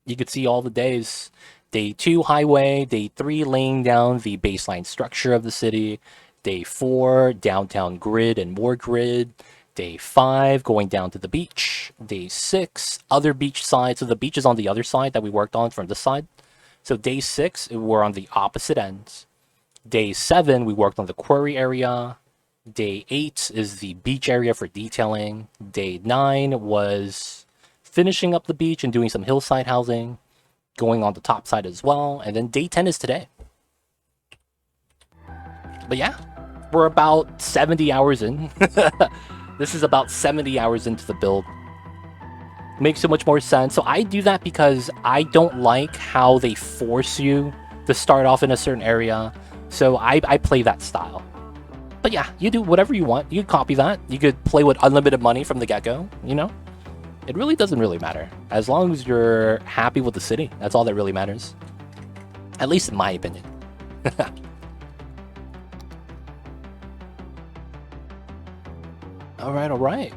You could see all the days. Day 2, highway. Day 3, laying down the baseline structure of the city. Day 4, downtown grid and more grid. Day 5, going down to the beach. Day 6, other beach side. So the beach is on the other side that we worked on from this side. So day 6, we're on the opposite ends. Day 7, we worked on the quarry area. Day 8 is the beach area for detailing. Day 9 was finishing up the beach and doing some hillside housing, going on the top side as well. And then day 10 is today. But yeah, we're about 70 hours in. This is about 70 hours into the build. Makes so much more sense. So I do that because I don't like how they force you to start off in a certain area. So I play that style. But yeah, you do whatever you want. You could copy that. You could play with unlimited money from the get-go, you know? It really doesn't really matter. As long as you're happy with the city, that's all that really matters. At least in my opinion. All right.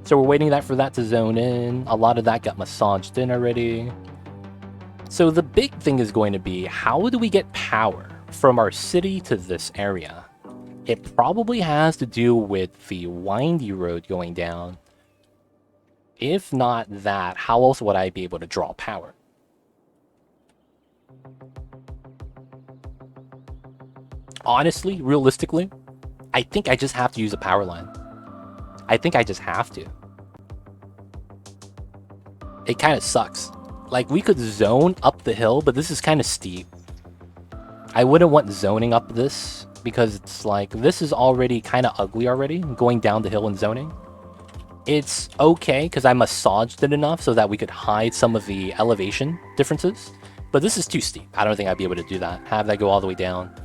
So we're waiting for that to zone in. A lot of that got massaged in already. So the big thing is going to be, how do we get power from our city to this area? It probably has to do with the windy road going down. If not that, how else would I be able to draw power? Honestly, realistically, I think I just have to use a power line. I think I just have to. It kind of sucks. Like, we could zone up the hill, but this is kind of steep. I wouldn't want zoning up this, because it's like, this is already kind of ugly already, going down the hill and zoning. It's okay, because I massaged it enough so that we could hide some of the elevation differences. But this is too steep. I don't think I'd be able to do that. Have that go all the way down.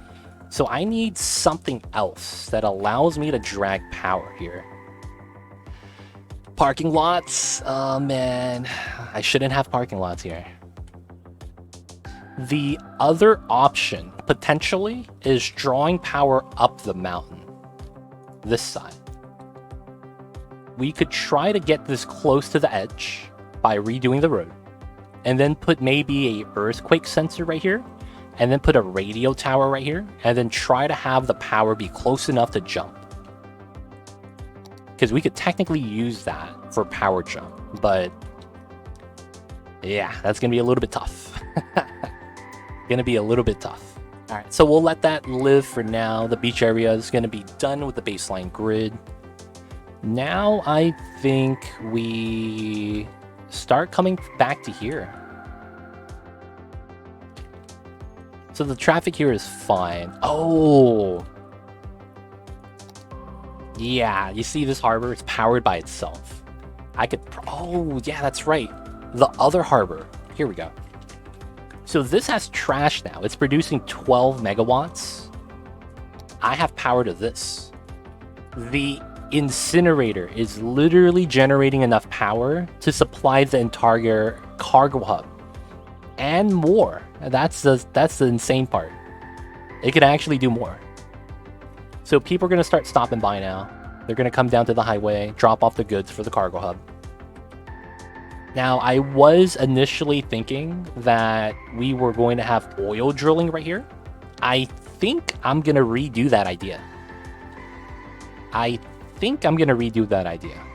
So I need something else that allows me to drag power here. Parking lots? Oh man, I shouldn't have parking lots here. The other option, potentially, is drawing power up the mountain. This side. We could try to get this close to the edge by redoing the road. And then put maybe a earthquake sensor right here. And then put a radio tower right here. And then try to have the power be close enough to jump. Because we could technically use that for power jump. But yeah, that's going to be a little bit tough. Going to be a little bit tough. All right, so we'll let that live for now. The beach area is going to be done with the baseline grid. Now I think we start coming back to here. So the traffic here is fine. Oh! Yeah, you see this harbor? It's powered by itself. I could... Oh, yeah, that's right. The other harbor. Here we go. So this has trash now. It's producing 12 megawatts. I have power to this. The incinerator is literally generating enough power to supply the entire cargo hub. And more. That's the insane part. It can actually do more. So people are going to start stopping by now. They're going to come down to the highway, drop off the goods for the cargo hub. Now, I was initially thinking that we were going to have oil drilling right here. I think I'm going to redo that idea.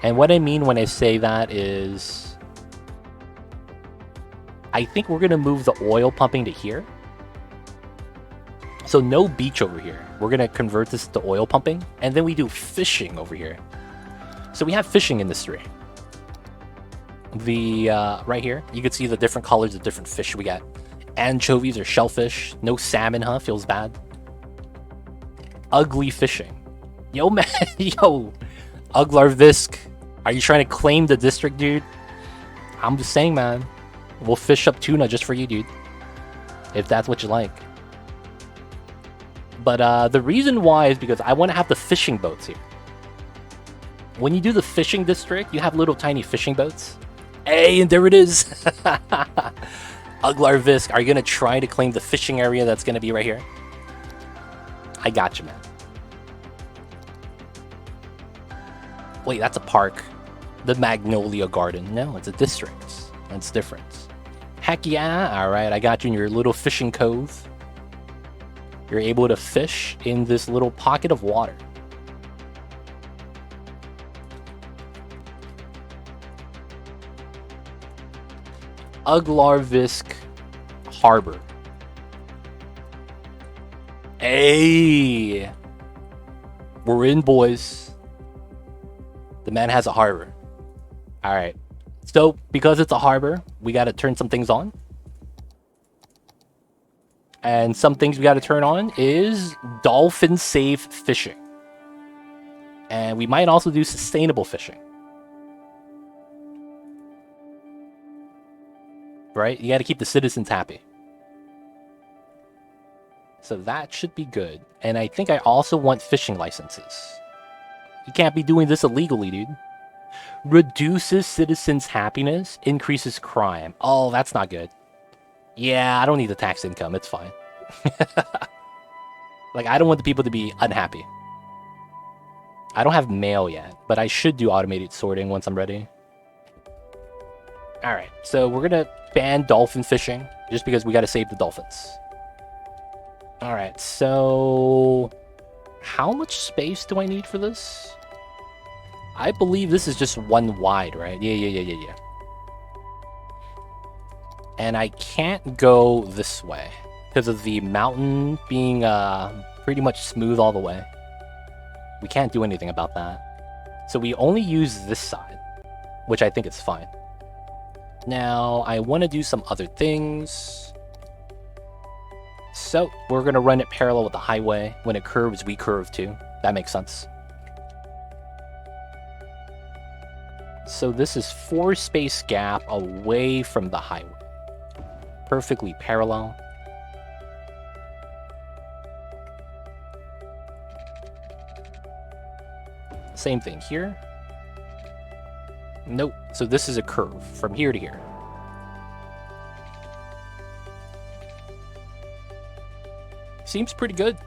And what I mean when I say that is, I think we're going to move the oil pumping to here. So no beach over here. We're going to convert this to oil pumping. And then we do fishing over here. So we have fishing industry. Right here, you can see the different colors of different fish we got. Anchovies or shellfish. No salmon, huh? Feels bad. Ugly fishing. Yo, man. Yo. Uglarvisk. Are you trying to claim the district, dude? I'm just saying, man. We'll fish up tuna just for you, dude. If that's what you like. But the reason why is because I want to have the fishing boats here. When you do the fishing district, you have little tiny fishing boats. Hey, and there it is. Uglarvisk, are you going to try to claim the fishing area that's going to be right here? I got you, man. Wait, that's a park. The Magnolia Garden. No, it's a district. That's different. Heck yeah! Alright, I got you in your little fishing cove. You're able to fish in this little pocket of water. Uglarvisk Harbor. Hey! We're in, boys. The man has a harbor. Alright. So, because it's a harbor, we gotta turn some things on. And some things we gotta turn on is dolphin-safe fishing. And we might also do sustainable fishing. Right? You gotta keep the citizens happy. So that should be good. And I think I also want fishing licenses. You can't be doing this illegally, dude. Reduces citizens' happiness, increases crime. Oh, that's not good. Yeah, I don't need the tax income. It's fine. Like, I don't want the people to be unhappy. I don't have mail yet, but I should do automated sorting once I'm ready. Alright, so we're gonna ban dolphin fishing, just because we gotta save the dolphins. Alright, so... how much space do I need for this? I believe this is just one wide, right? Yeah. And I can't go this way because of the mountain being pretty much smooth all the way. We can't do anything about that. So we only use this side, which I think is fine. Now, I want to do some other things. So we're going to run it parallel with the highway. When it curves, we curve too. That makes sense. So this is 4 space gap away from the highway. Perfectly parallel. Same thing here. Nope. So this is a curve from here to here. Seems pretty good.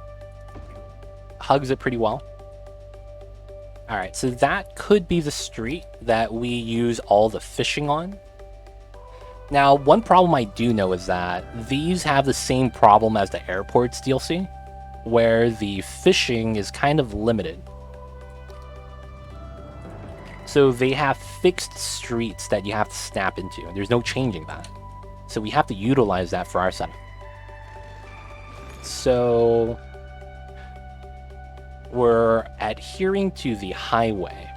Hugs it pretty well. Alright, so that could be the street that we use all the fishing on. Now, one problem I do know is that these have the same problem as the airports DLC, where the fishing is kind of limited. So they have fixed streets that you have to snap into, and there's no changing that. So we have to utilize that for our setup. So we're adhering to the highway.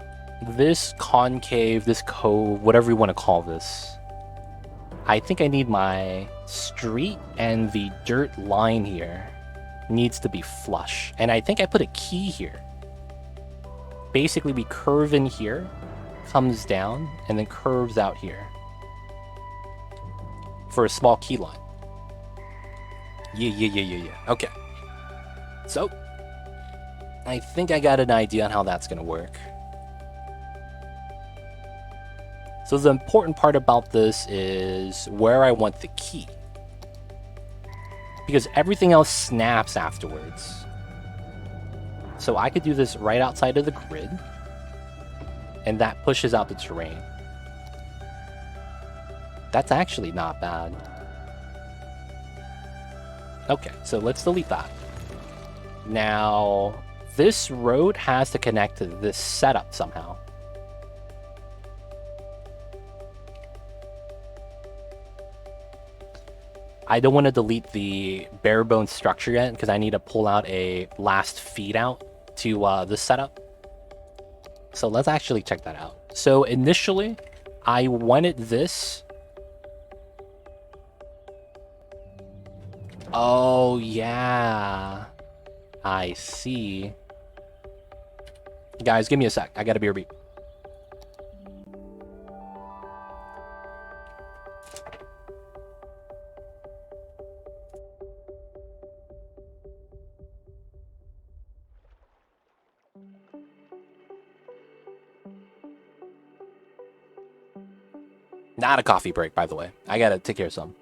This concave, this cove, whatever you want to call this. I think I need my street and the dirt line here needs to be flush. And I think I put a key here. Basically, we curve in here, comes down, and then curves out here for a small key line. Yeah. Okay. So, I think I got an idea on how that's going to work. So the important part about this is where I want the key. Because everything else snaps afterwards. So I could do this right outside of the grid. And that pushes out the terrain. That's actually not bad. Okay, so let's delete that. Now, this road has to connect to this setup somehow. I don't want to delete the bare bones structure yet because I need to pull out a last feed out to this setup. So let's actually check that out. So initially, I wanted this. Oh, yeah. I see. Guys, give me a sec. I gotta BRB. Not a coffee break, by the way. I gotta take care of some.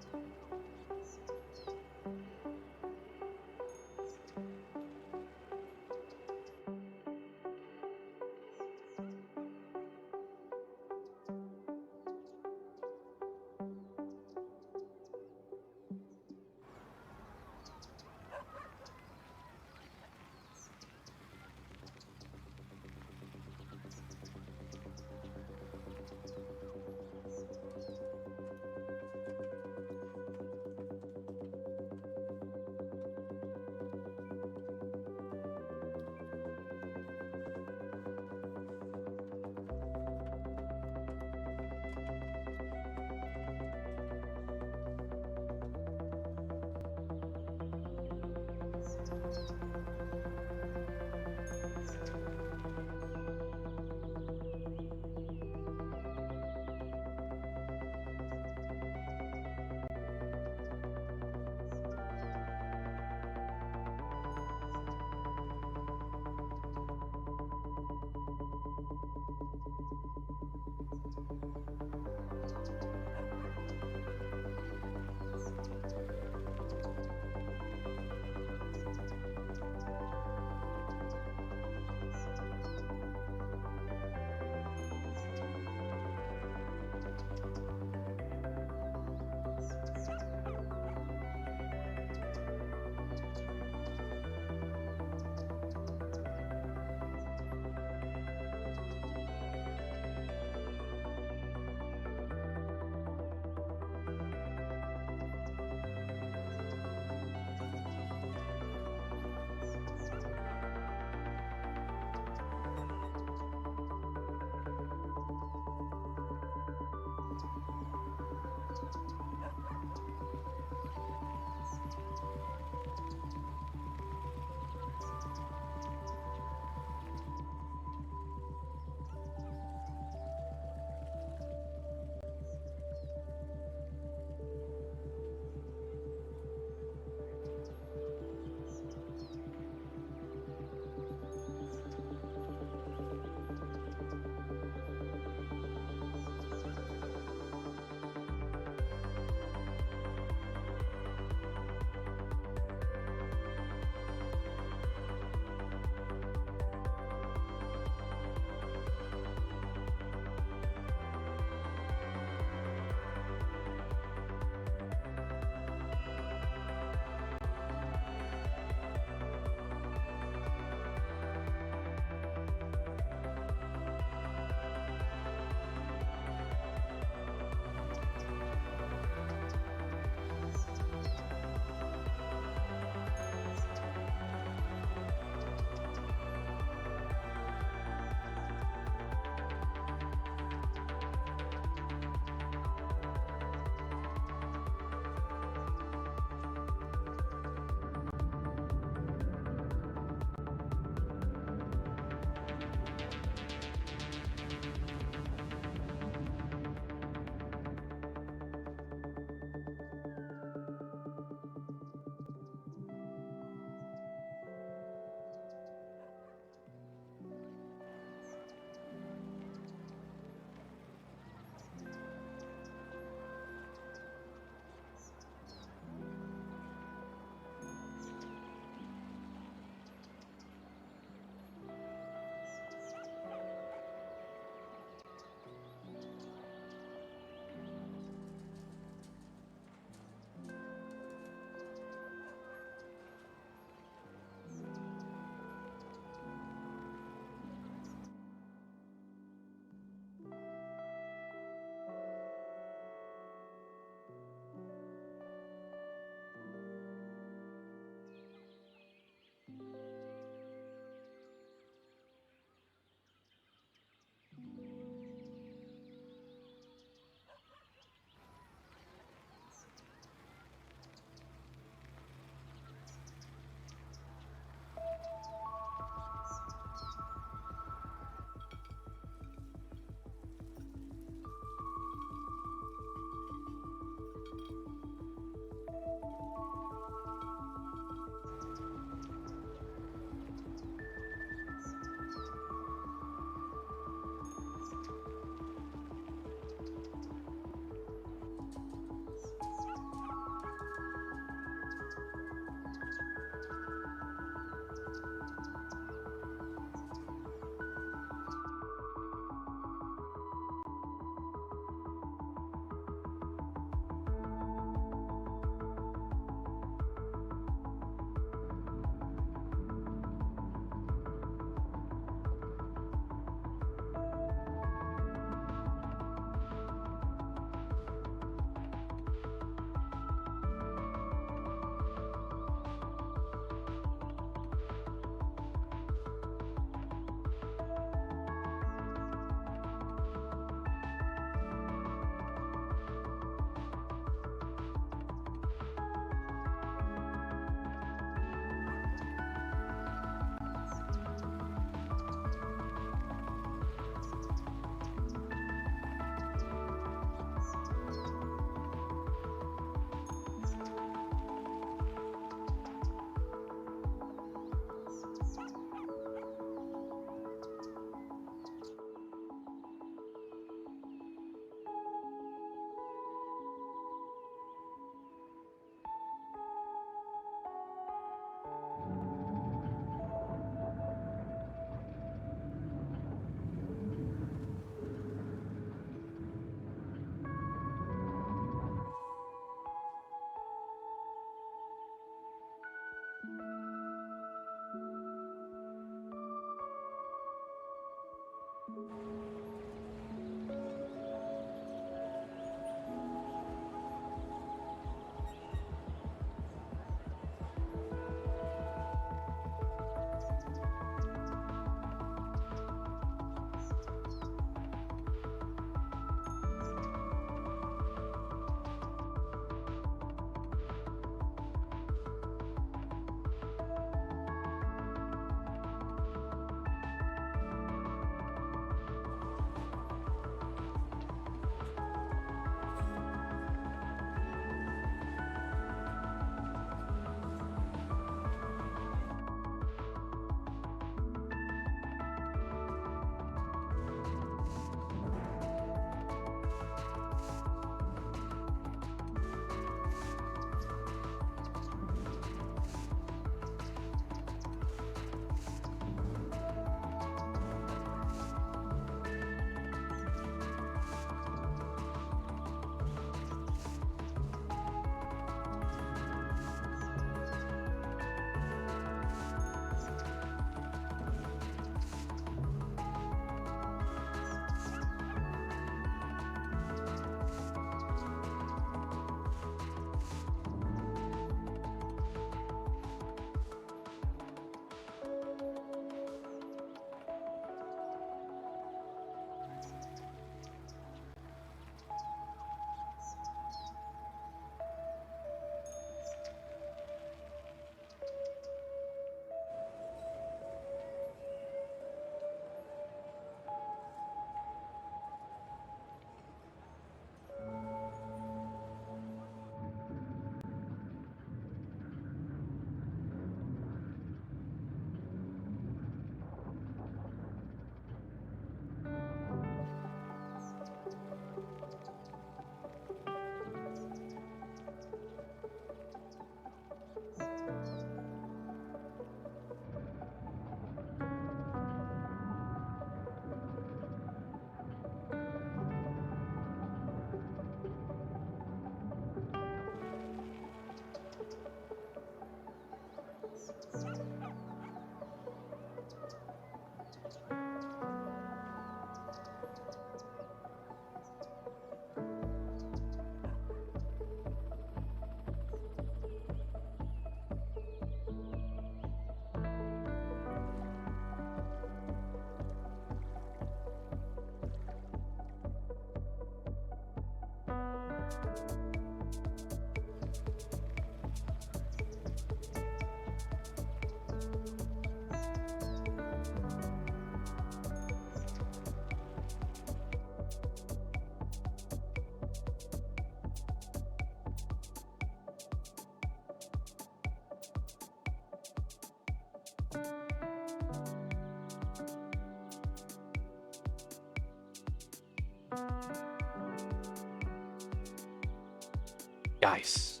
Guys,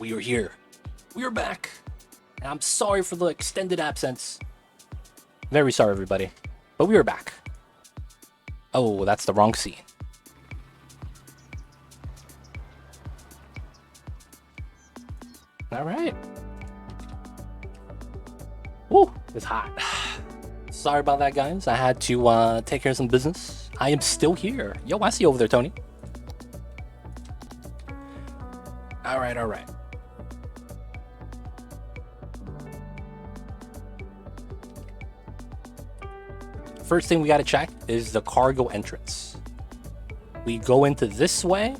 we are here. We are back. And I'm sorry for the extended absence. Very sorry, everybody. But we are back. Oh, that's the wrong scene. All right. Woo, it's hot. Sorry about that, guys. I had to take care of some business. I am still here. Yo, I see you over there, Tony. All right, all right. First thing we got to check is the cargo entrance. We go into this way.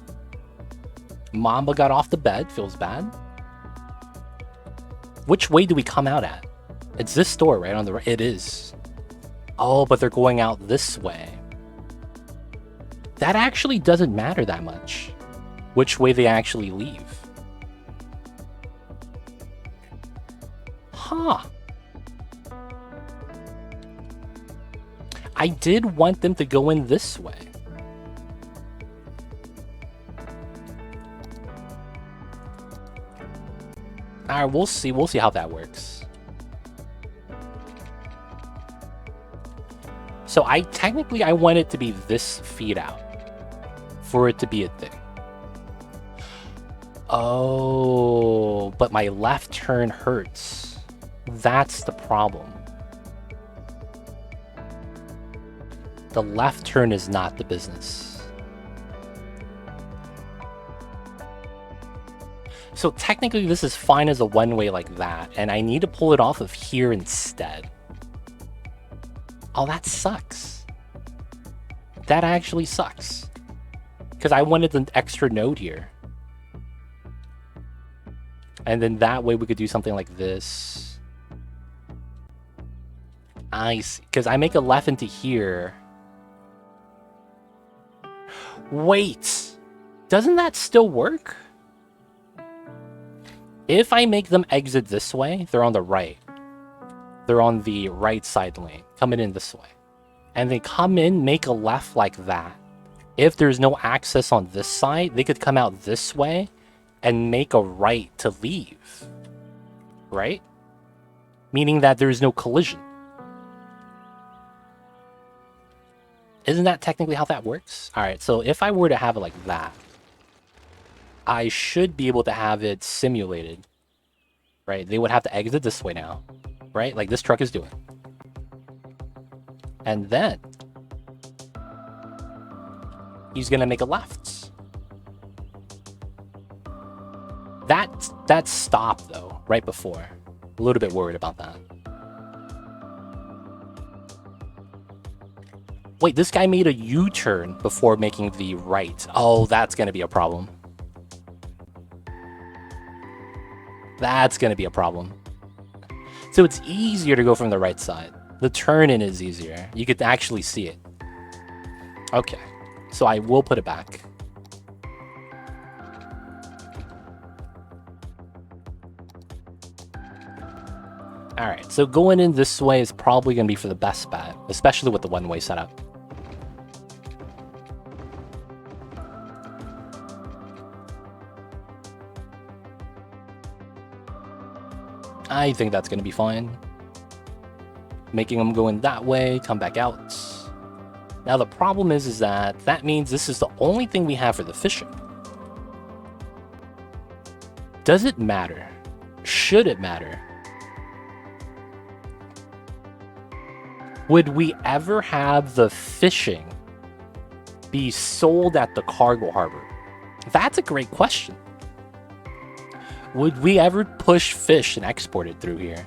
Mamba got off the bed. Feels bad. Which way do we come out at? It's this door, right? On the right. It is. Oh, but they're going out this way. That actually doesn't matter that much. Which way they actually leave. Huh. I did want them to go in this way. Alright, we'll see. We'll see how that works. So I want it to be this feed out for it to be a thing. Oh, but my left turn hurts. That's the problem. The left turn is not the business. So technically this is fine as a one-way like that, and I need to pull it off of here instead. Oh, that sucks. That actually sucks. Because I wanted an extra node here. And then that way we could do something like this. I see. Because I make a left into here. Wait. Doesn't that still work? If I make them exit this way, they're on the right. They're on the right side lane, coming in this way. And they come in, make a left like that. If there's no access on this side, they could come out this way and make a right to leave. Right? Meaning that there's no collision. Isn't that technically how that works? Alright, so if I were to have it like that, I should be able to have it simulated. Right? They would have to exit this way now. Right? Like this truck is doing. And then he's gonna make a left. That stopped though, right before. A little bit worried about that. Wait, this guy made a U-turn before making the right. Oh, that's gonna be a problem. That's gonna be a problem. So it's easier to go from the right side. The turn-in is easier. You could actually see it. Okay. So I will put it back. Alright, so going in this way is probably going to be for the best bet, especially with the one-way setup. I think that's going to be fine. Making them go in that way, come back out. Now the problem is that means this is the only thing we have for the fishing. Does it matter? Should it matter? Would we ever have the fishing be sold at the cargo harbor? That's a great question. Would we ever push fish and export it through here?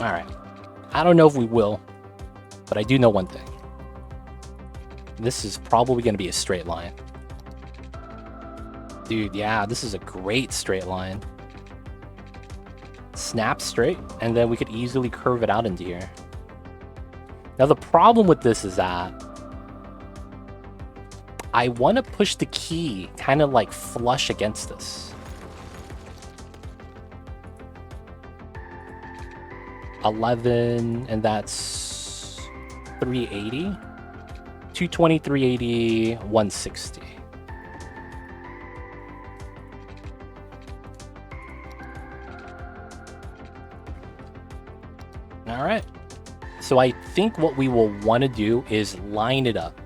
Alright. I don't know if we will, but I do know one thing. This is probably going to be a straight line. Dude, yeah, this is a great straight line. Snap straight, and then we could easily curve it out into here. Now, the problem with this is that I want to push the key kind of like flush against this. 11, and that's 380. 220, 380, 160. All right. So I think what we will want to do is line it up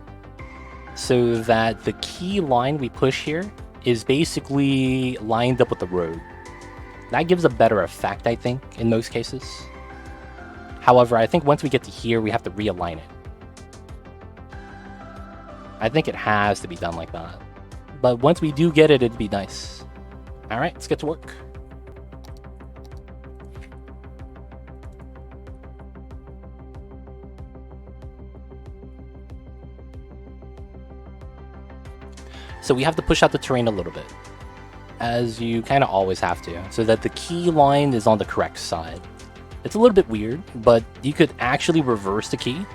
so that the key line we push here is basically lined up with the road. That gives a better effect, I think, in most cases. However, I think once we get to here, we have to realign it. I think it has to be done like that. But once we do get it, it'd be nice. All right, let's get to work. So we have to push out the terrain a little bit, as you kind of always have to, so that the key line is on the correct side. It's a little bit weird, but you could actually reverse the key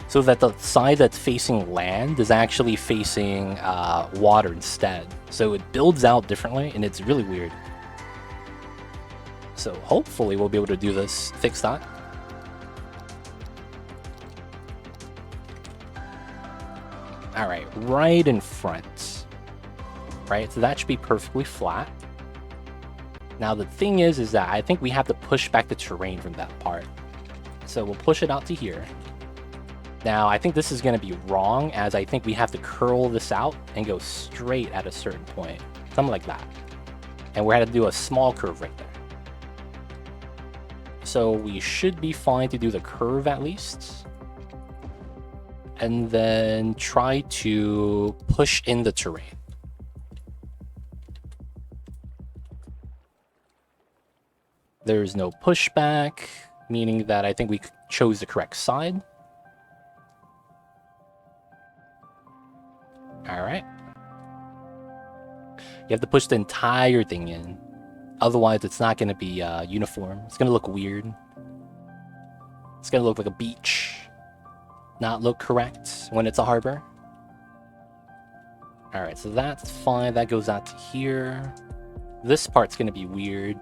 so that the side that's facing land is actually facing water instead. So it builds out differently, and it's really weird. So hopefully we'll be able to do this, fix that. All right, right in front. Right, so that should be perfectly flat. Now the thing is that I think we have to push back the terrain from that part. So we'll push it out to here. Now I think this is going to be wrong, as I think we have to curl this out and go straight at a certain point. Something like that. And we're going to do a small curve right there. So we should be fine to do the curve at least. And then try to push in the terrain. There's no pushback, meaning that I think we chose the correct side. All right. You have to push the entire thing in. Otherwise, it's not going to be uniform. It's going to look weird. It's going to look like a beach. Not look correct when it's a harbor. All right, so that's fine. That goes out to here. This part's going to be weird.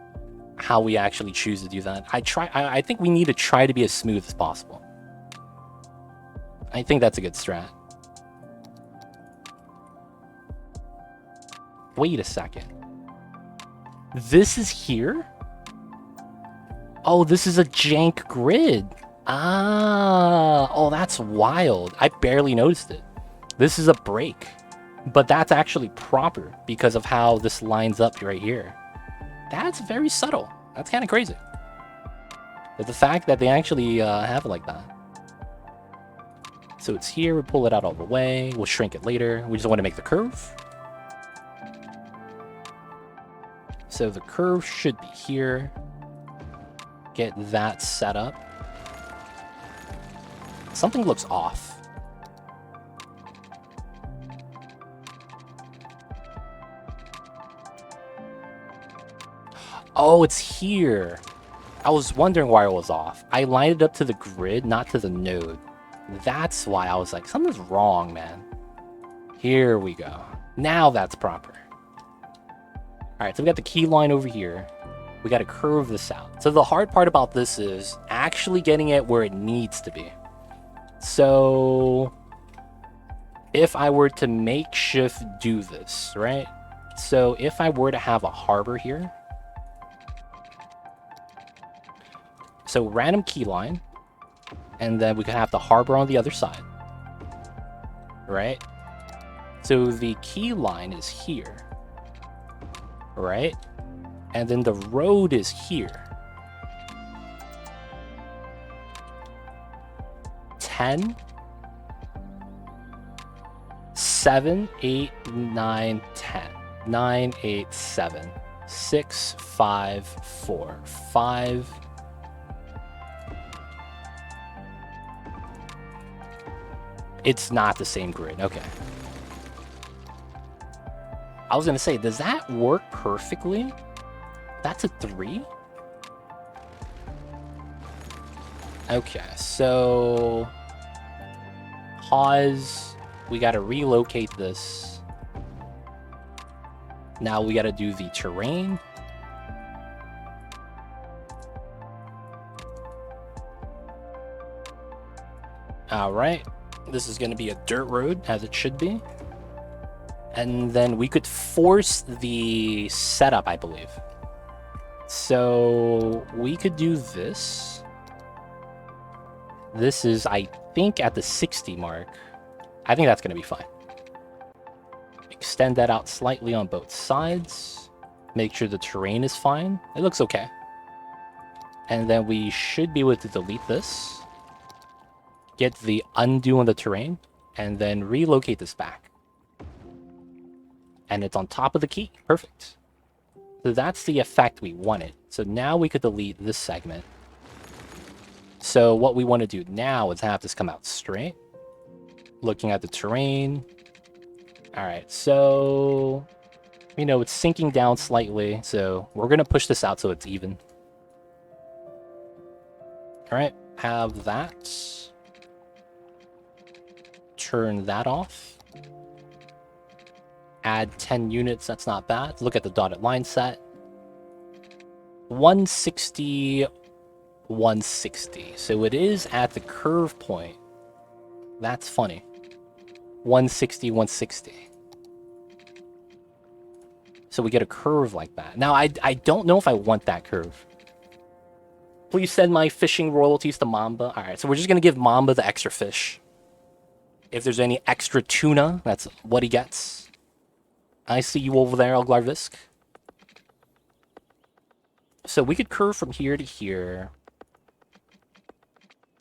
How we actually choose to do that. I think we need to try to be as smooth as possible. I think that's a good strat. Wait a second. This is here? Oh, this is a jank grid. Ah, oh, that's wild. I barely noticed it. This is a break, but that's actually proper because of how this lines up right here. That's very subtle. That's kind of crazy. But the fact that they actually have it like that. So it's here. We pull it out all the way. We'll shrink it later. We just want to make the curve. So the curve should be here. Get that set up. Something looks off. Oh, it's here. I was wondering why it was off. I lined it up to the grid, not to the node. That's why I was like, something's wrong, man. Here we go. Now that's proper. All right, so we got the key line over here. We got to curve this out. So the hard part about this is actually getting it where it needs to be. So if I were to makeshift do this, right? So if I were to have a harbor here, so random key line, and then we could have the harbor on the other side, right? So the key line is here, right? And then the road is here. 10, 7, 8, 9, 10. 9, 8, 7. 6, 5, 4, 5. It's not the same grid. Okay. I was gonna say, does that work perfectly? That's a 3? Okay, so... Pause. We gotta relocate this. Now we gotta do the terrain. Alright. This is gonna be a dirt road, as it should be. And then we could force the setup, I believe. So we could do this. This is, I think, at the 60 mark. I think that's going to be fine. Extend that out slightly on both sides. Make sure the terrain is fine. It looks okay. And then we should be able to delete this. Get the undo on the terrain. And then relocate this back. And it's on top of the key. Perfect. So that's the effect we wanted. So now we could delete this segment. So what we want to do now is have this come out straight. Looking at the terrain. Alright, so... You know, it's sinking down slightly. So we're going to push this out so it's even. Alright, have that. Turn that off. Add 10 units, that's not bad. Look at the dotted line set. 160, 160. So it is at the curve point. That's funny. 160, 160. So we get a curve like that. Now, I don't know if I want that curve. Please send my fishing royalties to Mamba. Alright, so we're just going to give Mamba the extra fish. If there's any extra tuna, that's what he gets. I see you over there, Uglarvisk. So we could curve from here to here.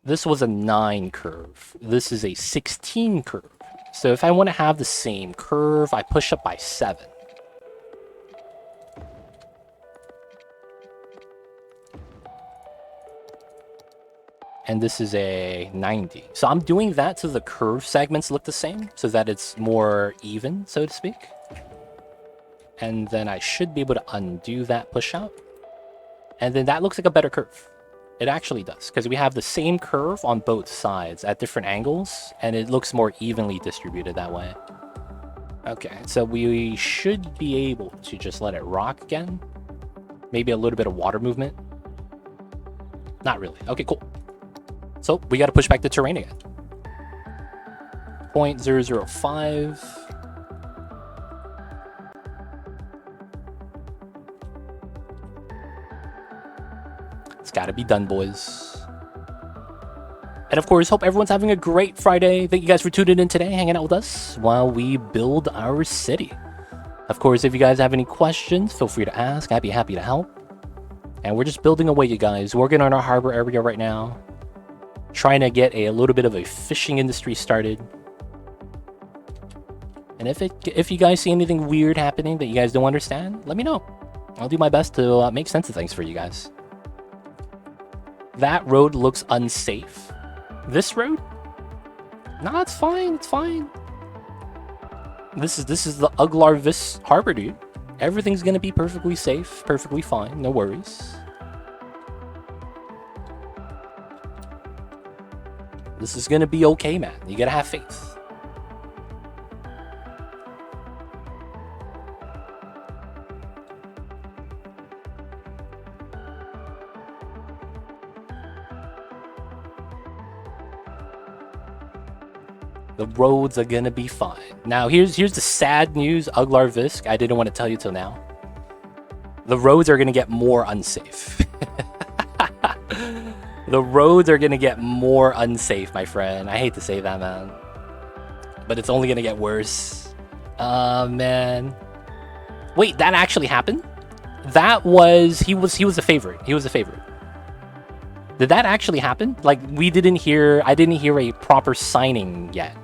This was a 9 curve. This is a 16 curve. So if I want to have the same curve, I push up by 7. And this is a 90. So I'm doing that so the curve segments look the same, so that it's more even, so to speak. And then I should be able to undo that push out. And then that looks like a better curve. It actually does, because we have the same curve on both sides at different angles, and it looks more evenly distributed that way. Okay, so we should be able to just let it rock again. Maybe a little bit of water movement. Not really. Okay, cool. So we got to push back the terrain again. 0.005. It's got to be done, boys. And of course, hope everyone's having a great Friday. Thank you guys for tuning in today, hanging out with us while we build our city. Of course, if you guys have any questions, feel free to ask. I'd be happy to help. And we're just building away, you guys. Working on our harbor area right now. Trying to get a little bit of a fishing industry started. And if you guys see anything weird happening that you guys don't understand, let me know. I'll do my best to make sense of things for you guys. That road looks unsafe. This road? Nah, it's fine. It's fine. This is the Uglarvis Harbor, dude. Everything's gonna be perfectly safe, perfectly fine. No worries. This is gonna be okay, man. You gotta have faith. The roads are gonna be fine. Now, here's the sad news, Uglarvisk. I didn't want to tell you till now. The roads are gonna get more unsafe. The roads are gonna get more unsafe, my friend. I hate to say that, man. But it's only gonna get worse. Man. Wait, that actually happened? That was... He was a favorite. He was a favorite. Did that actually happen? Like, I didn't hear a proper signing yet.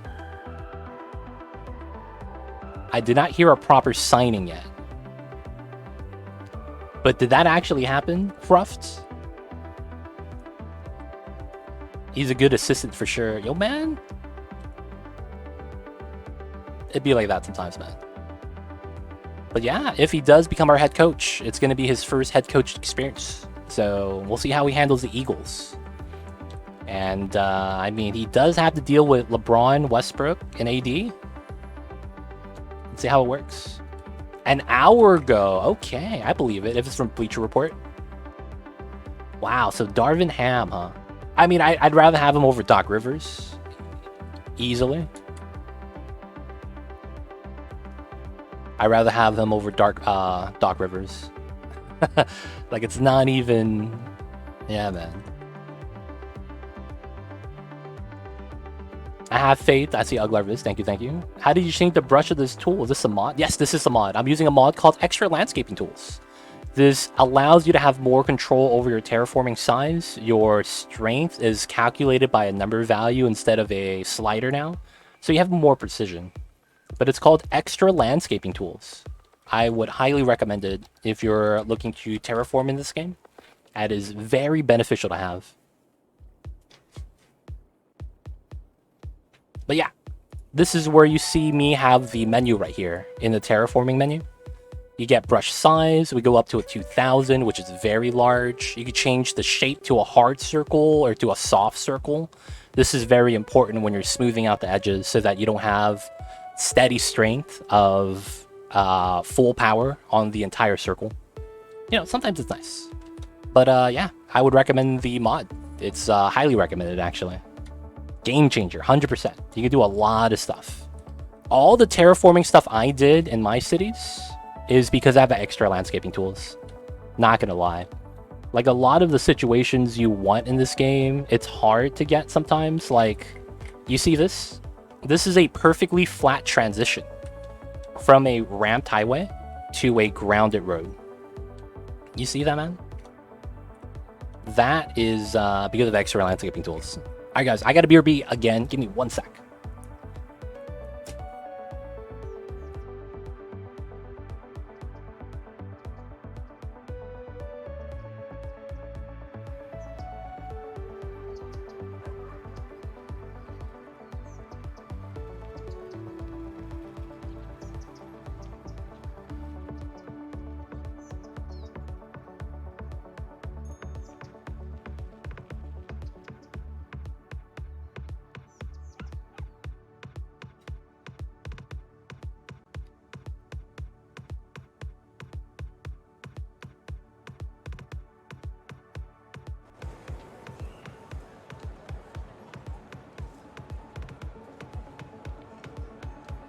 I did not hear a proper signing yet. But did that actually happen, Fruft? He's a good assistant for sure. Yo, man. It'd be like that sometimes, man. But yeah, if he does become our head coach, it's going to be his first head coach experience. So we'll see how he handles the Eagles. And I mean, he does have to deal with LeBron, Westbrook, and AD. Let's see how it works. An hour ago. Okay, I believe it. If it's from Bleacher Report. Wow, so Darvin Ham, huh? I mean, I'd rather have him over Doc Rivers. Easily. I'd rather have him over Doc Rivers. Like, it's not even... Yeah, man. I have faith. I see Uglarvis. Thank you, thank you. How did you change the brush of this tool? Is this a mod? Yes, this is a mod. I'm using a mod called Extra Landscaping Tools. This allows you to have more control over your terraforming size. Your strength is calculated by a number value instead of a slider now. So you have more precision. But it's called Extra Landscaping Tools. I would highly recommend it if you're looking to terraform in this game. That is very beneficial to have. But yeah, this is where you see me have the menu right here in the terraforming menu. You get brush size. We go up to a 2000, which is very large. You can change the shape to a hard circle or to a soft circle. This is very important when you're smoothing out the edges so that you don't have steady strength of full power on the entire circle. You know, sometimes it's nice. But yeah, I would recommend the mod. It's highly recommended, actually. Game changer, 100%. You can do a lot of stuff. All the terraforming stuff I did in my cities is because I have extra landscaping tools. Not gonna lie. Like, a lot of the situations you want in this game, it's hard to get sometimes. Like, you see this? This is a perfectly flat transition from a ramped highway to a grounded road. You see that, man? That is because of extra landscaping tools. Alright, guys, I got a BRB again. Give me 1 sec.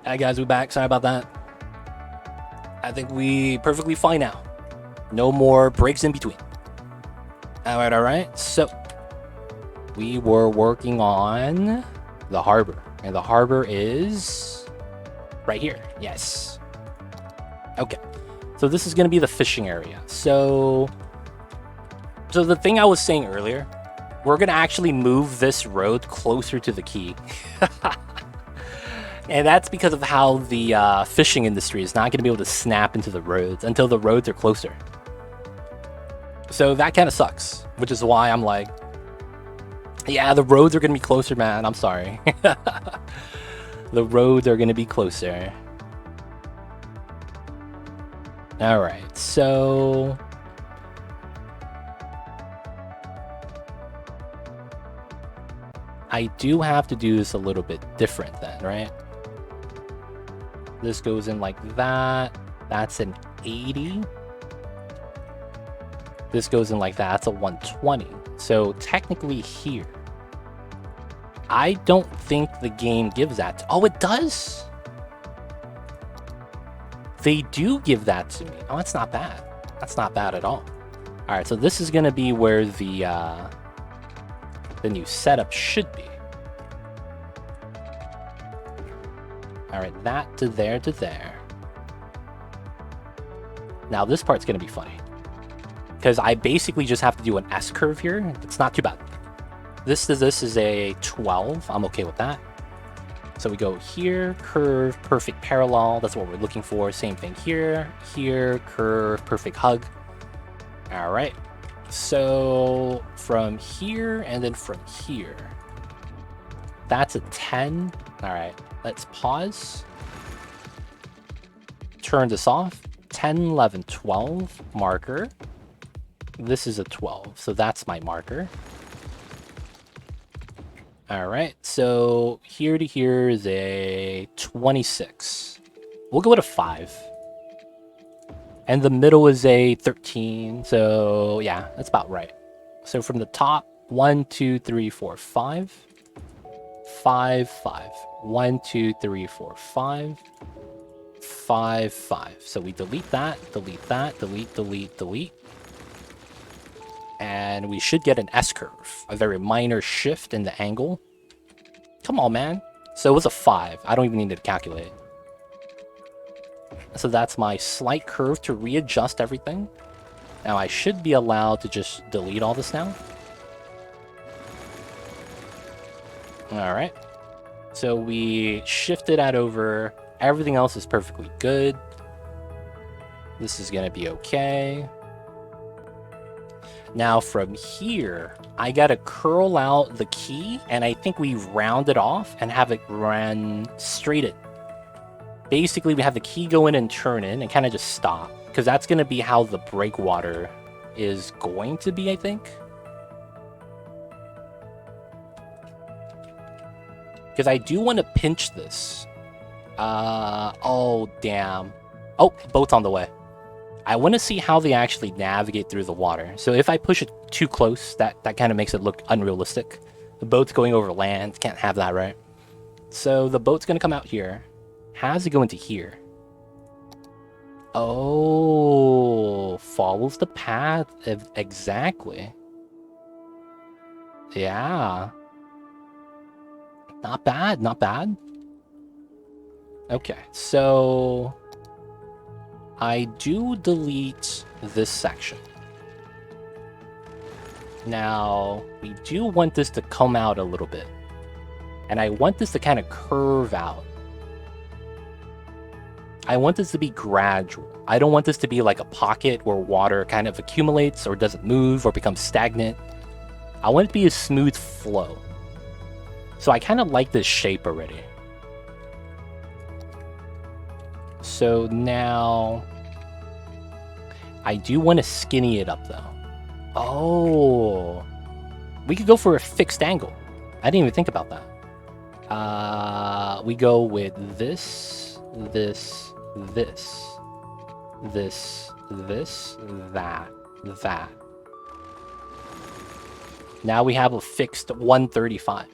Alright, guys, we're back. Sorry about that. I think we perfectly fine now. No more breaks in between. Alright, alright. So, we were working on the harbor. And the harbor is right here. Yes. Okay. So this is going to be the fishing area. So the thing I was saying earlier, we're going to actually move this road closer to the quay. And that's because of how the fishing industry is not going to be able to snap into the roads until the roads are closer. So that kind of sucks, which is why I'm like, yeah, the roads are going to be closer, man. I'm sorry. The roads are going to be closer. All right, so... I do have to do this a little bit different then, right? This goes in like that. That's an 80. This goes in like that. That's a 120. So technically here, I don't think the game gives that. Oh, it does. They do give that to me. Oh, that's not bad. That's not bad at all. All right, so this is going to be where the new setup should be. All right, that to there to there. Now this part's going to be funny, because I basically just have to do an S curve here. It's not too bad. This is a 12. I'm okay with that. So we go here, curve, perfect parallel. That's what we're looking for. Same thing here, here, curve, perfect hug. All right. So from here and then from here. That's a 10. All right, let's pause. turn this off. 10, 11, 12 marker. This is a 12, so that's my marker. All right, so here to here is a 26. We'll go with a 5. And the middle is a 13, so yeah, that's about right. So from the top, 1, 2, 3, 4, 5. 5, 5. 1, 2, 3, 4, 5. 5, 5. So we delete that, delete that, delete, delete, delete. And we should get an S-curve, a very minor shift in the angle. Come on, man. So it was a 5. I don't even need to calculate. So that's my slight curve to readjust everything. Now I should be allowed to just delete all this now. Alright. So we shifted that over. Everything else is perfectly good. This is going to be okay. Now from here, I got to curl out the key, and I think we round it off and have it run straight in. Basically, we have the key go in and turn in and kind of just stop, because that's going to be how the breakwater is going to be, I think. Because I do want to pinch this. Oh, damn. Oh, boat's on the way. I want to see how they actually navigate through the water. So if I push it too close, that kind of makes it look unrealistic. The boat's going over land. Can't have that, right? So the boat's going to come out here. How's it go into here? Oh, follows the path. Exactly. Yeah. Not bad, not bad. Okay, so I do delete this section. Now, we do want this to come out a little bit. And I want this to kind of curve out. I want this to be gradual. I don't want this to be like a pocket where water kind of accumulates or doesn't move or becomes stagnant. I want it to be a smooth flow. So I kind of like this shape already. So now I do want to skinny it up though. Oh, we could go for a fixed angle. I didn't even think about that. We go with this, this, this, this, this, that. Now we have a fixed 135.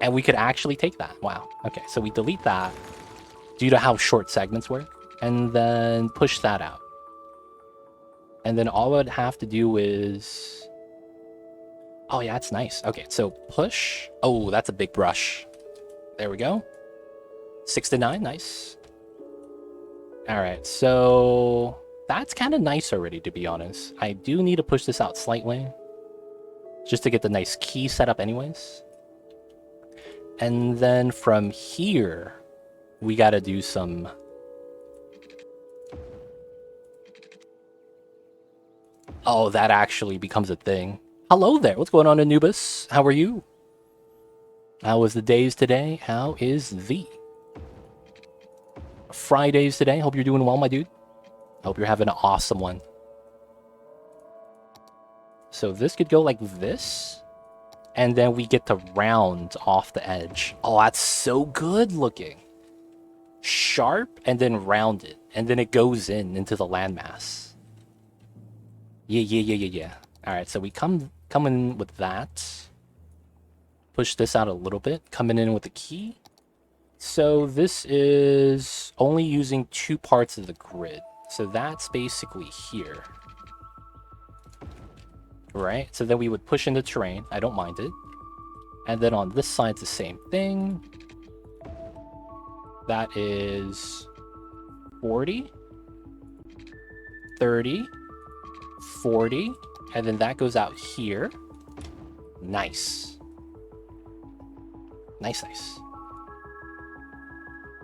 And we could actually take that. Wow. Okay, so we delete that due to how short segments work. And then push that out. And then all I would have to do is... Oh, yeah, that's nice. Okay, so push. Oh, that's a big brush. There we go. 6 to 9, nice. All right, so that's kind of nice already, to be honest. I do need to push this out slightly, just to get the nice key set up anyways. And then from here, we got to do some... Oh, that actually becomes a thing. Hello there. What's going on, Anubis? How are you? How was the days today? How is the Fridays today? Hope you're doing well, my dude. Hope you're having an awesome one. So this could go like this. And then we get to round off the edge. Oh, that's so good looking. Sharp and then rounded. And then it goes into the landmass. Yeah. Alright, so we come in with that. Push this out a little bit. Coming in with the key. So this is only using 2 parts of the grid. So that's basically here. Right? So then we would push into terrain. I don't mind it. And then on this side, the same thing. That is 40. 30. 40. And then that goes out here. Nice. Nice.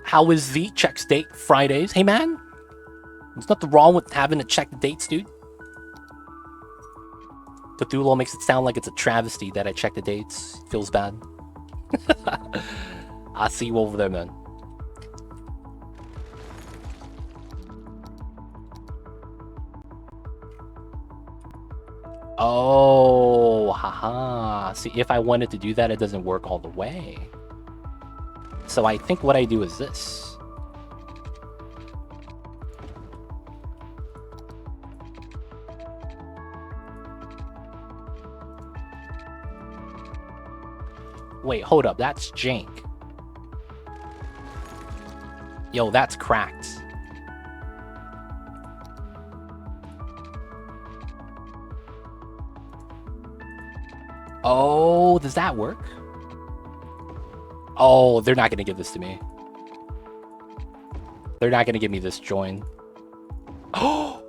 How is the checks date Fridays? Hey, man. There's nothing wrong with having to check the dates, dude. Cthulhu makes it sound like it's a travesty that I check the dates. Feels bad. I see you over there, man. Oh, haha. See, if I wanted to do that, it doesn't work all the way. So I think what I do is this. Wait, hold up. That's jank. Yo, that's cracked. Oh, does that work? Oh, they're not going to give this to me. They're not going to give me this join. Oh,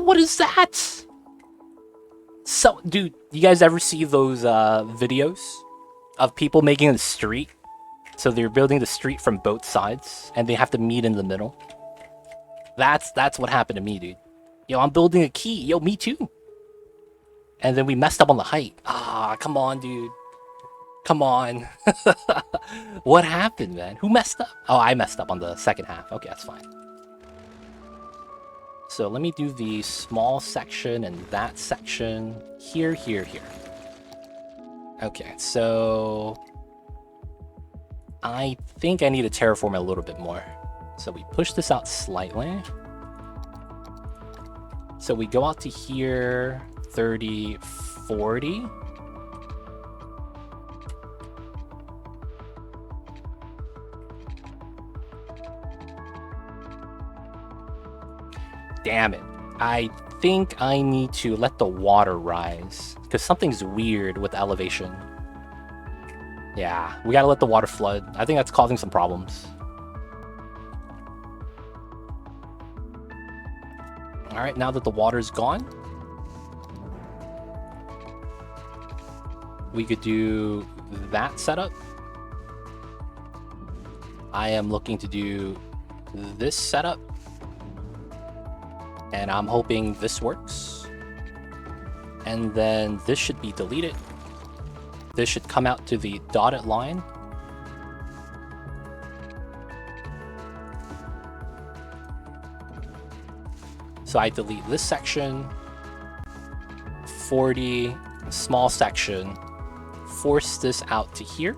what is that? So, dude, you guys ever see those videos of people making a street? So they're building the street from both sides, and they have to meet in the middle. That's what happened to me, dude. Yo, I'm building a key. Yo, me too. And then we messed up on the height. Ah, come on, dude. Come on. What happened, man? Who messed up? Oh, I messed up on the second half. Okay, that's fine. So let me do the small section and that section. Here, here, here. Okay, so I think I need to terraform a little bit more. So we push this out slightly. So we go out to here, 30, 40. Damn it. I think I need to let the water rise, because something's weird with elevation. Yeah, we gotta let the water flood. I think that's causing some problems. Alright, now that the water's gone, we could do that setup. I am looking to do this setup. And I'm hoping this works. And then this should be deleted. This should come out to the dotted line. So I delete this section, 40, small section, force this out to here,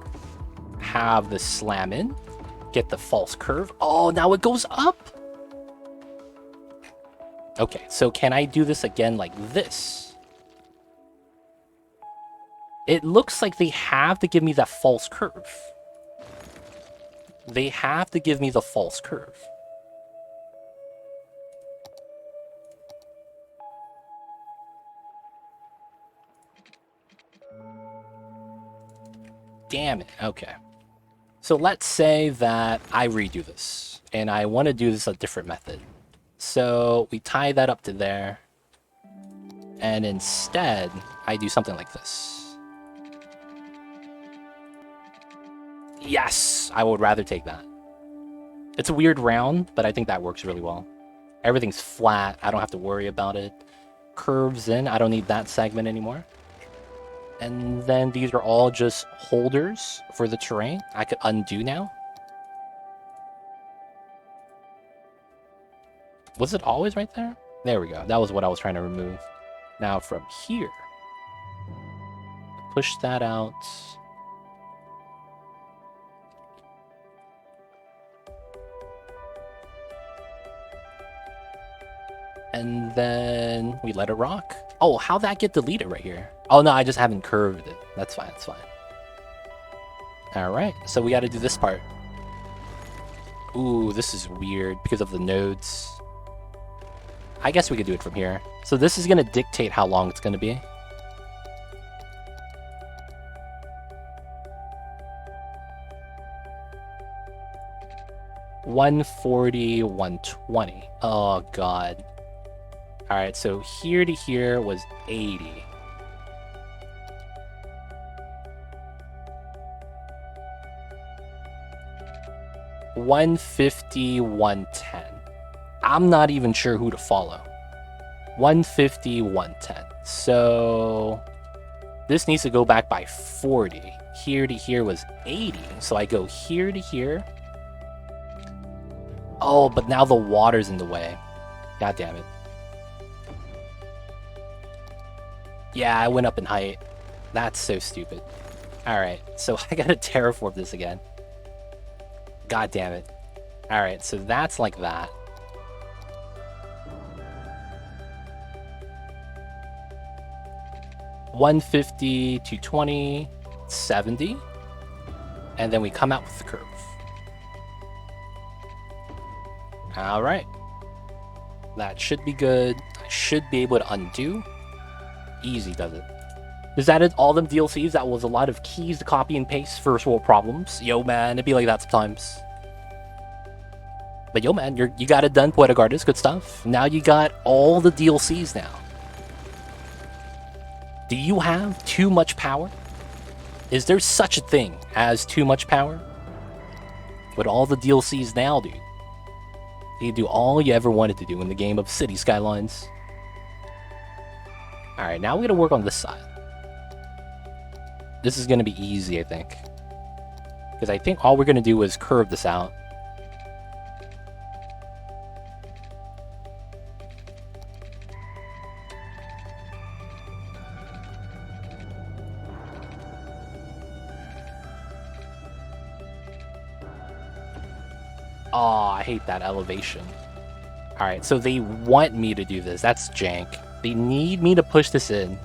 have this slam in, get the false curve. Oh, now it goes up. Okay, so can I do this again like this? It looks like they have to give me that false curve. They have to give me the false curve. Damn it, okay. So let's say that I redo this, and I want to do this a different method. So we tie that up to there, and instead I do something like this. Yes, I would rather take that. It's a weird round, but I think that works really well. Everything's flat, I don't have to worry about it. Curves in, I don't need that segment anymore. And then these are all just holders for the terrain. I could undo now. Was it always right there? There we go. That was what I was trying to remove. Now from here, push that out. And then we let it rock. Oh, how'd that get deleted right here? Oh no, I just haven't curved it. That's fine, that's fine. Alright, so we gotta do this part. Ooh, this is weird because of the nodes. I guess we could do it from here. So this is going to dictate how long it's going to be. $140, $120. Oh, God. All right, so here to here was 80. $150, $110. I'm not even sure who to follow. $150, $110. So this needs to go back by 40. Here to here was 80. So I go here to here. Oh, but now the water's in the way. God damn it. Yeah, I went up in height. That's so stupid. Alright, so I gotta terraform this again. God damn it. Alright, so that's like that. $150, $220, $70. And then we come out with the curve. Alright. That should be good. I should be able to undo. Easy does it. Is that it? All them DLCs? That was a lot of keys to copy and paste first world problems. Yo, man, it'd be like that sometimes. But yo, man, you got it done, Poetic Artist. Good stuff. Now you got all the DLCs now. Do you have too much power? Is there such a thing as too much power? With all the DLCs now, dude. You can do all you ever wanted to do in the game of City Skylines. Alright, now we're going to work on this side. This is going to be easy, I think. Because I think all we're going to do is curve this out. Oh, I hate that elevation. Alright, so they want me to do this. That's jank. They need me to push this in.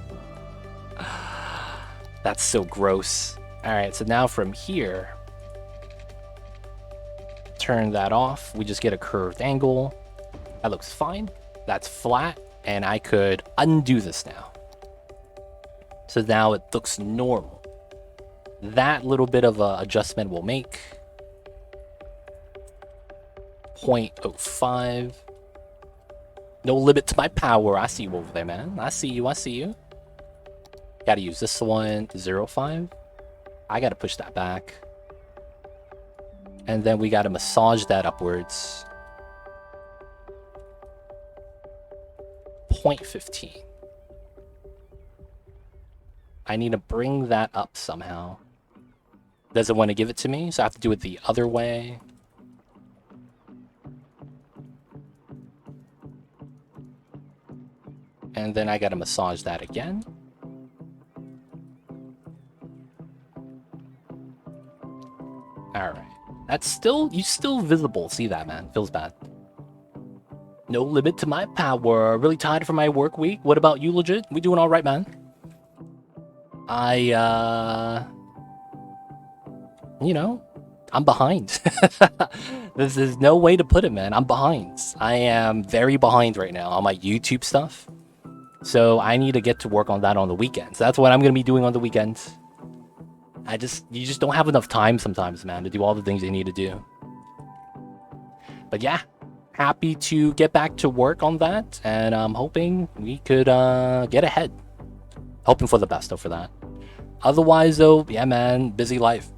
That's so gross. Alright, so now from here, turn that off. We just get a curved angle. That looks fine. That's flat. And I could undo this now. So now it looks normal. That little bit of a adjustment will make 0.05. No limit to my power. I see you over there, man. I see you. I see you. Gotta use this one. 0.5. I gotta push that back. And then we gotta massage that upwards. 0.15. I need to bring that up somehow. Doesn't want to give it to me, so I have to do it the other way. And then I gotta massage that again. Alright. That's still, you still visible. See that, man. Feels bad. No limit to my power. Really tired for my work week. What about you, legit? We doing alright, man? You know, I'm behind. There's no way to put it, man. I'm behind. I am very behind right now on my YouTube stuff. So I need to get to work on that on the weekends. That's what I'm going to be doing on the weekends. You just don't have enough time sometimes, man, to do all the things you need to do. But yeah, happy to get back to work on that. And I'm hoping we could get ahead. Hoping for the best, though, for that. Otherwise, though, yeah, man, busy life.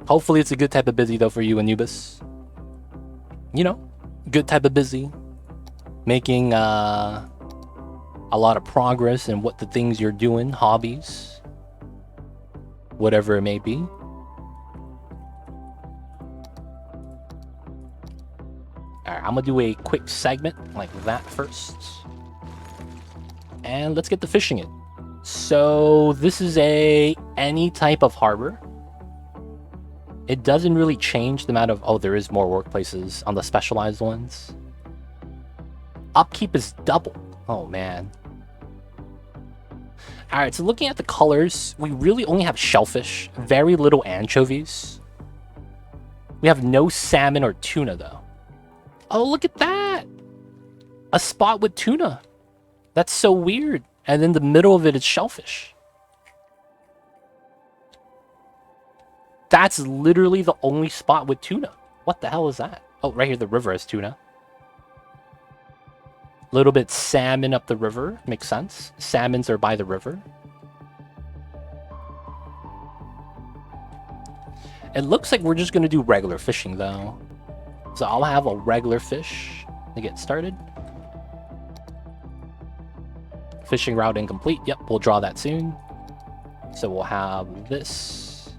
Hopefully it's a good type of busy, though, for you, Anubis. You know, good type of busy. Making a lot of progress in what the things you're doing, hobbies, whatever it may be. Alright, I'm gonna do a quick segment like that first. And let's get to fishing it. So this is any type of harbor. It doesn't really change the amount of, oh, there is more workplaces on the specialized ones. Upkeep is double. Oh, man. Alright, so looking at the colors, we really only have shellfish, very little anchovies. We have no salmon or tuna, though. Oh, look at that! A spot with tuna. That's so weird. And in the middle of it is shellfish. That's literally the only spot with tuna. What the hell is that? Oh, right here, the river has tuna. Little bit salmon up the river. Makes sense. Salmons are by the river. It looks like we're just going to do regular fishing, though. So I'll have a regular fish to get started. Fishing route incomplete. Yep, we'll draw that soon. So we'll have this.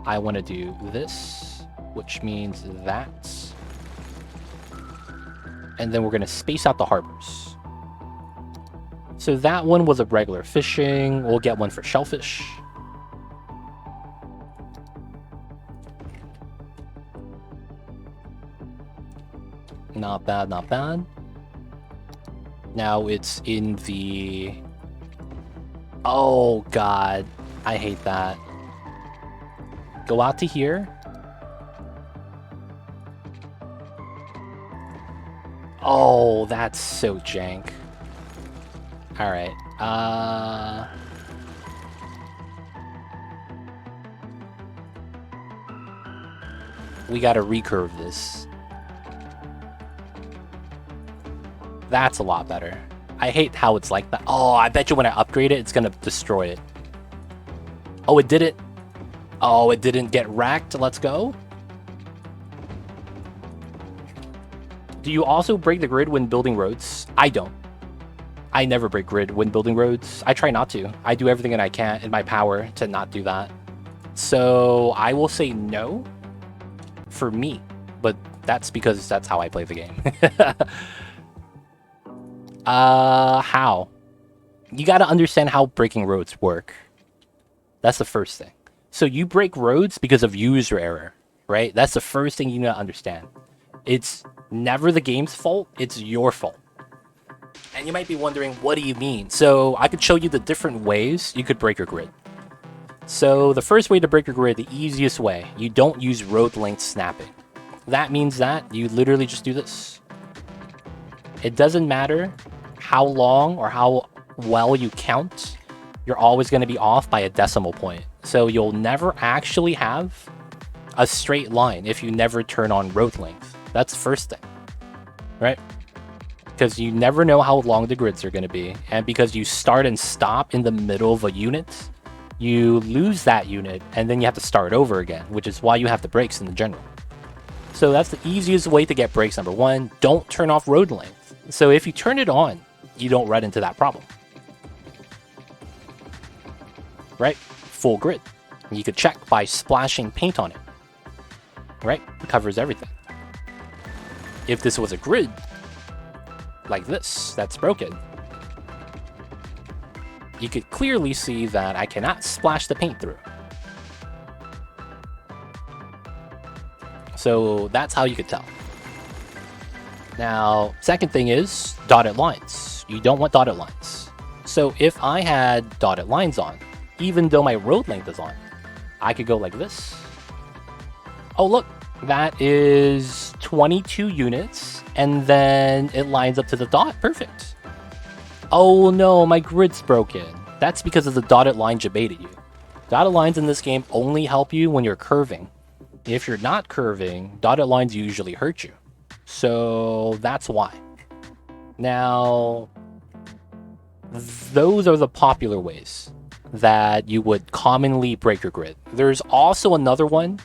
I want to do this, which means that. And then we're going to space out the harbors. So that one was a regular fishing. We'll get one for shellfish. Not bad, not bad. Now it's in the... Oh, God. I hate that. Go out to here. Oh, that's so jank. Alright. We gotta recurve this. That's a lot better. I hate how it's like that. Oh, I bet you when I upgrade it, it's gonna destroy it. Oh, it did it. Oh, it didn't get wrecked. Let's go. Do you also break the grid when building roads? I don't. I never break grid when building roads. I try not to. I do everything that I can in my power to not do that. So I will say no for me, but that's because that's how I play the game. How? You gotta understand how breaking roads work. That's the first thing. So you break roads because of user error, right? That's the first thing you need to understand. It's never the game's fault, it's your fault. And you might be wondering, what do you mean? So I could show you the different ways you could break your grid. So the first way to break your grid, the easiest way, you don't use road length snapping. That means that you literally just do this. It doesn't matter how long or how well you count, you're always going to be off by a decimal point. So you'll never actually have a straight line if you never turn on road length. That's the first thing, right? Because you never know how long the grids are going to be. And because you start and stop in the middle of a unit, you lose that unit and then you have to start over again, which is why you have the breaks in the general. So that's the easiest way to get breaks. Number one, don't turn off road length. So if you turn it on, you don't run into that problem. Right? Full grid. And you could check by splashing paint on it. Right? It covers everything. If this was a grid, like this, that's broken, you could clearly see that I cannot splash the paint through. So that's how you could tell. Now, second thing is dotted lines. You don't want dotted lines. So if I had dotted lines on, even though my road length is on, I could go like this. Oh, look, that is 22 units, and then it lines up to the dot. Perfect. Oh no, my grid's broken. That's because of the dotted line debated you. Dotted lines in this game only help you when you're curving. If you're not curving, dotted lines usually hurt you. So that's why. Now, those are the popular ways that you would commonly break your grid. There's also another one,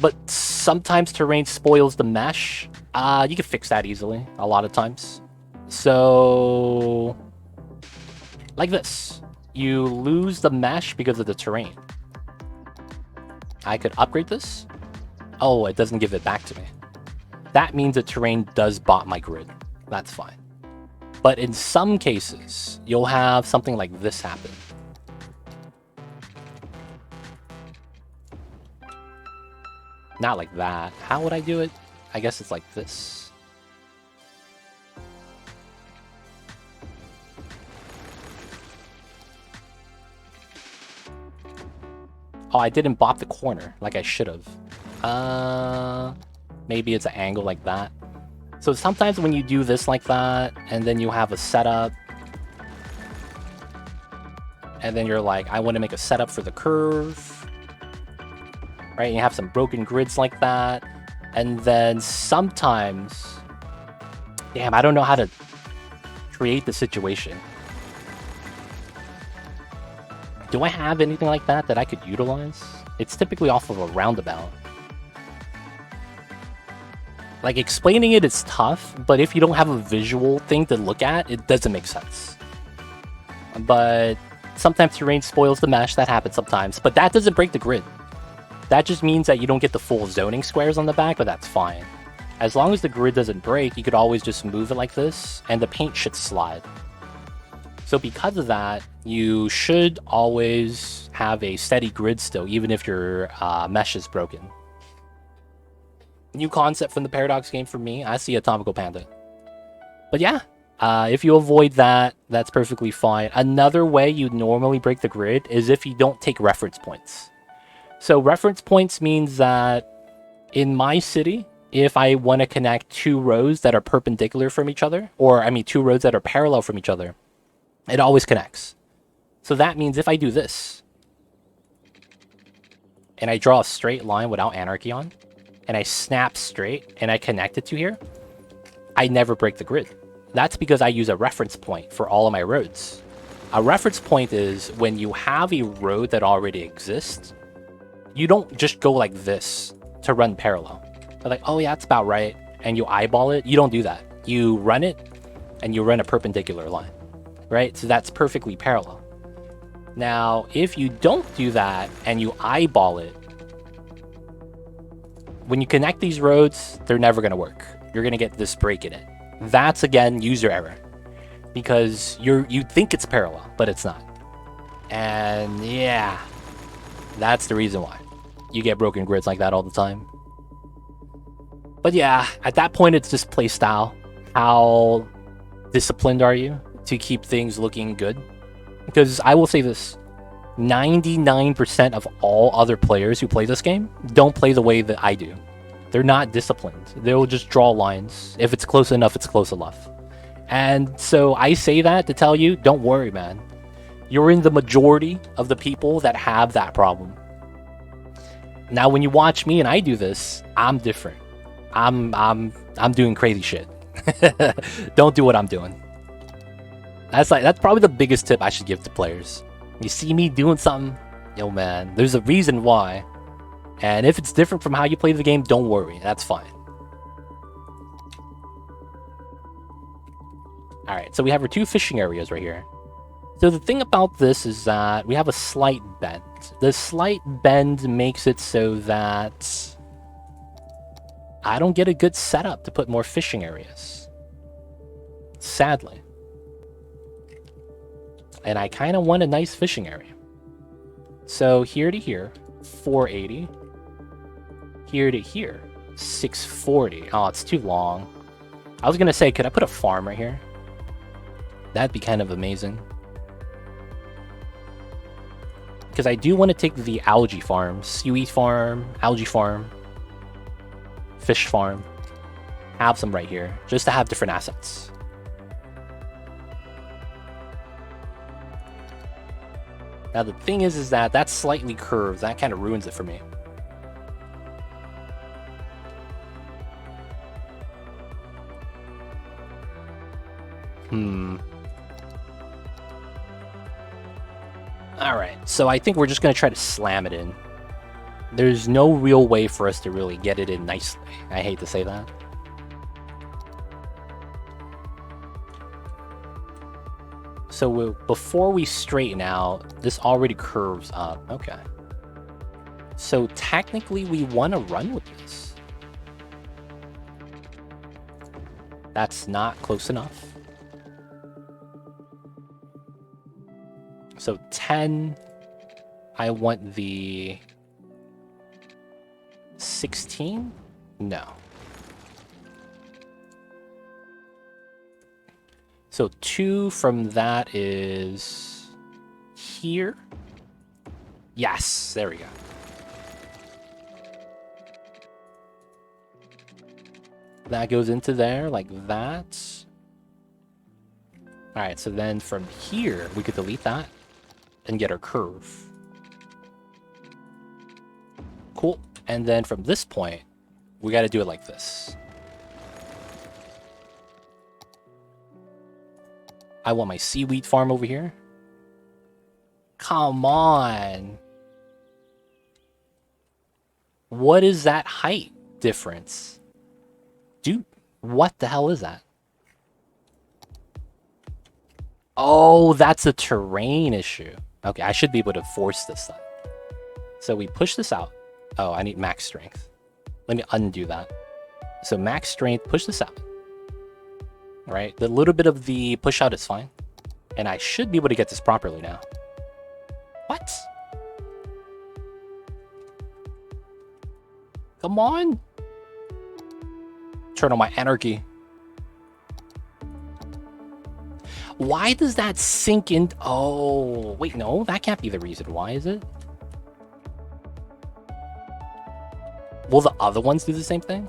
but sometimes terrain spoils the mesh. You can fix that easily a lot of times. So, like this. You lose the mesh because of the terrain. I could upgrade this. Oh, it doesn't give it back to me. That means the terrain does bot my grid. That's fine. But in some cases, you'll have something like this happen. Not like that. How would I do it? I guess it's like this. Oh, I didn't bop the corner like I should have. Maybe it's an angle like that. So sometimes when you do this like that, and then you have a setup, and then you're like, I want to make a setup for the curve, right? And you have some broken grids like that, and then sometimes, damn, I don't know how to create the situation. Do I have anything like that that I could utilize? It's typically off of a roundabout. Like, explaining it is tough, but if you don't have a visual thing to look at, it doesn't make sense. But sometimes terrain spoils the mesh. That happens sometimes. But that doesn't break the grid. That just means that you don't get the full zoning squares on the back, but that's fine. As long as the grid doesn't break, you could always just move it like this, and the paint should slide. So because of that, you should always have a steady grid still, even if your mesh is broken. New concept from the Paradox game for me. I see Atomical Panda. But yeah, if you avoid that, that's perfectly fine. Another way you'd normally break the grid is if you don't take reference points. So reference points means that in my city, if I want to connect 2 rows that are perpendicular from each other, or I mean 2 rows that are parallel from each other, it always connects. So that means if I do this, and I draw a straight line without Anarchy on, and I snap straight, and I connect it to here, I never break the grid. That's because I use a reference point for all of my roads. A reference point is when you have a road that already exists, you don't just go like this to run parallel. They're like, oh yeah, that's about right, and you eyeball it. You don't do that. You run it, and you run a perpendicular line, right? So that's perfectly parallel. Now, if you don't do that, and you eyeball it, when you connect these roads, they're never going to work. You're going to get this break in it. That's, again, user error. Because you think it's parallel, but it's not. And yeah, that's the reason why. You get broken grids like that all the time. But yeah, at that point, it's just play style. How disciplined are you to keep things looking good? Because I will say this, 99% of all other players who play this game don't play the way that I do. They're not disciplined. They'll just draw lines. If it's close enough, it's close enough. And so I say that to tell you, don't worry, man. You're in the majority of the people that have that problem. Now, when you watch me and I do this, I'm different. I'm doing crazy shit. Don't do what I'm doing. That's probably the biggest tip I should give to players. You see me doing something, yo man, there's a reason why. And if it's different from how you play the game, don't worry, that's fine. Alright, so we have our 2 fishing areas right here. So the thing about this is that we have a slight bend. The slight bend makes it so that I don't get a good setup to put more fishing areas. Sadly. And I kind of want a nice fishing area. So here to here, 480. Here to here, 640. Oh, it's too long. I was going to say, could I put a farm right here? That'd be kind of amazing. Because I do want to take the algae farms. Seaweed farm, algae farm, fish farm. Have some right here, just to have different assets. Now the thing is that that's slightly curved. That kind of ruins it for me. Alright, so I think we're just going to try to slam it in. There's no real way for us to really get it in nicely. I hate to say that. So before we straighten out, this already curves up. Okay. So technically we want to run with this. That's not close enough. So 10, I want the 16? No. So 2 from that is here. Yes, there we go. That goes into there like that. All right, so then from here, we could delete that and get our curve. Cool. And then from this point, we got to do it like this. I want my seaweed farm over here. Come on. What is that height difference? Dude, what the hell is that? Oh, that's a terrain issue. Okay, I should be able to force this then. So we push this out. Oh, I need max strength. Let me undo that. So max strength, push this out. All right, the little bit of the push out is fine. And I should be able to get this properly now. What? Come on. Turn on my Anarchy. Why does that sink in? Oh, wait, no, that can't be the reason. Why is it? Will the other ones do the same thing?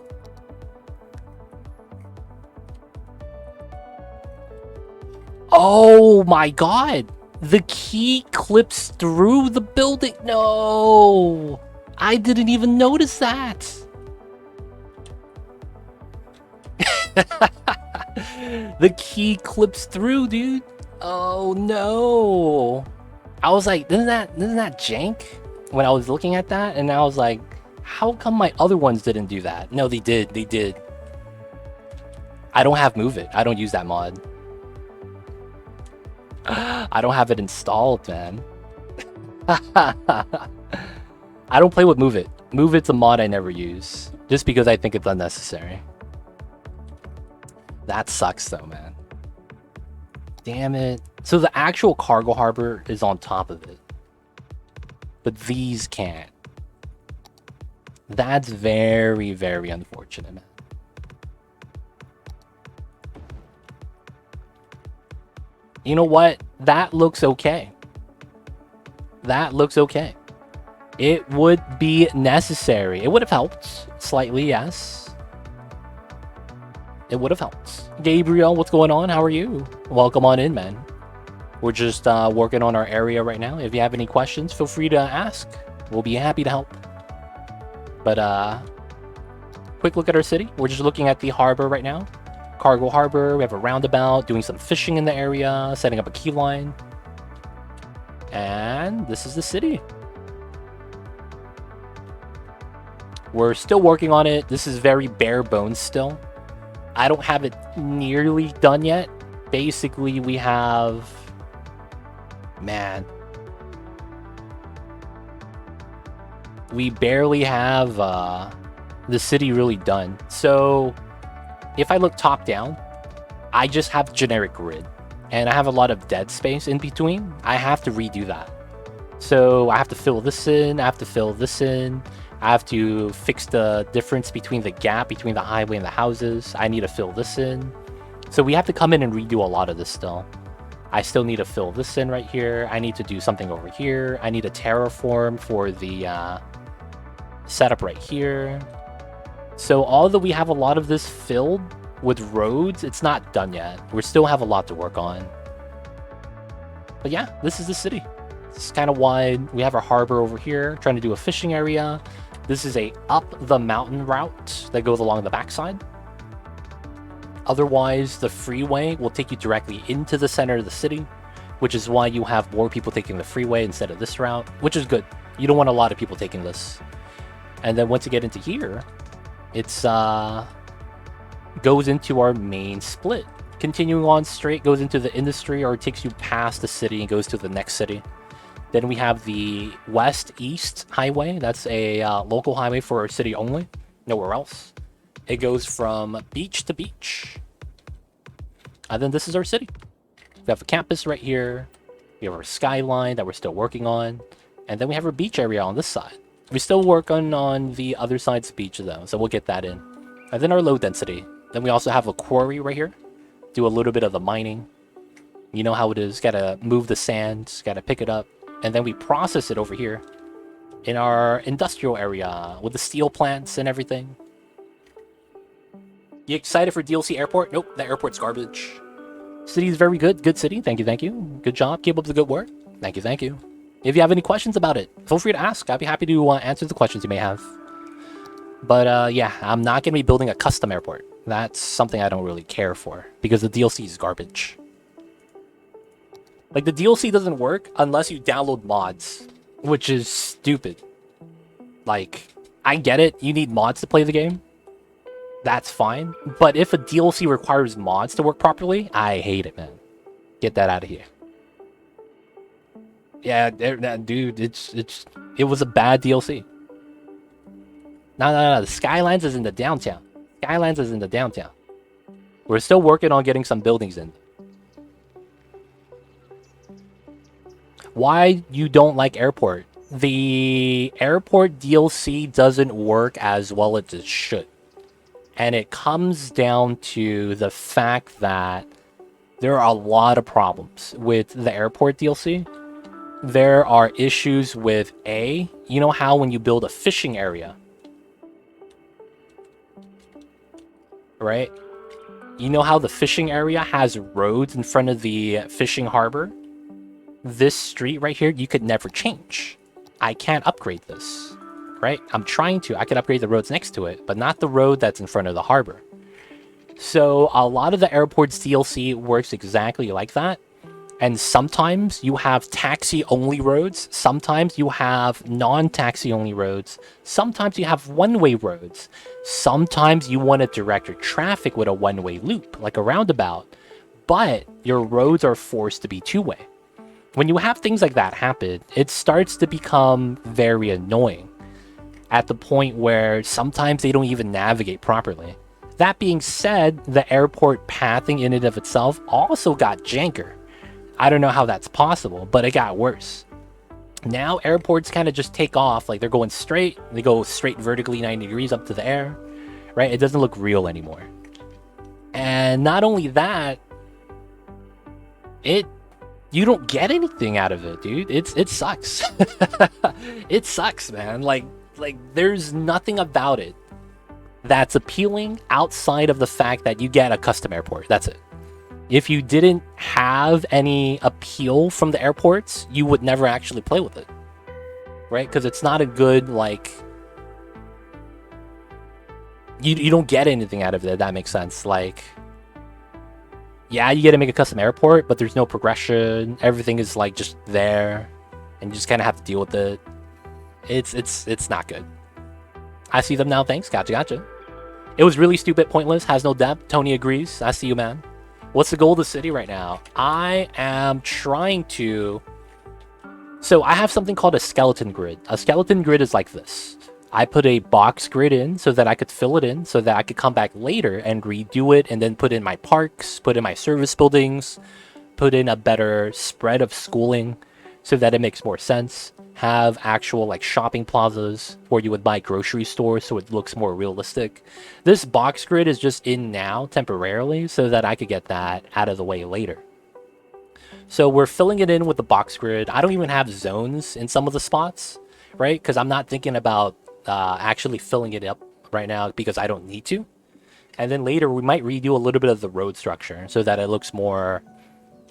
Oh my god! The key clips through the building. No! I didn't even notice that. The key clips through, dude. Oh no. I was like, isn't that jank? When I was looking at that, and I was like, how come my other ones didn't do that? No, they did. I don't have Move It. I don't use that mod. I don't have it installed, man. I don't play with Move It. Move It's a mod I never use, just because I think it's unnecessary. That sucks though, man. Damn it. So the actual cargo harbor is on top of it, but these can't. That's very, very unfortunate, man. You know what? That looks okay. That looks okay. It would be necessary. It would have helped slightly, yes. It would have helped. Gabriel, what's going on? How are you? Welcome on in, man. We're just working on our area right now. If you have any questions, feel free to ask. We'll be happy to help. But quick look at our city. We're just looking at the harbor right now. Cargo harbor. We have a roundabout, doing some fishing in the area, setting up a key line. And this is the city. We're still working on it. This is very bare bones still. I don't have it nearly done yet. Basically, we have... Man. We barely have the city really done. So, if I look top down, I just have generic grid. And I have a lot of dead space in between. I have to redo that. So, I have to fill this in. I have to fill this in. I have to fix the difference between the gap between the highway and the houses. I need to fill this in. So we have to come in and redo a lot of this still. I still need to fill this in right here. I need to do something over here. I need a terraform for the setup right here. So although we have a lot of this filled with roads, it's not done yet. We still have a lot to work on. But yeah, this is the city. It's kind of wide. We have our harbor over here, trying to do a fishing area. This is a up the mountain route that goes along the backside. Otherwise, the freeway will take you directly into the center of the city, which is why you have more people taking the freeway instead of this route, which is good. You don't want a lot of people taking this. And then once you get into here, it's goes into our main split. Continuing on straight goes into the industry, or it takes you past the city and goes to the next city. Then we have the west-east highway. That's a local highway for our city only, nowhere else. It goes from beach to beach. And then this is our city. We have a campus right here. We have our skyline that we're still working on. And then we have our beach area on this side. We're still working on the other side's beach though, so we'll get that in. And then our low density. Then we also have a quarry right here. Do a little bit of the mining. You know how it is. Gotta move the sand, gotta pick it up. And then we process it over here in our industrial area with the steel plants and everything. You excited for DLC Airport? Nope, that airport's garbage. City is very good. Good city. Thank you, thank you. Good job. Keep up the good work. Thank you, thank you. If you have any questions about it, feel free to ask. I'd be happy to answer the questions you may have. But yeah, I'm not going to be building a custom airport. That's something I don't really care for because the DLC is garbage. Like, the DLC doesn't work unless you download mods, which is stupid. Like, I get it. You need mods to play the game. That's fine. But if a DLC requires mods to work properly, I hate it, man. Get that out of here. Yeah, dude, it was a bad DLC. No. The Skylines is in the downtown. Skylines is in the downtown. We're still working on getting some buildings in. Why you don't like airport? The airport DLC doesn't work as well as it should. And it comes down to the fact that there are a lot of problems with the airport DLC. There are issues with you know how when you build a fishing area, right? You know how the fishing area has roads in front of the fishing harbor? This street right here, you could never change. I can't upgrade this, right? I'm trying to. I could upgrade the roads next to it, but not the road that's in front of the harbor. So a lot of the airport's DLC works exactly like that. And sometimes you have taxi-only roads. Sometimes you have non-taxi-only roads. Sometimes you have one-way roads. Sometimes you want to direct your traffic with a one-way loop, like a roundabout. But your roads are forced to be two-way. When you have things like that happen, it starts to become very annoying. At the point where sometimes they don't even navigate properly. That being said, the airport pathing in and of itself also got janker. I don't know how that's possible, but it got worse. Now airports kind of just take off, like they're going straight. They go straight vertically 90 degrees up to the air, right? It doesn't look real anymore. And not only that, you don't get anything out of it, dude. It sucks. It sucks, man. Like there's nothing about it that's appealing outside of the fact that you get a custom airport. That's it. If you didn't have any appeal from the airports, you would never actually play with it, right? Because it's not a good, like, you don't get anything out of it, if that makes sense. Like, yeah, you get to make a custom airport, but there's no progression. Everything is like just there, and you just kind of have to deal with it. It's not good. I see them now. Thanks. Gotcha. It was really stupid, pointless, has no depth. Tony agrees. I see you, man. What's the goal of the city right now? I am trying to... So I have something called a skeleton grid. A skeleton grid is like this. I put a box grid in so that I could fill it in, so that I could come back later and redo it, and then put in my parks, put in my service buildings, put in a better spread of schooling so that it makes more sense. Have actual like shopping plazas where you would buy grocery stores so it looks more realistic. This box grid is just in now temporarily so that I could get that out of the way later. So we're filling it in with the box grid. I don't even have zones in some of the spots, right? Because I'm not thinking about actually filling it up right now because I don't need to. And then later we might redo a little bit of the road structure so that it looks more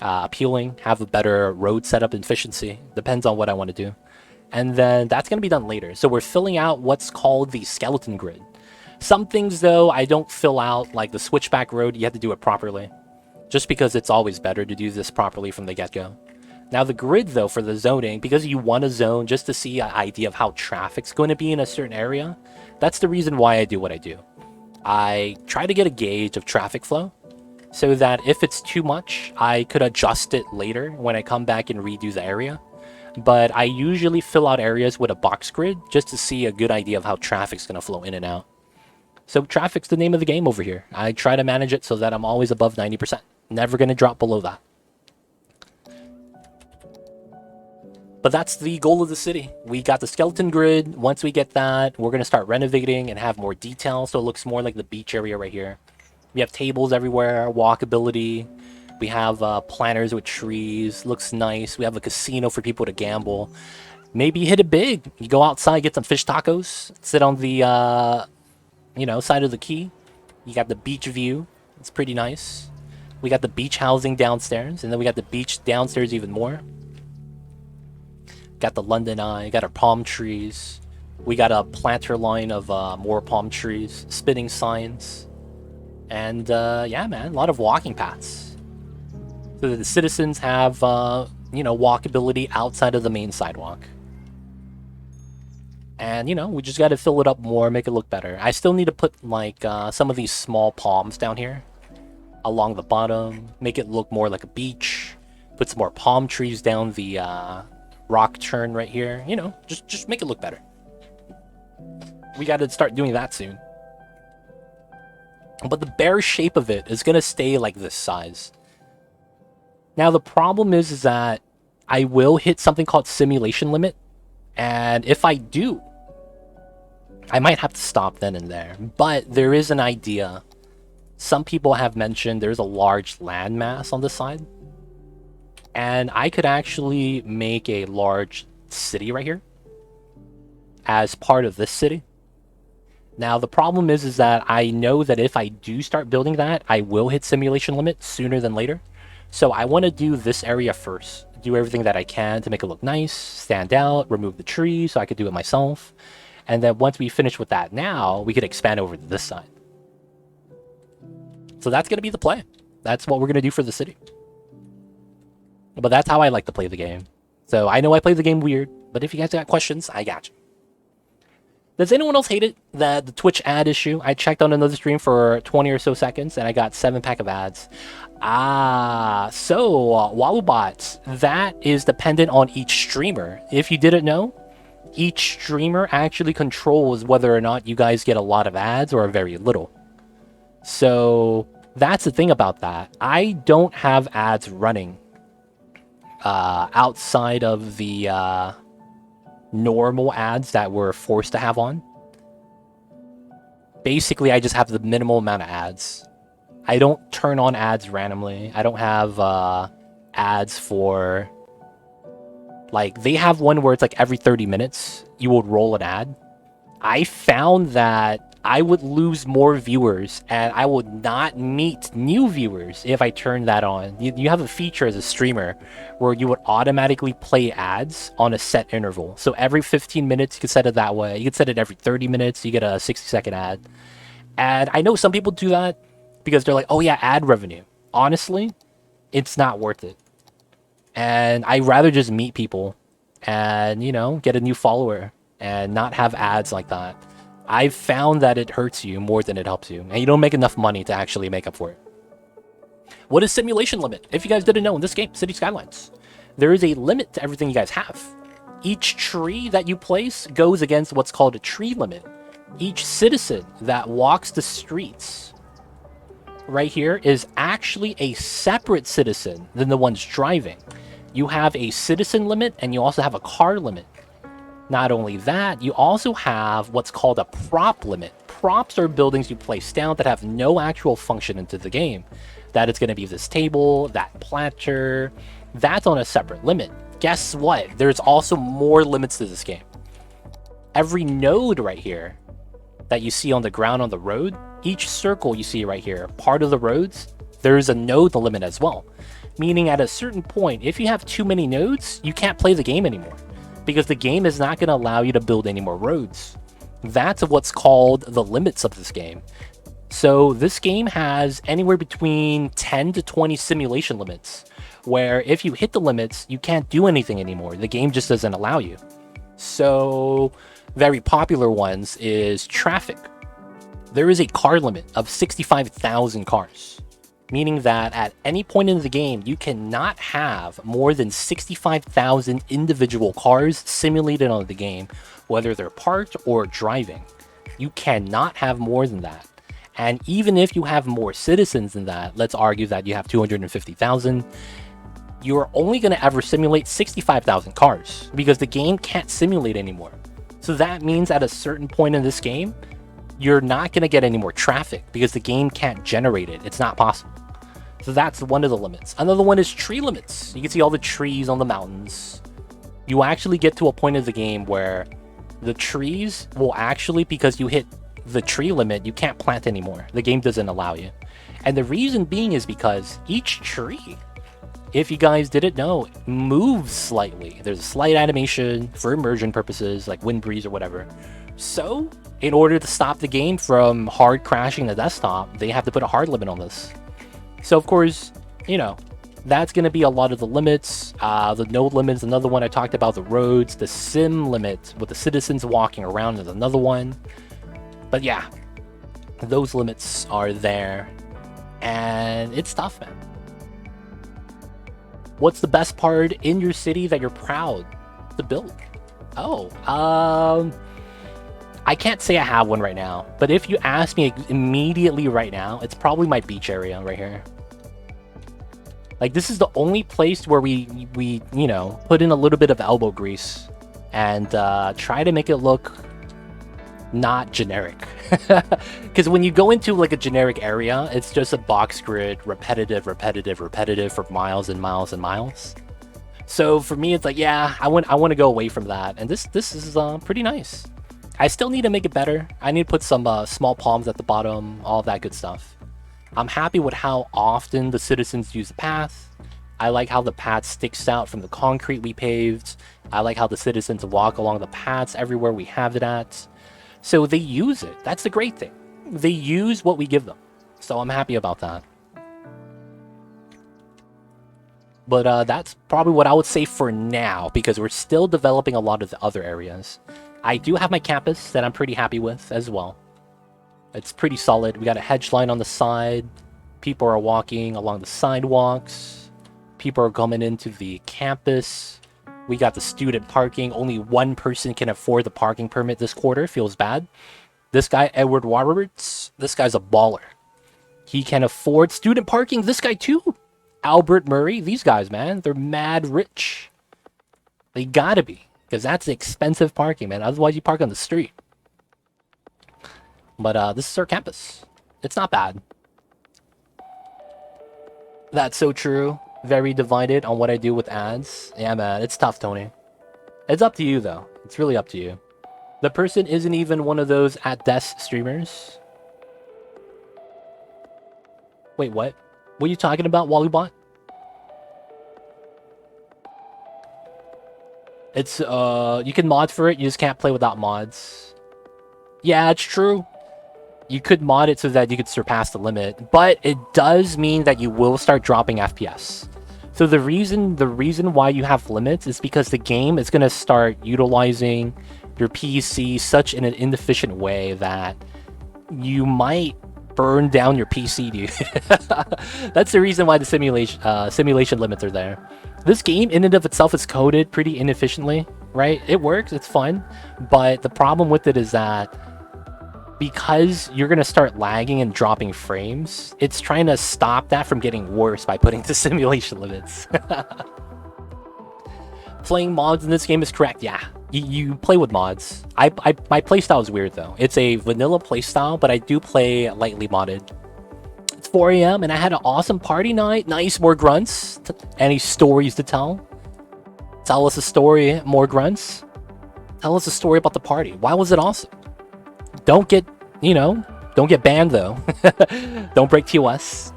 appealing, have a better road setup efficiency. Depends on what I want to do. And then that's going to be done later. So we're filling out what's called the skeleton grid. Some things, though, I don't fill out, like the switchback road. You have to do it properly, just because it's always better to do this properly from the get-go. Now, the grid, though, for the zoning, because you want a zone just to see an idea of how traffic's going to be in a certain area, that's the reason why I do what I do. I try to get a gauge of traffic flow so that if it's too much, I could adjust it later when I come back and redo the area. But I usually fill out areas with a box grid just to see a good idea of how traffic's going to flow in and out. So traffic's the name of the game over here. I try to manage it so that I'm always above 90%. Never going to drop below that. But that's the goal of the city. We got the skeleton grid. Once we get that, we're going to start renovating and have more detail so it looks more like the beach area right here. We have tables everywhere, walkability. We have planters with trees. Looks nice. We have a casino for people to gamble. Maybe hit it big. You go outside, get some fish tacos. Sit on the, side of the quay. You got the beach view. It's pretty nice. We got the beach housing downstairs. And then we got the beach downstairs even more. Got the London Eye. Got our palm trees. We got a planter line of more palm trees. Spinning signs. And, yeah, man. A lot of walking paths. So that the citizens have, walkability outside of the main sidewalk. And, we just got to fill it up more, make it look better. I still need to put, like, some of these small palms down here along the bottom. Make it look more like a beach. Put some more palm trees down the rock turn right here. Just make it look better. We got to start doing that soon. but the bare shape of it is going to stay like this size. Now, the problem is that I will hit something called simulation limit. And if I do, I might have to stop then and there. But there is an idea. Some people have mentioned there's a large landmass on this side. And I could actually make a large city right here as part of this city. Now, the problem is that I know that if I do start building that, I will hit simulation limit sooner than later. So I want to do this area first. Do everything that I can to make it look nice, stand out, remove the trees so I could do it myself. And then once we finish with that now, we could expand over to this side. So that's going to be the play. That's what we're going to do for the city. But that's how I like to play the game. So I know I play the game weird, but if you guys got questions, I got you. Does anyone else hate it that the Twitch ad issue? I checked on another stream for 20 or so seconds and I got 7 pack of ads. So Walubots, that is dependent on each streamer. If you didn't know, each streamer actually controls whether or not you guys get a lot of ads or very little. So that's the thing about that. I don't have ads running outside of the normal ads that we're forced to have on. Basically, I just have the minimal amount of ads. I don't turn on ads randomly. I don't have ads for... Like, they have one where it's like every 30 minutes, you would roll an ad. I found that I would lose more viewers and I would not meet new viewers if I turned that on. You have a feature as a streamer where you would automatically play ads on a set interval. So every 15 minutes, you could set it that way. You could set it every 30 minutes, you get a 60-second ad. And I know some people do that because they're like, oh yeah, ad revenue. Honestly, it's not worth it. And I'd rather just meet people and, you know, get a new follower and not have ads like that. I've found that it hurts you more than it helps you, and you don't make enough money to actually make up for it. What is simulation limit? If you guys didn't know, in this game, City Skylines, there is a limit to everything you guys have. Each tree that you place goes against what's called a tree limit. Each citizen that walks the streets right here is actually a separate citizen than the ones driving. You have a citizen limit, and you also have a car limit. Not only that, you also have what's called a prop limit. Props are buildings you place down that have no actual function into the game. That is going to be this table, that planter. That's on a separate limit. Guess what? There's also more limits to this game. Every node right here that you see on the ground on the road, each circle you see right here, part of the roads, there's a node limit as well. Meaning at a certain point, if you have too many nodes, you can't play the game anymore. Because the game is not going to allow you to build any more roads. That's what's called the limits of this game. So this game has anywhere between 10 to 20 simulation limits, where if you hit the limits, you can't do anything anymore. The game just doesn't allow you. So very popular ones is traffic. There is a car limit of 65,000 cars. Meaning that at any point in the game, you cannot have more than 65,000 individual cars simulated on the game, whether they're parked or driving. You cannot have more than that. And even if you have more citizens than that, let's argue that you have 250,000, you're only going to ever simulate 65,000 cars because the game can't simulate anymore. So that means at a certain point in this game, you're not going to get any more traffic because the game can't generate it. It's not possible. So that's one of the limits. Another one is tree limits. You can see all the trees on the mountains. You actually get to a point of the game where the trees will actually, because you hit the tree limit, you can't plant anymore. The game doesn't allow you. And the reason being is because each tree, if you guys didn't know, moves slightly. There's a slight animation for immersion purposes, like wind breeze or whatever. So in order to stop the game from hard crashing the desktop, they have to put a hard limit on this. So, of course, you know, that's going to be a lot of the limits. The node limits, another one I talked about, the roads, the sim limit with the citizens walking around is another one. But yeah, those limits are there. And it's tough, man. What's the best part in your city that you're proud to build? Oh, I can't say I have one right now, but if you ask me immediately right now, it's probably my beach area right here. Like, this is the only place where we you know, put in a little bit of elbow grease and try to make it look not generic. Because when you go into like a generic area, it's just a box grid, repetitive for miles and miles and miles. So for me, it's like, yeah, I want to go away from that, and this is pretty nice. I still need to make it better. I need to put some small palms at the bottom, all of that good stuff. I'm happy with how often the citizens use the path. I like how the path sticks out from the concrete we paved. I like how the citizens walk along the paths everywhere we have it at. So they use it. That's the great thing. They use what we give them. So I'm happy about that. But that's probably what I would say for now, because we're still developing a lot of the other areas. I do have my campus that I'm pretty happy with as well. It's pretty solid. We got a hedge line on the side. People are walking along the sidewalks. People are coming into the campus. We got the student parking. Only one person can afford the parking permit this quarter. Feels bad. This guy, Edward Roberts, this guy's a baller. He can afford student parking. This guy too. Albert Murray. These guys, man, they're mad rich. They gotta be, because that's expensive parking, man. Otherwise, you park on the street. But this is our campus. It's not bad. That's so true. Very divided on what I do with ads. Yeah, man, it's tough, Tony. It's up to you, though. It's really up to you. The person isn't even one of those at-desk streamers. Wait, what? What are you talking about, Wallybot? It's, you can mod for it, you just can't play without mods. Yeah, it's true. You could mod it so that you could surpass the limit, but it does mean that you will start dropping FPS. So the reason why you have limits is because the game is going to start utilizing your PC such in an inefficient way that you might burn down your PC, dude. That's the reason why the simulation limits are there. This game in and of itself is coded pretty inefficiently, right? It works, it's fun, but the problem with it is that because you're going to start lagging and dropping frames, it's trying to stop that from getting worse by putting the simulation limits. Playing mods in this game is correct, yeah. You play with mods. My playstyle is weird, though. It's a vanilla playstyle, but I do play lightly modded. It's 4 a.m. and I had an awesome party night. Nice, more grunts. Any stories to tell? Tell us a story, more grunts. Tell us a story about the party. Why was it awesome? Don't get, you know, don't get banned, though. Don't break TOS.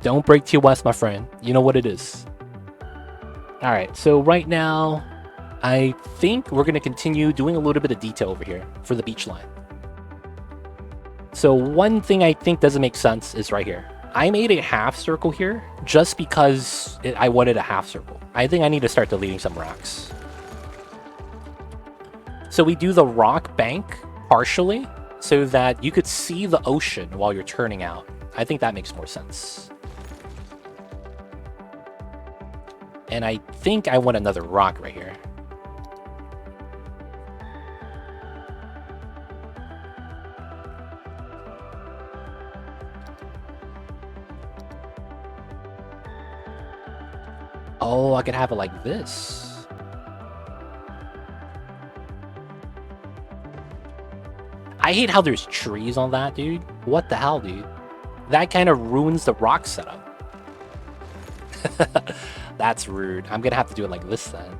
Don't break TOS, my friend. You know what it is. Alright, so right now, I think we're going to continue doing a little bit of detail over here for the beach line. So one thing I think doesn't make sense is right here. I made a half circle here just because I wanted a half circle. I think I need to start deleting some rocks. So we do the rock bank partially so that you could see the ocean while you're turning out. I think that makes more sense. And I think I want another rock right here. Oh, I could have it like this. I hate how there's trees on that, dude. What the hell, dude? That kind of ruins the rock setup. That's rude. I'm gonna have to do it like this then.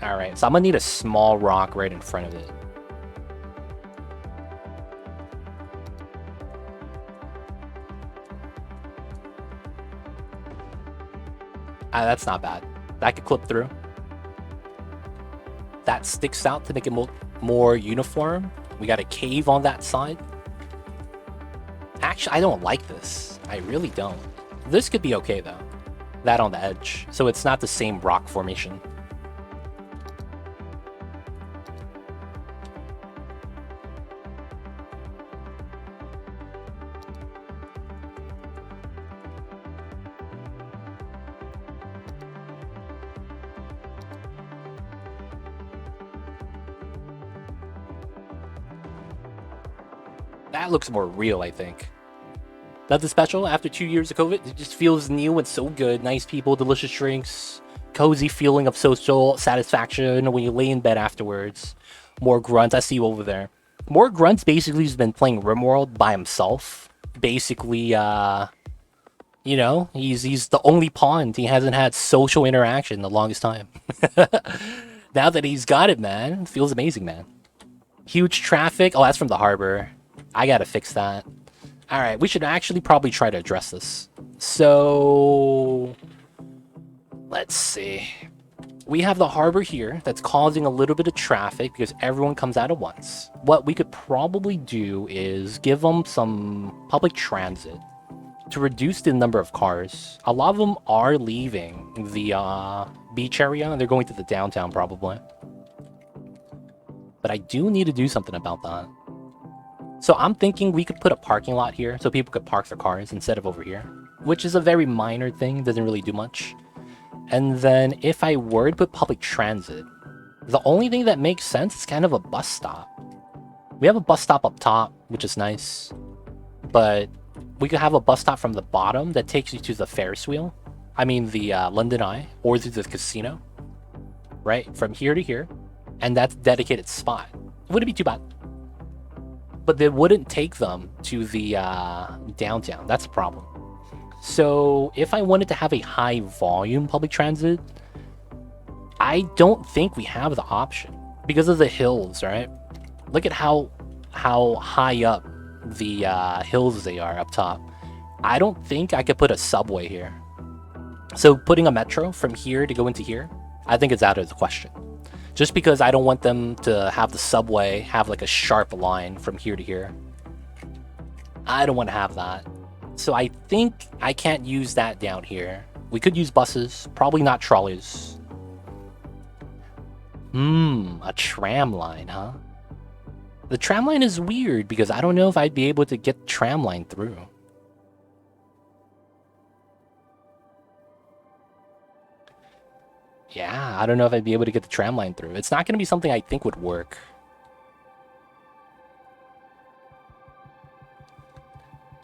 Alright, so I'm gonna need a small rock right in front of it. That's not bad. That could clip through. That sticks out to make it more uniform. We got a cave on that side. Actually, I don't like this. I really don't. This could be okay, though. That on the edge. So it's not the same rock formation. That looks more real, I think. Nothing special. After 2 years of COVID, it just feels new and so good. Nice people, delicious drinks, cozy feeling of social satisfaction when you lay in bed afterwards. More grunts. I see you over there. More grunts basically has been playing RimWorld by himself. Basically, you know, he's the only pawn. He hasn't had social interaction the longest time. Now that he's got it, man, it feels amazing, man. Huge traffic. Oh, that's from the harbor. I gotta fix that. All right, we should actually probably try to address this. So, let's see. We have the harbor here that's causing a little bit of traffic because everyone comes out at once. What we could probably do is give them some public transit to reduce the number of cars. A lot of them are leaving the beach area and they're going to the downtown probably. But I do need to do something about that. So I'm thinking we could put a parking lot here so people could park their cars instead of over here, which is a very minor thing, doesn't really do much. And then if I were to put public transit, the only thing that makes sense is kind of a bus stop. We have a bus stop up top, which is nice, but we could have a bus stop from the bottom that takes you to the Ferris wheel. I mean the London Eye, or to the casino, right? From here to here, and that's a dedicated spot. It wouldn't be too bad. But they wouldn't take them to the downtown. That's a problem. So if I wanted to have a high volume public transit, I don't think we have the option because of the hills, right? Look at how high up the hills they are up top. I don't think I could put a subway here. So putting a metro from here to go into here, I think it's out of the question. Just because I don't want them to have the subway have like a sharp line from here to here. I don't want to have that. So I think I can't use that down here. We could use buses, probably not trolleys. A tram line, huh? The tram line is weird because I don't know if I'd be able to get the tram line through. Yeah, I don't know if I'd be able to get the tram line through. It's not going to be something I think would work.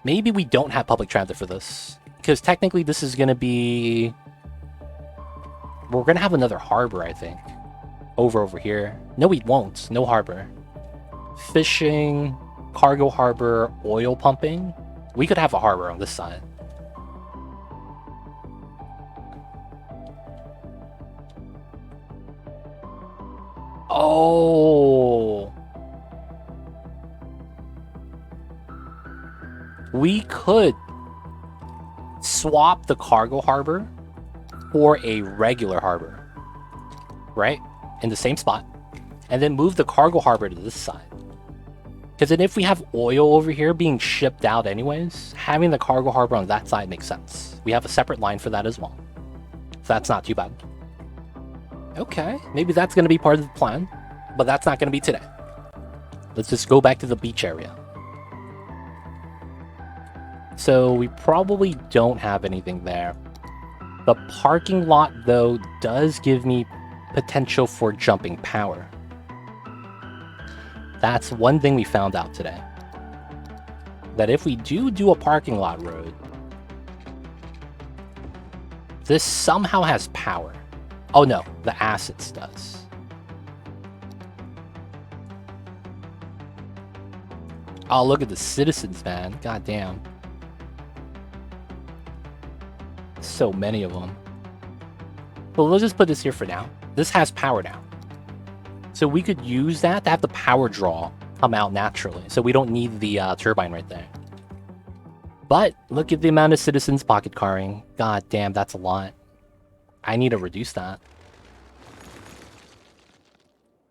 Maybe we don't have public transit for this. Because technically this is going to be... We're going to have another harbor, I think. Over here. No, we won't. No harbor. Fishing, cargo harbor, oil pumping. We could have a harbor on this side. Oh, we could swap the cargo harbor for a regular harbor, right? In the same spot, and then move the cargo harbor to this side. Because then if we have oil over here being shipped out anyways, having the cargo harbor on that side makes sense. We have a separate line for that as well. So that's not too bad. Okay, maybe that's going to be part of the plan, but that's not going to be today. Let's just go back to the beach area. So we probably don't have anything there. The parking lot, though, does give me potential for jumping power. That's one thing we found out today. That if we do a parking lot road, this somehow has power. Oh no, the assets does. Oh, look at the citizens, man. God damn. So many of them. Well, let's just put this here for now. This has power now. So we could use that to have the power draw come out naturally. So we don't need the turbine right there. But look at the amount of citizens pocket carring. God damn, that's a lot. I need to reduce that.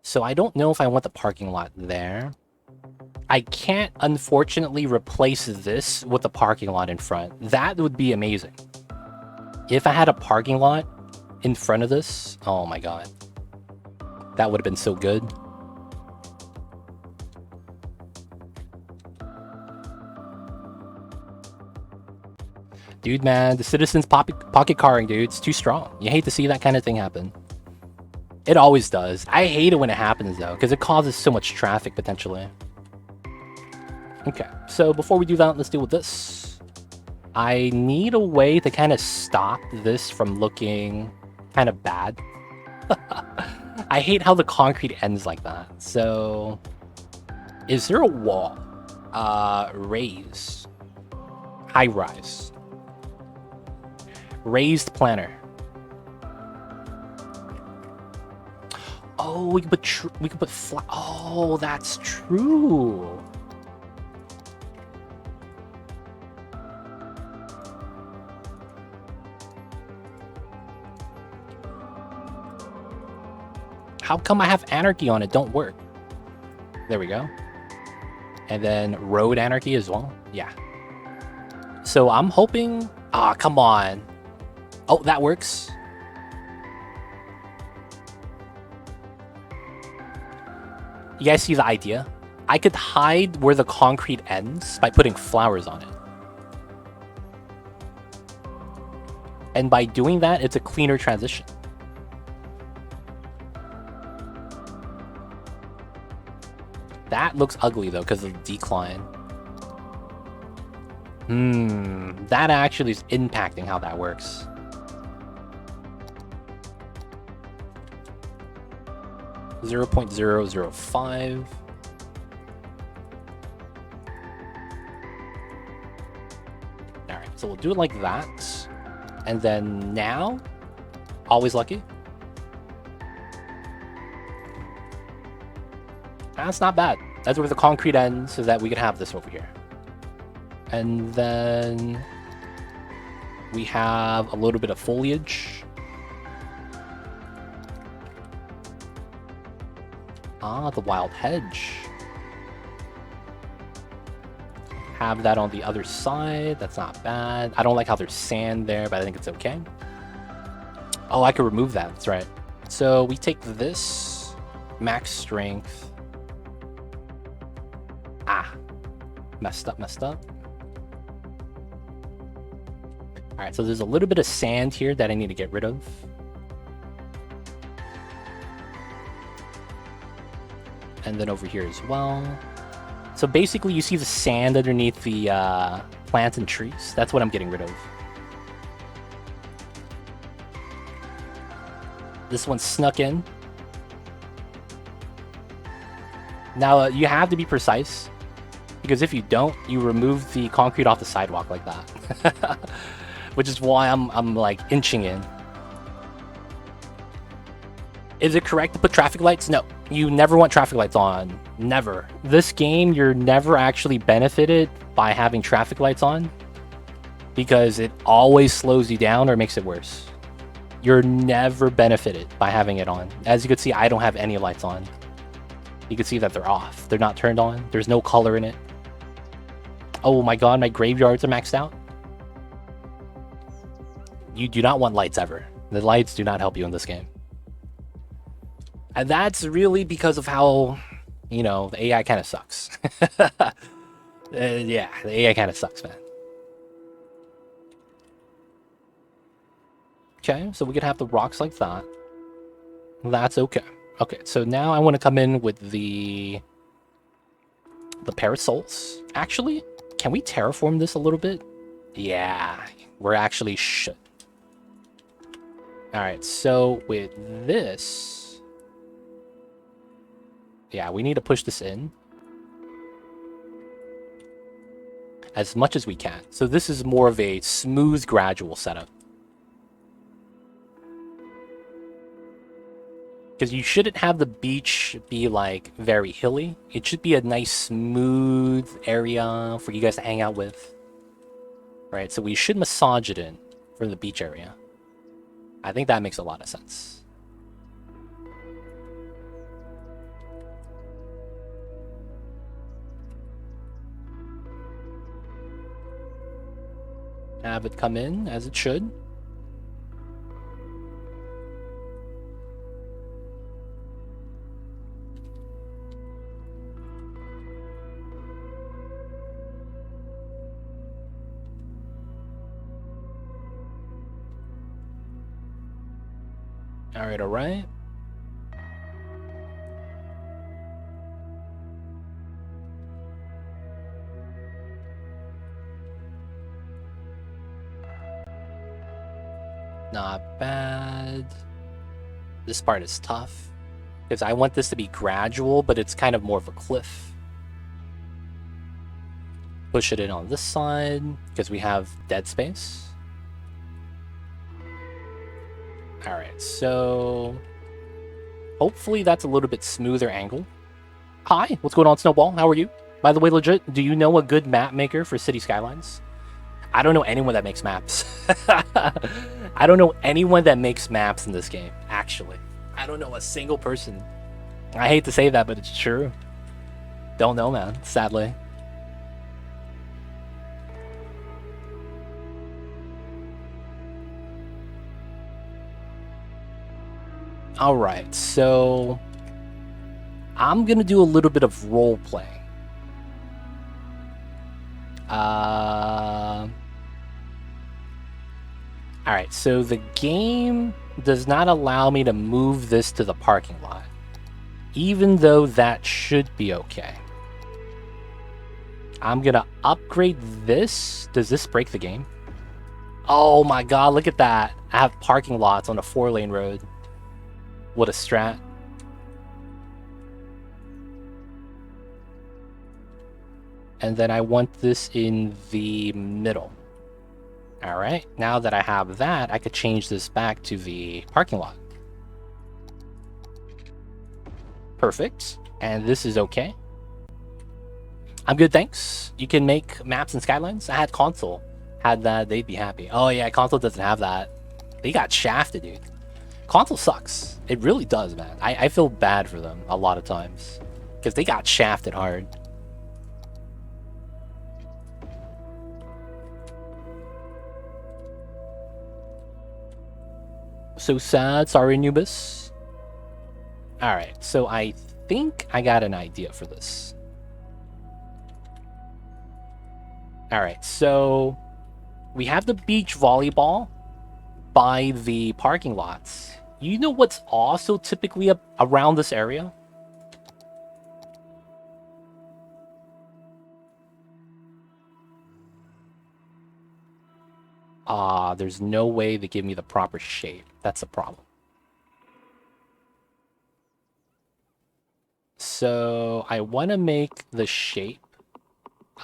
So I don't know if I want the parking lot there. I can't, unfortunately, replace this with the parking lot in front. That would be amazing. If I had a parking lot in front of this, oh my god. That would have been so good. Dude, man, the citizens pocket carring, dude, it's too strong. You hate to see that kind of thing happen. It always does. I hate it when it happens, though, because it causes so much traffic, potentially. Okay, so before we do that, let's deal with this. I need a way to kind of stop this from looking kind of bad. I hate how the concrete ends like that. So, is there a wall? Raised. High rise. Raised planter. Oh, we can put flat. Oh, that's true. How come I have Anarchy on it? Don't work. There we go. And then Road Anarchy as well. Yeah. So I'm hoping... Ah, come on. Oh, that works. You guys see the idea? I could hide where the concrete ends by putting flowers on it. And by doing that, it's a cleaner transition. That looks ugly, though, because of the decline. That actually is impacting how that works. .005. Alright, so we'll do it like that. And then now, always lucky. That's not bad. That's where the concrete ends so that we can have this over here. And then we have a little bit of foliage. Ah, the wild hedge. Have that on the other side. That's not bad. I don't like how there's sand there, but I think it's okay. Oh, I could remove that. That's right. So we take this. Max strength. Ah. Messed up. Alright, so there's a little bit of sand here that I need to get rid of. And then over here as well. So basically you see the sand underneath the plants and trees. That's what I'm getting rid of. This one snuck in. Now you have to be precise, because if you don't, you remove the concrete off the sidewalk like that. Which is why I'm like inching in. Is it correct to put traffic lights? No, you never want traffic lights on. Never. This game, you're never actually benefited by having traffic lights on, because it always slows you down or makes it worse. You're never benefited by having it on. As you can see, I don't have any lights on. You can see that they're off. They're not turned on. There's no color in it. Oh my god, my graveyards are maxed out. You do not want lights ever. The lights do not help you in this game. And that's really because of how, you know, the AI kind of sucks. Yeah, the AI kind of sucks, man. Okay, so we could have the rocks like that. That's okay. Okay, so now I want to come in with the parasols. Actually, can we terraform this a little bit? Yeah, we're actually should. Alright, so with this... Yeah, we need to push this in as much as we can. So this is more of a smooth, gradual setup. Because you shouldn't have the beach be like very hilly. It should be a nice smooth area for you guys to hang out with. Right, so we should massage it in for the beach area. I think that makes a lot of sense. Have it come in as it should. Alright, alright. Not bad. This part is tough because I want this to be gradual, but it's kind of more of a cliff. Push it in on this side because we have dead space. All right, so hopefully that's a little bit smoother angle. Hi, what's going on, Snowball? How are you? By the way, legit, do you know a good map maker for City Skylines? I don't know anyone that makes maps. I don't know anyone that makes maps in this game, actually. I don't know a single person. I hate to say that, but it's true. Don't know, man, sadly. All right, so I'm gonna do a little bit of role playing. All right, so the game does not allow me to move this to the parking lot, even though that should be okay. I'm gonna upgrade this. Does this break the game? Oh my god, look at that. I have parking lots on a 4-lane road. What a strat. And then I want this in the middle. All right, now that I have that, I could change this back to the parking lot. Perfect, and this is okay. I'm good, thanks. You can make maps and Skylines. I had console. Had that, they'd be happy. Oh yeah, console doesn't have that. They got shafted, dude. Console sucks. It really does, man. I feel bad for them a lot of times because they got shafted hard. So sad. Sorry, Anubis. Alright, so I think I got an idea for this. Alright, so we have the beach volleyball by the parking lots. You know what's also typically around this area? There's no way to give me the proper shape. That's a problem. So I want to make the shape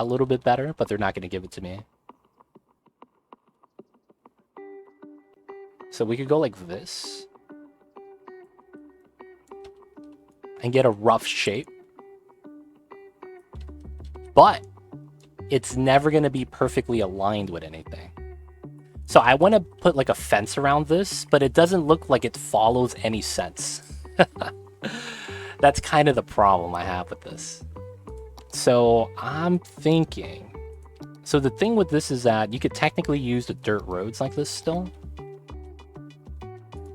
a little bit better, but they're not going to give it to me. So we could go like this and get a rough shape. But it's never going to be perfectly aligned with anything. So I want to put like a fence around this, but it doesn't look like it follows any sense. That's kind of the problem I have with this. So I'm thinking... So the thing with this is that you could technically use the dirt roads like this still.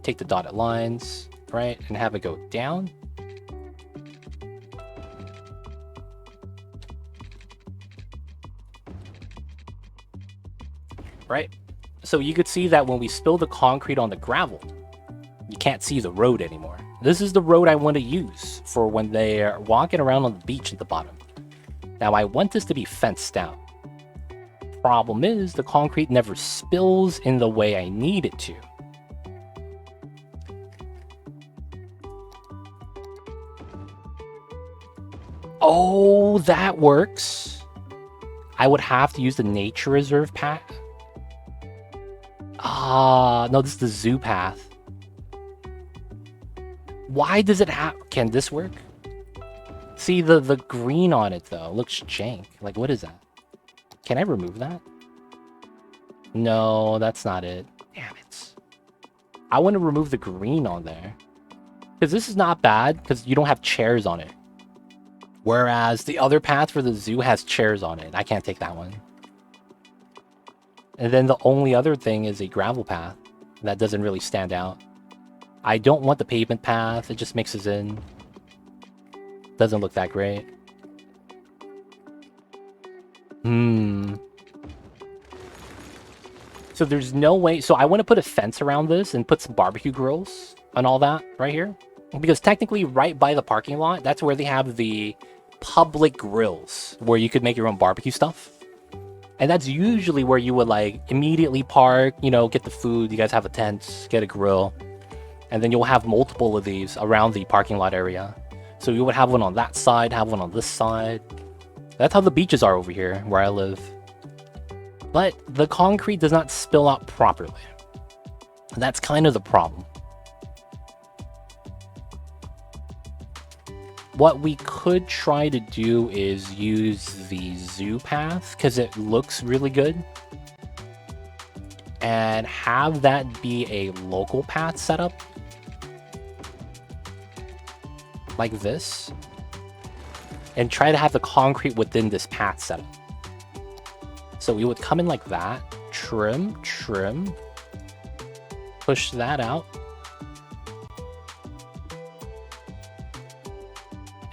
Take the dotted lines, right? And have it go down. Right? So you could see that when we spill the concrete on the gravel, you can't see the road anymore. This is the road I want to use for when they're walking around on the beach at the bottom. Now I want this to be fenced out. Problem is, the concrete never spills in the way I need it to. Oh, that works. I would have to use the nature reserve path. No, this is the zoo path. Why does it have... Can this work? See, the green on it, though, looks jank. Like, what is that? Can I remove that? No, that's not it. Damn it. I want to remove the green on there. Because this is not bad, because you don't have chairs on it. Whereas the other path for the zoo has chairs on it. I can't take that one. And then the only other thing is a gravel path. That doesn't really stand out. I don't want the pavement path. It just mixes in. Doesn't look that great. So there's no way... So I want to put a fence around this and put some barbecue grills and all that right here. Because technically right by the parking lot, that's where they have the public grills where you could make your own barbecue stuff. And that's usually where you would like immediately park, you know, get the food. You guys have a tent, get a grill, and then you'll have multiple of these around the parking lot area. So you would have one on that side, have one on this side. That's how the beaches are over here where I live. But the concrete does not spill out properly. That's kind of the problem. What we could try to do is use the zoo path because it looks really good. And have that be a local path setup. Like this. And try to have the concrete within this path setup. So we would come in like that. Trim, trim. Push that out.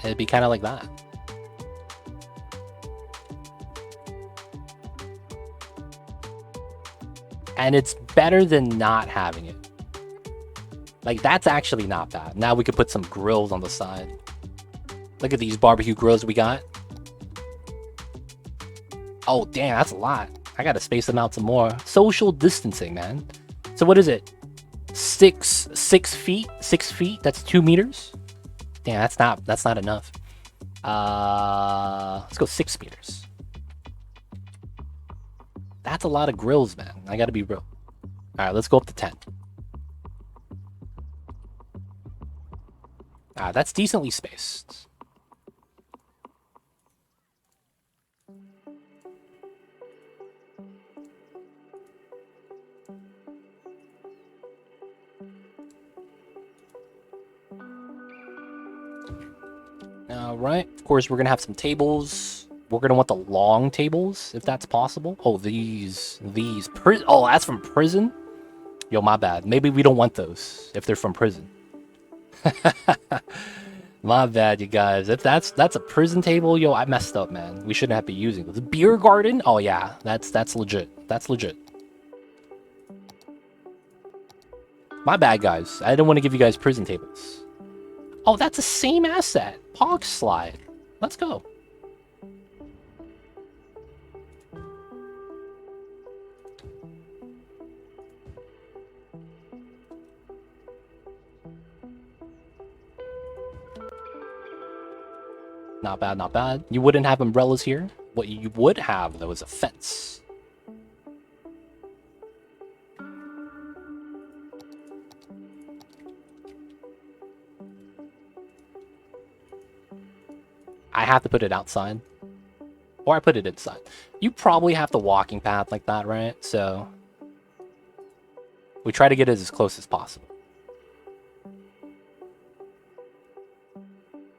It'd be kind of like that. And it's better than not having it. Like, that's actually not bad. Now we could put some grills on the side. Look at these barbecue grills we got. Oh, damn, that's a lot. I gotta space them out some more. Social distancing, man. So what is it? 6 feet? 6 feet? That's 2 meters? Damn, that's not enough. Let's go 6 meters. That's a lot of grills, man. I gotta be real. Alright, let's go up to 10. Alright, that's decently spaced. Alright, of course we're gonna have some tables. We're gonna want the long tables, if that's possible. Oh, these. Oh, that's from prison? Yo, my bad. Maybe we don't want those, if they're from prison. My bad, you guys. If that's a prison table, yo, I messed up, man. We shouldn't have to be using those. Beer garden? Oh, yeah, that's legit. That's legit. My bad, guys. I didn't want to give you guys prison tables. Oh, that's the same asset. Pog slide. Let's go. Not bad, not bad. You wouldn't have umbrellas here. What you would have, though, is a fence. I have to put it outside. Or I put it inside. You probably have the walking path like that, right? So we try to get it as close as possible.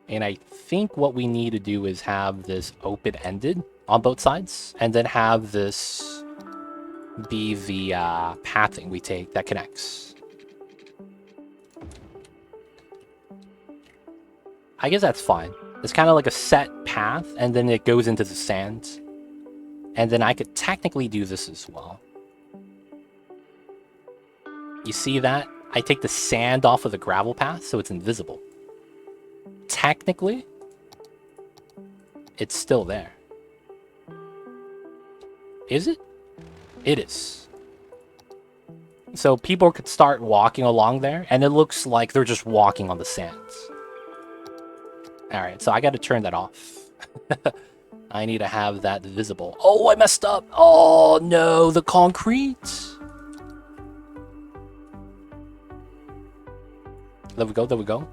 And I think what we need to do is have this open-ended on both sides. And then have this be the pathing we take that connects. I guess that's fine. It's kind of like a set path, and then it goes into the sand. And then I could technically do this as well. You see that? I take the sand off of the gravel path, so it's invisible. Technically, it's still there. Is it? It is. So people could start walking along there, and it looks like they're just walking on the sands. Alright, so I gotta turn that off. I need to have that visible. Oh, I messed up! Oh, no, the concrete! There we go, there we go.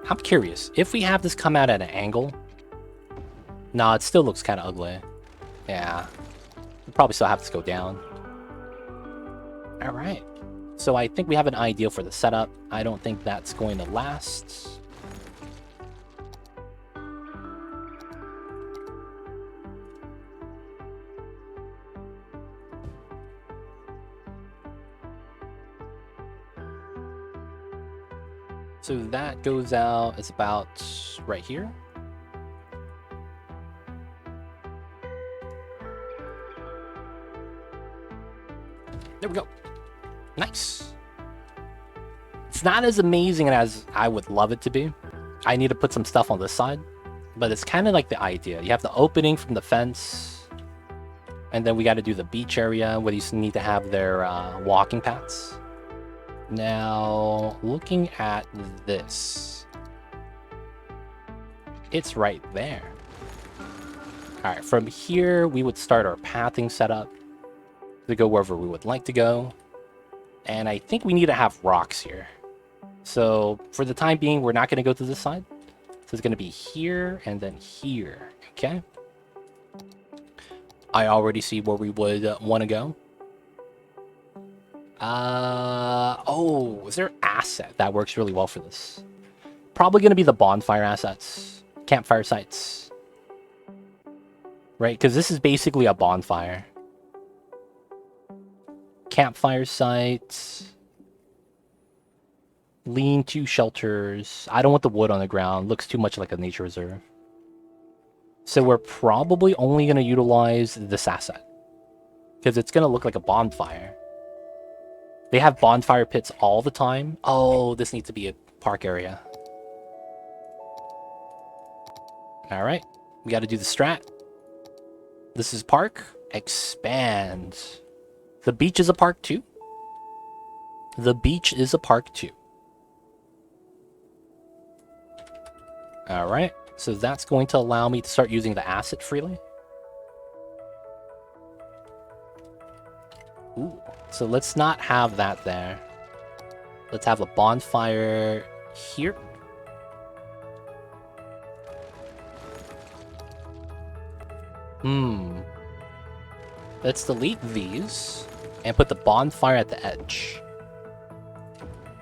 I'm curious, if we have this come out at an angle... Nah, it still looks kind of ugly. Yeah. We'll probably still have to go down. Alright. So I think we have an idea for the setup. I don't think that's going to last. So that goes out, it's about right here. There we go. Nice. It's not as amazing as I would love it to be. I need to put some stuff on this side. But it's kind of like the idea. You have the opening from the fence, and then we got to do the beach area where you need to have their walking paths. Now, looking at this, it's right there. All right, from here, we would start our pathing setup to go wherever we would like to go. And I think we need to have rocks here. So for the time being, we're not going to go to this side. So it's going to be here and then here, okay? I already see where we would want to go. Oh, is there an asset that works really well for this? Probably going to be the bonfire assets, campfire sites. Right, because this is basically a bonfire. Campfire sites. Lean-to shelters. I don't want the wood on the ground. Looks too much like a nature reserve. So we're probably only going to utilize this asset. Because it's going to look like a bonfire. They have bonfire pits all the time. Oh, this needs to be a park area. Alright. We got to do the strat. This is park. Expand. The beach is a park too. The beach is a park too. Alright. So that's going to allow me to start using the asset freely. Ooh. So let's not have that there. Let's have a bonfire here. Let's delete these and put the bonfire at the edge.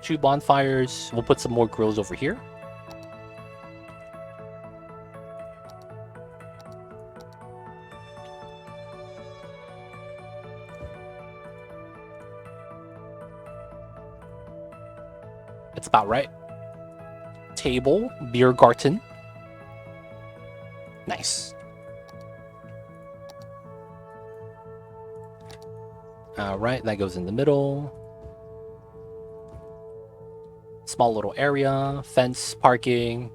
2 bonfires. We'll put some more grills over here. That's about right. Table, beer garden. Nice. Alright, that goes in the middle. Small little area, fence, parking.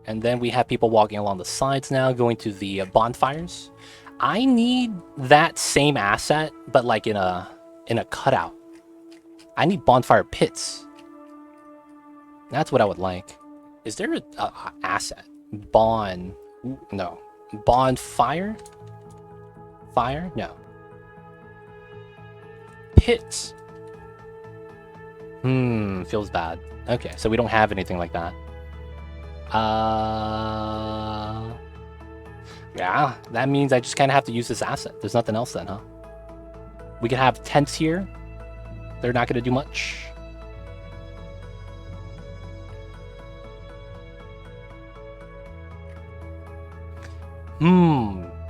And then we have people walking along the sides now, going to the bonfires. I need that same asset, but like in a cutout. I need bonfire pits. That's what I would like. Is there an asset? No. Bonfire? Fire? No. Pits. Feels bad. Okay, so we don't have anything like that. Yeah, that means I just kind of have to use this asset. There's nothing else then, huh? We can have tents here. They're not going to do much.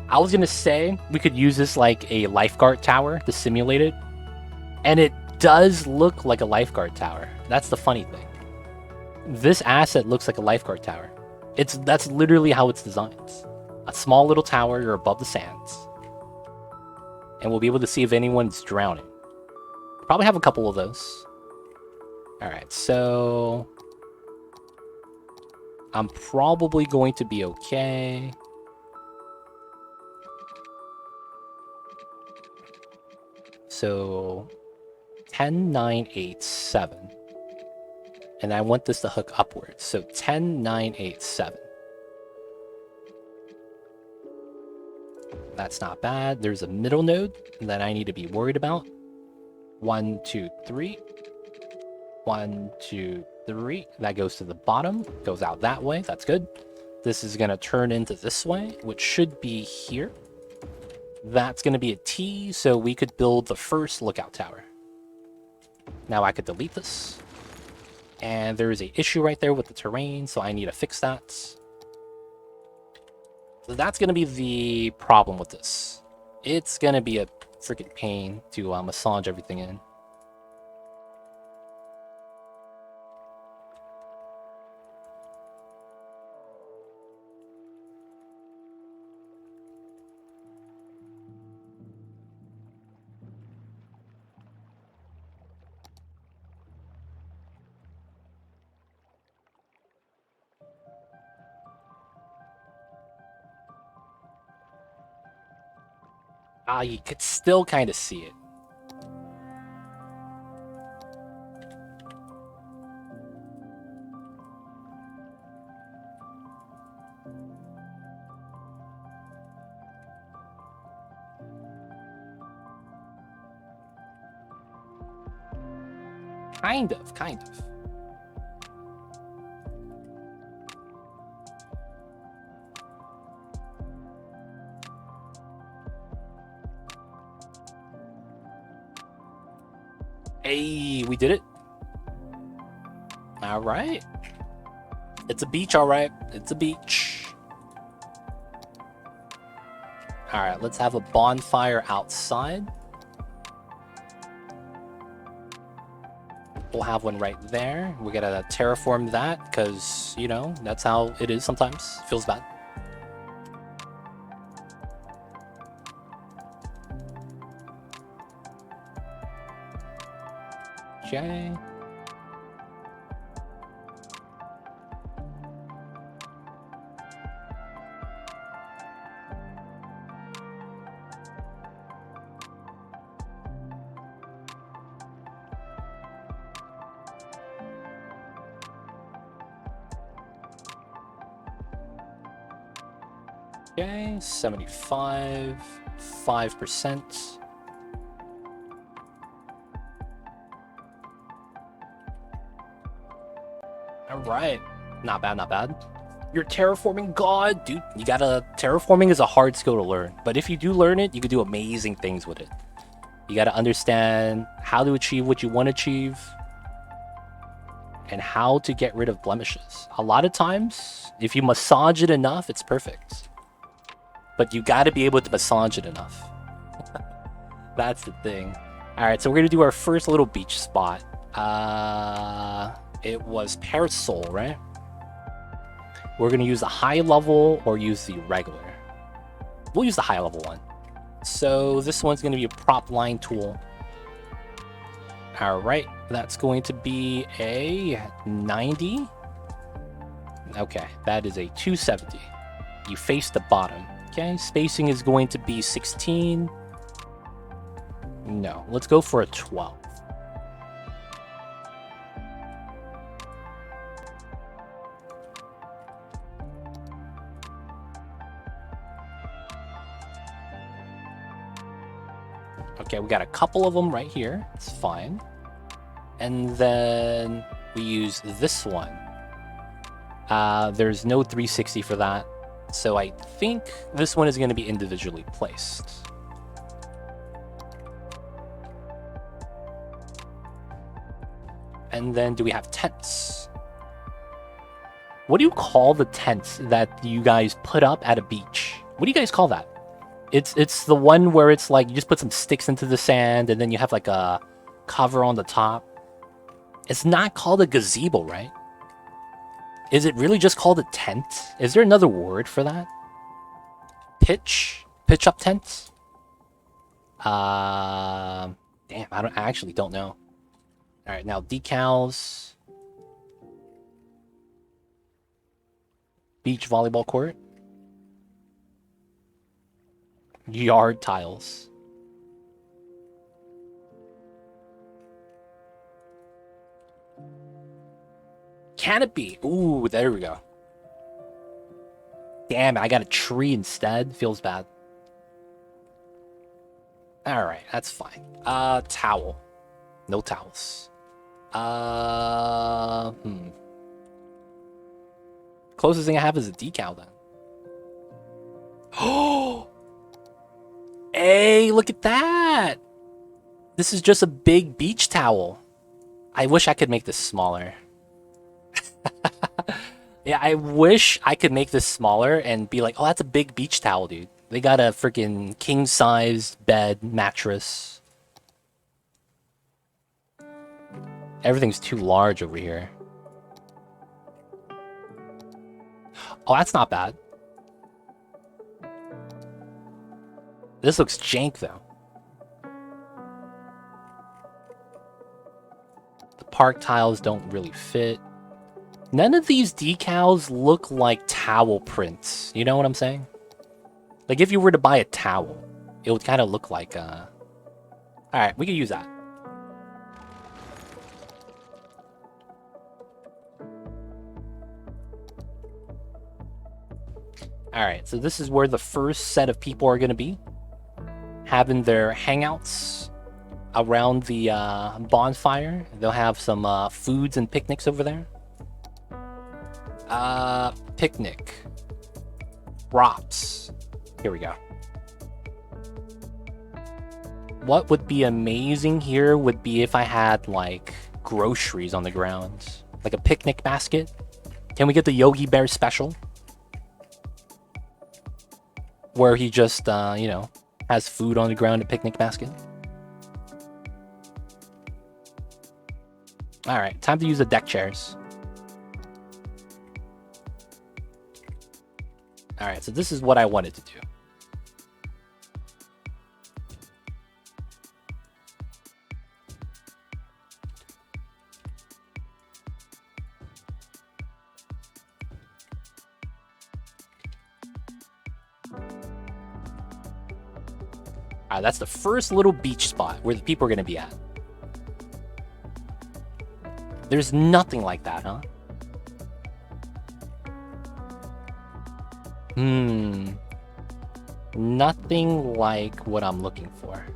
I was going to say we could use this like a lifeguard tower to simulate it. And it does look like a lifeguard tower. That's the funny thing. This asset looks like a lifeguard tower. That's literally how it's designed. A small little tower, you're above the sands. And we'll be able to see if anyone's drowning. Probably have a couple of those. Alright, so I'm probably going to be okay. So 10, 9, 8, 7. And I want this to hook upwards. So 10, 9, 8, 7. That's not bad. There's a middle node that I need to be worried about. 1, 2, 3. 1, 2, 3. That goes to the bottom. Goes out that way. That's good. This is going to turn into this way, which should be here. That's going to be a T, so we could build the first lookout tower. Now I could delete this. And there is an issue right there with the terrain, so I need to fix that. So that's going to be the problem with this. It's going to be a freaking pain to massage everything in. Ah, you could still kind of see it. Kind of, kind of. Hey, we did it. All right. It's a beach, all right. It's a beach. All right, let's have a bonfire outside. We'll have one right there. We gotta terraform that because, you know, that's how it is sometimes. Feels bad. Okay. Okay, 75, 5%. All right, not bad, not bad. You're terraforming god, dude. You gotta, terraforming is a hard skill to learn, but if you do learn it, you can do amazing things with it. You gotta understand how to achieve what you want to achieve and how to get rid of blemishes. A lot of times, if you massage it enough, it's perfect. But you gotta be able to massage it enough. That's the thing. Alright, so we're gonna do our first little beach spot. It was Parasol, right? We're gonna use the high level or use the regular. We'll use the high level one. So this one's gonna be a prop line tool. Alright, that's going to be a 90. Okay, that is a 270. You face the bottom. Okay, spacing is going to be 16. No, let's go for a 12. Okay, we got a couple of them right here. It's fine. And then we use this one. There's no 360 for that. So I think this one is going to be individually placed. And then do we have tents? What do you call the tents that you guys put up at a beach? What do you guys call that? It's the one where it's like you just put some sticks into the sand and then you have like a cover on the top. It's not called a gazebo, right? Is it really just called a tent? Is there another word for that? Pitch up tent? Damn, I actually don't know. All right, now decals. Beach volleyball court. Yard tiles. Canopy. Ooh, there we go. Damn, I got a tree instead. Feels bad. Alright, that's fine. Towel. No towels. Closest thing I have is a decal then. Oh! Hey, look at that! This is just a big beach towel. I wish I could make this smaller. Yeah, I wish I could make this smaller and be like, oh, that's a big beach towel, dude. They got a freaking king-size bed, mattress. Everything's too large over here. Oh, that's not bad. This looks jank, though. The park tiles don't really fit. None of these decals look like towel prints. You know what I'm saying? Like, if you were to buy a towel, it would kind of look like... Alright, we can use that. Alright, so this is where the first set of people are going to be. Having their hangouts around the bonfire. They'll have some foods and picnics over there. Picnic. Props. Here we go. What would be amazing here would be if I had, like, groceries on the ground. Like a picnic basket. Can we get the Yogi Bear special? Where he just, you know, has food on the ground, a picnic basket. Alright, time to use the deck chairs. Alright, so this is what I wanted to do. Alright, that's the first little beach spot where the people are going to be at. There's nothing like that, huh? Nothing like what I'm looking for.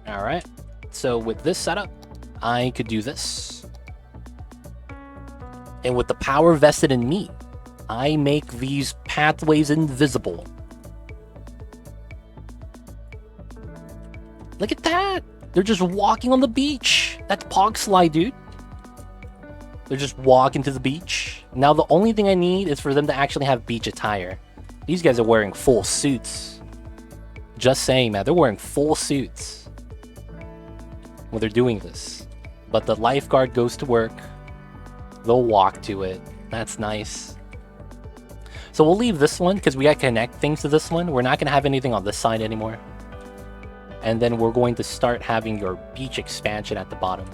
Alright, so with this setup, I could do this. And with the power vested in me, I make these pathways invisible. Look at that! They're just walking on the beach. That's Pog Slide, dude. They're just walking to the beach. Now the only thing I need is for them to actually have beach attire. These guys are wearing full suits. Just saying, man. They're wearing full suits when they're doing this. But the lifeguard goes to work. They'll walk to it. That's nice. So we'll leave this one because we gotta connect things to this one. We're not gonna have anything on this side anymore. And then we're going to start having your beach expansion at the bottom.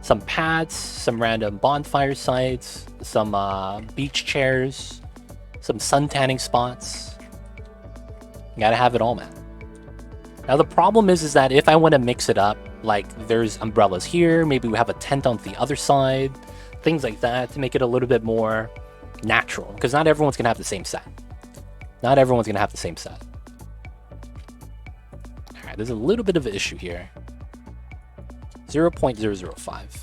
Some pads, some random bonfire sites, some beach chairs, some sun tanning spots. You gotta have it all, man. Now the problem is that if I want to mix it up, like there's umbrellas here, maybe we have a tent on the other side, things like that to make it a little bit more natural. Because not everyone's gonna have the same set. Not everyone's gonna have the same set. Alright, there's a little bit of an issue here. 0.005.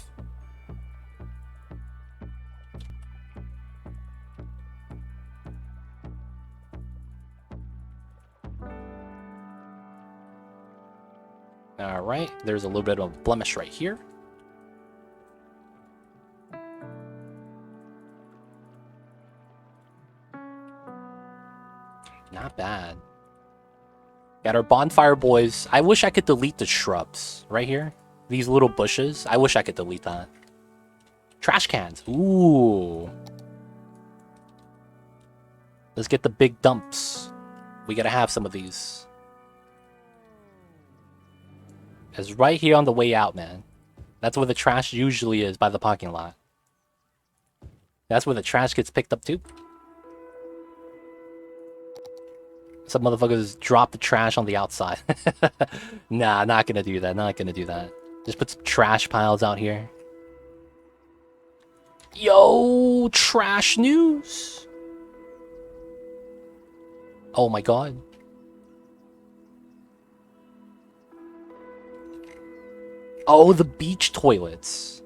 Alright, there's a little bit of a blemish right here. Not bad. Got our bonfire boys. I wish I could delete the shrubs right here. These little bushes. I wish I could delete that. Trash cans. Ooh. Let's get the big dumps. We gotta have some of these. It's right here on the way out, man. That's where the trash usually is, by the parking lot. That's where the trash gets picked up too. Some motherfuckers drop the trash on the outside. Nah, not gonna do that. Not gonna do that. Just put some trash piles out here. Yo, trash news. Oh my god. Oh, the beach toilets.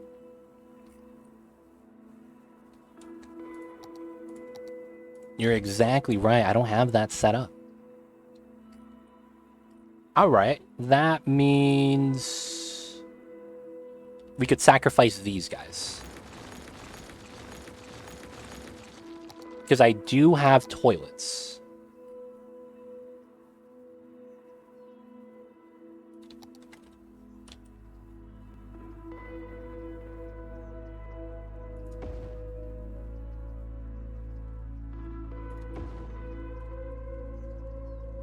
You're exactly right. I don't have that set up. Alright, that means we could sacrifice these guys. Because I do have toilets.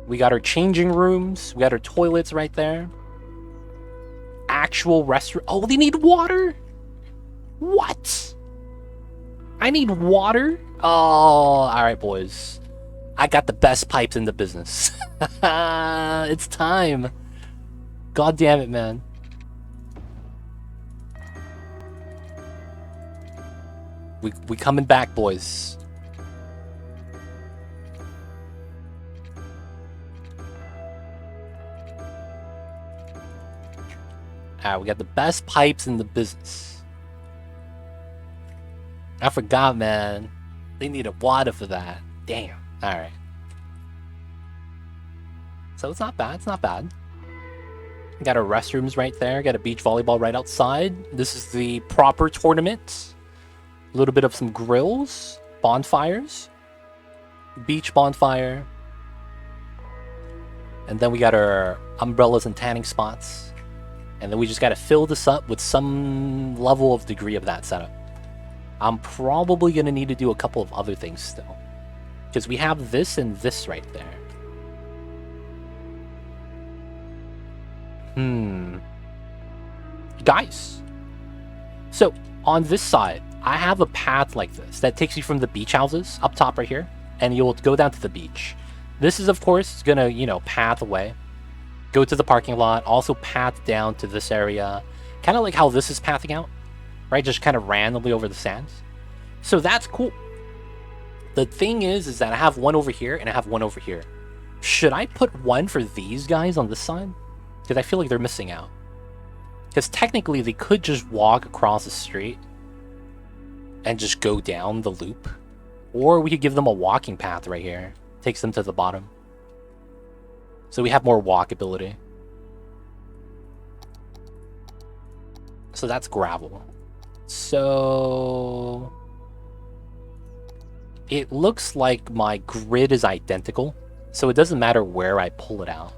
We got our changing rooms. We got our toilets right there. Actual restroom. Oh, they need water? What? I need water? Oh, alright, boys. I got the best pipes in the business. It's time. God damn it, man. We coming back, boys. Alright, we got the best pipes in the business. I forgot, man. They needed water for that. Damn. Alright. So it's not bad. It's not bad. Got our restrooms right there. Got a beach volleyball right outside. This is the proper tournament. A little bit of some grills. Bonfires. Beach bonfire. And then we got our umbrellas and tanning spots. And then we just got to fill this up with some level of degree of that setup. I'm probably going to need to do a couple of other things still. Because we have this and this right there. Guys. So, on this side, I have a path like this that takes you from the beach houses up top right here. And you'll go down to the beach. This is, of course, going to, you know, path away. Go to the parking lot. Also path down to this area. Kind of like how this is pathing out. Right? Just kind of randomly over the sands. So that's cool. The thing is that I have one over here and I have one over here. Should I put one for these guys on this side? Because I feel like they're missing out. Because technically they could just walk across the street and just go down the loop. Or we could give them a walking path right here. Takes them to the bottom. So we have more walkability. So that's gravel. So it looks like my grid is identical. So it doesn't matter where I pull it out.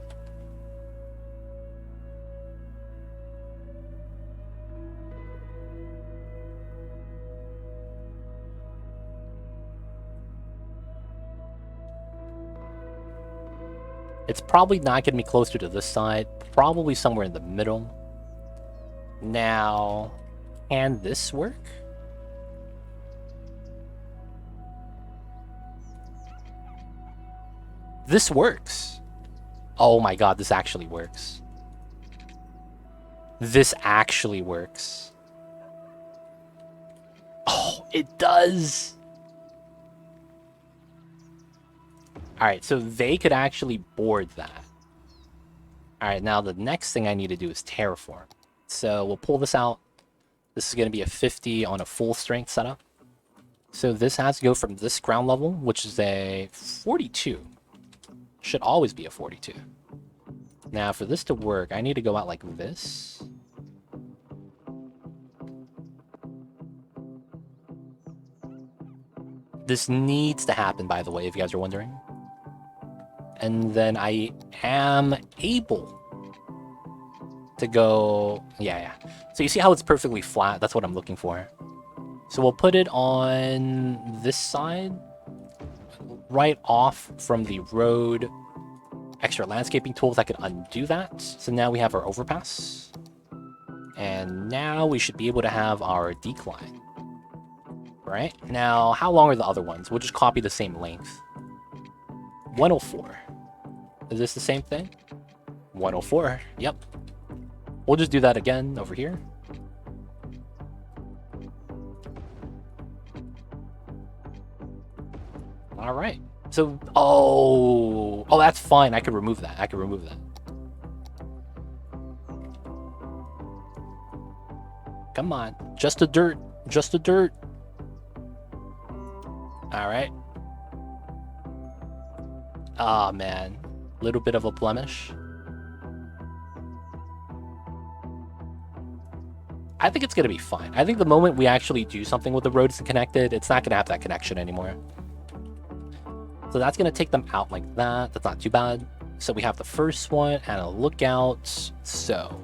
It's probably not going to be closer to this side. Probably somewhere in the middle. Now, can this work? This works. Oh my god, this actually works. This actually works. Oh, it does! Alright, so they could actually board that. Alright, now the next thing I need to do is Terraform. So we'll pull this out. This is going to be a 50 on a full strength setup. So this has to go from this ground level, which is a 42. Should always be a 42. Now for this to work, I need to go out like this. This needs to happen, by the way, if you guys are wondering. And then I am able to go... Yeah. So you see how it's perfectly flat? That's what I'm looking for. So we'll put it on this side. Right off from the road. Extra landscaping tool that could undo that. So now we have our overpass. And now we should be able to have our decline. Right? Now, how long are the other ones? We'll just copy the same length. 104. Is this the same thing? 104. Yep. We'll just do that again over here. All right. So, oh, that's fine. I could remove that. Come on. Just the dirt. All right. Ah, man. Little bit of a blemish. I think it's going to be fine. I think the moment we actually do something with the roads connected, it's not going to have that connection anymore. So that's going to take them out like that. That's not too bad. So we have the first one and a lookout. So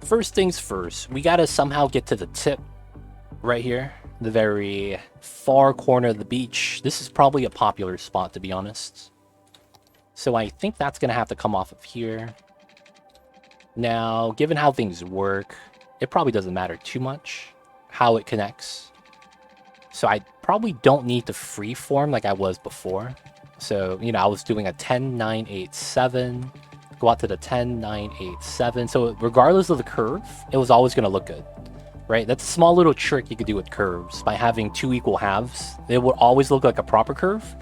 first things first, we got to somehow get to the tip right here. The very far corner of the beach. This is probably a popular spot, to be honest. So I think that's going to have to come off of here. Now, given how things work, it probably doesn't matter too much how it connects. So I probably don't need to freeform like I was before. So, you know, I was doing a 10-9-8-7, go out to the 10-9-8-7. So regardless of the curve, it was always going to look good, right? That's a small little trick you could do with curves. By having two equal halves, it would always look like a proper curve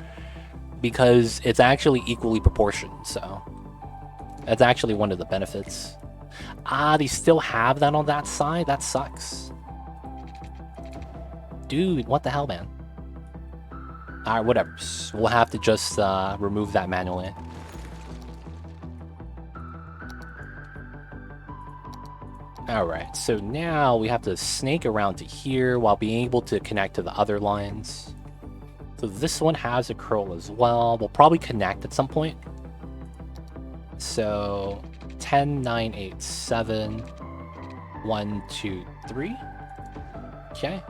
because it's actually equally proportioned. So that's actually one of the benefits. Ah, they still have that on that side? That sucks. Dude, what the hell, man? Alright, whatever. We'll have to just remove that manually. Alright, so now we have to snake around to here while being able to connect to the other lines. So this one has a curl as well. We'll probably connect at some point. So 10-9-8-7. 1, 2, 3. Okay.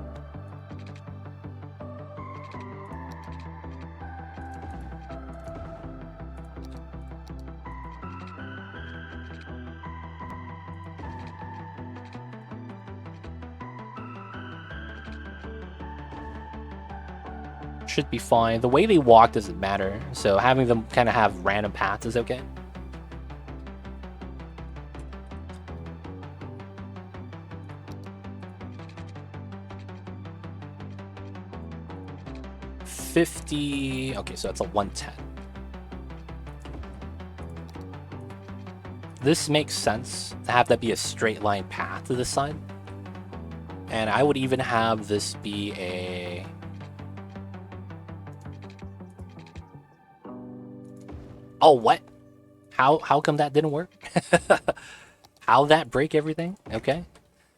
Should be fine. The way they walk doesn't matter, so having them kind of have random paths is okay. $50. Okay, so that's a 110. This makes sense to have that be a straight line path to this side. And I would even have this be a... Oh, what? How come that didn't work? How'd that break everything? Okay.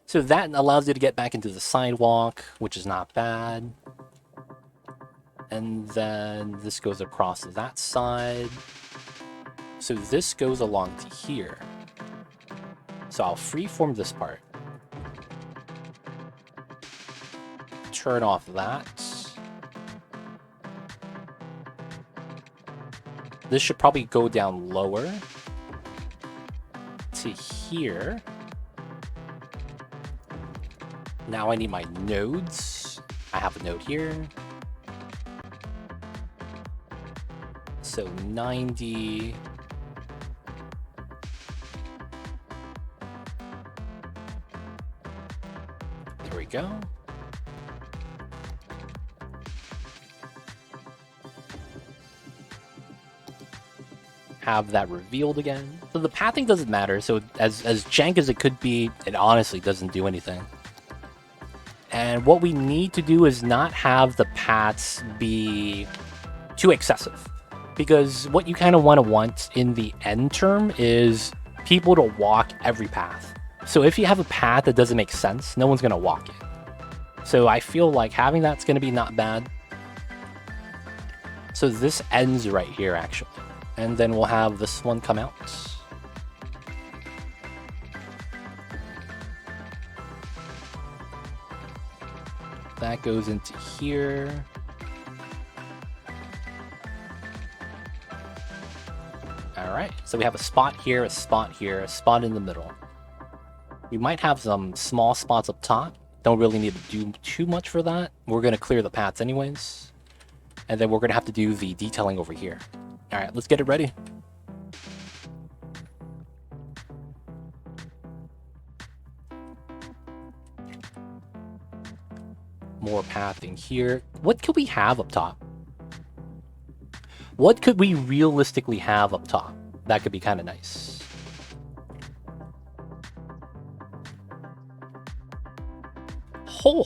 So that allows you to get back into the sidewalk, which is not bad. And then this goes across to that side. So this goes along to here. So I'll freeform this part. Turn off that. This should probably go down lower to here. Now I need my nodes. I have a node here. So 90. There we go. Have that revealed again. So the pathing doesn't matter. So as jank as it could be, it honestly doesn't do anything. And what we need to do is not have the paths be too excessive. Because what you kind of want in the end term is people to walk every path. So if you have a path that doesn't make sense, no one's going to walk it. So I feel like having that's going to be not bad. So this ends right here, actually. And then we'll have this one come out. That goes into here. Alright, so we have a spot here, a spot here, a spot in the middle. We might have some small spots up top. Don't really need to do too much for that. We're going to clear the paths anyways. And then we're going to have to do the detailing over here. Alright, let's get it ready. More pathing here. What could we have up top? What could we realistically have up top? That could be kind of nice. Oh!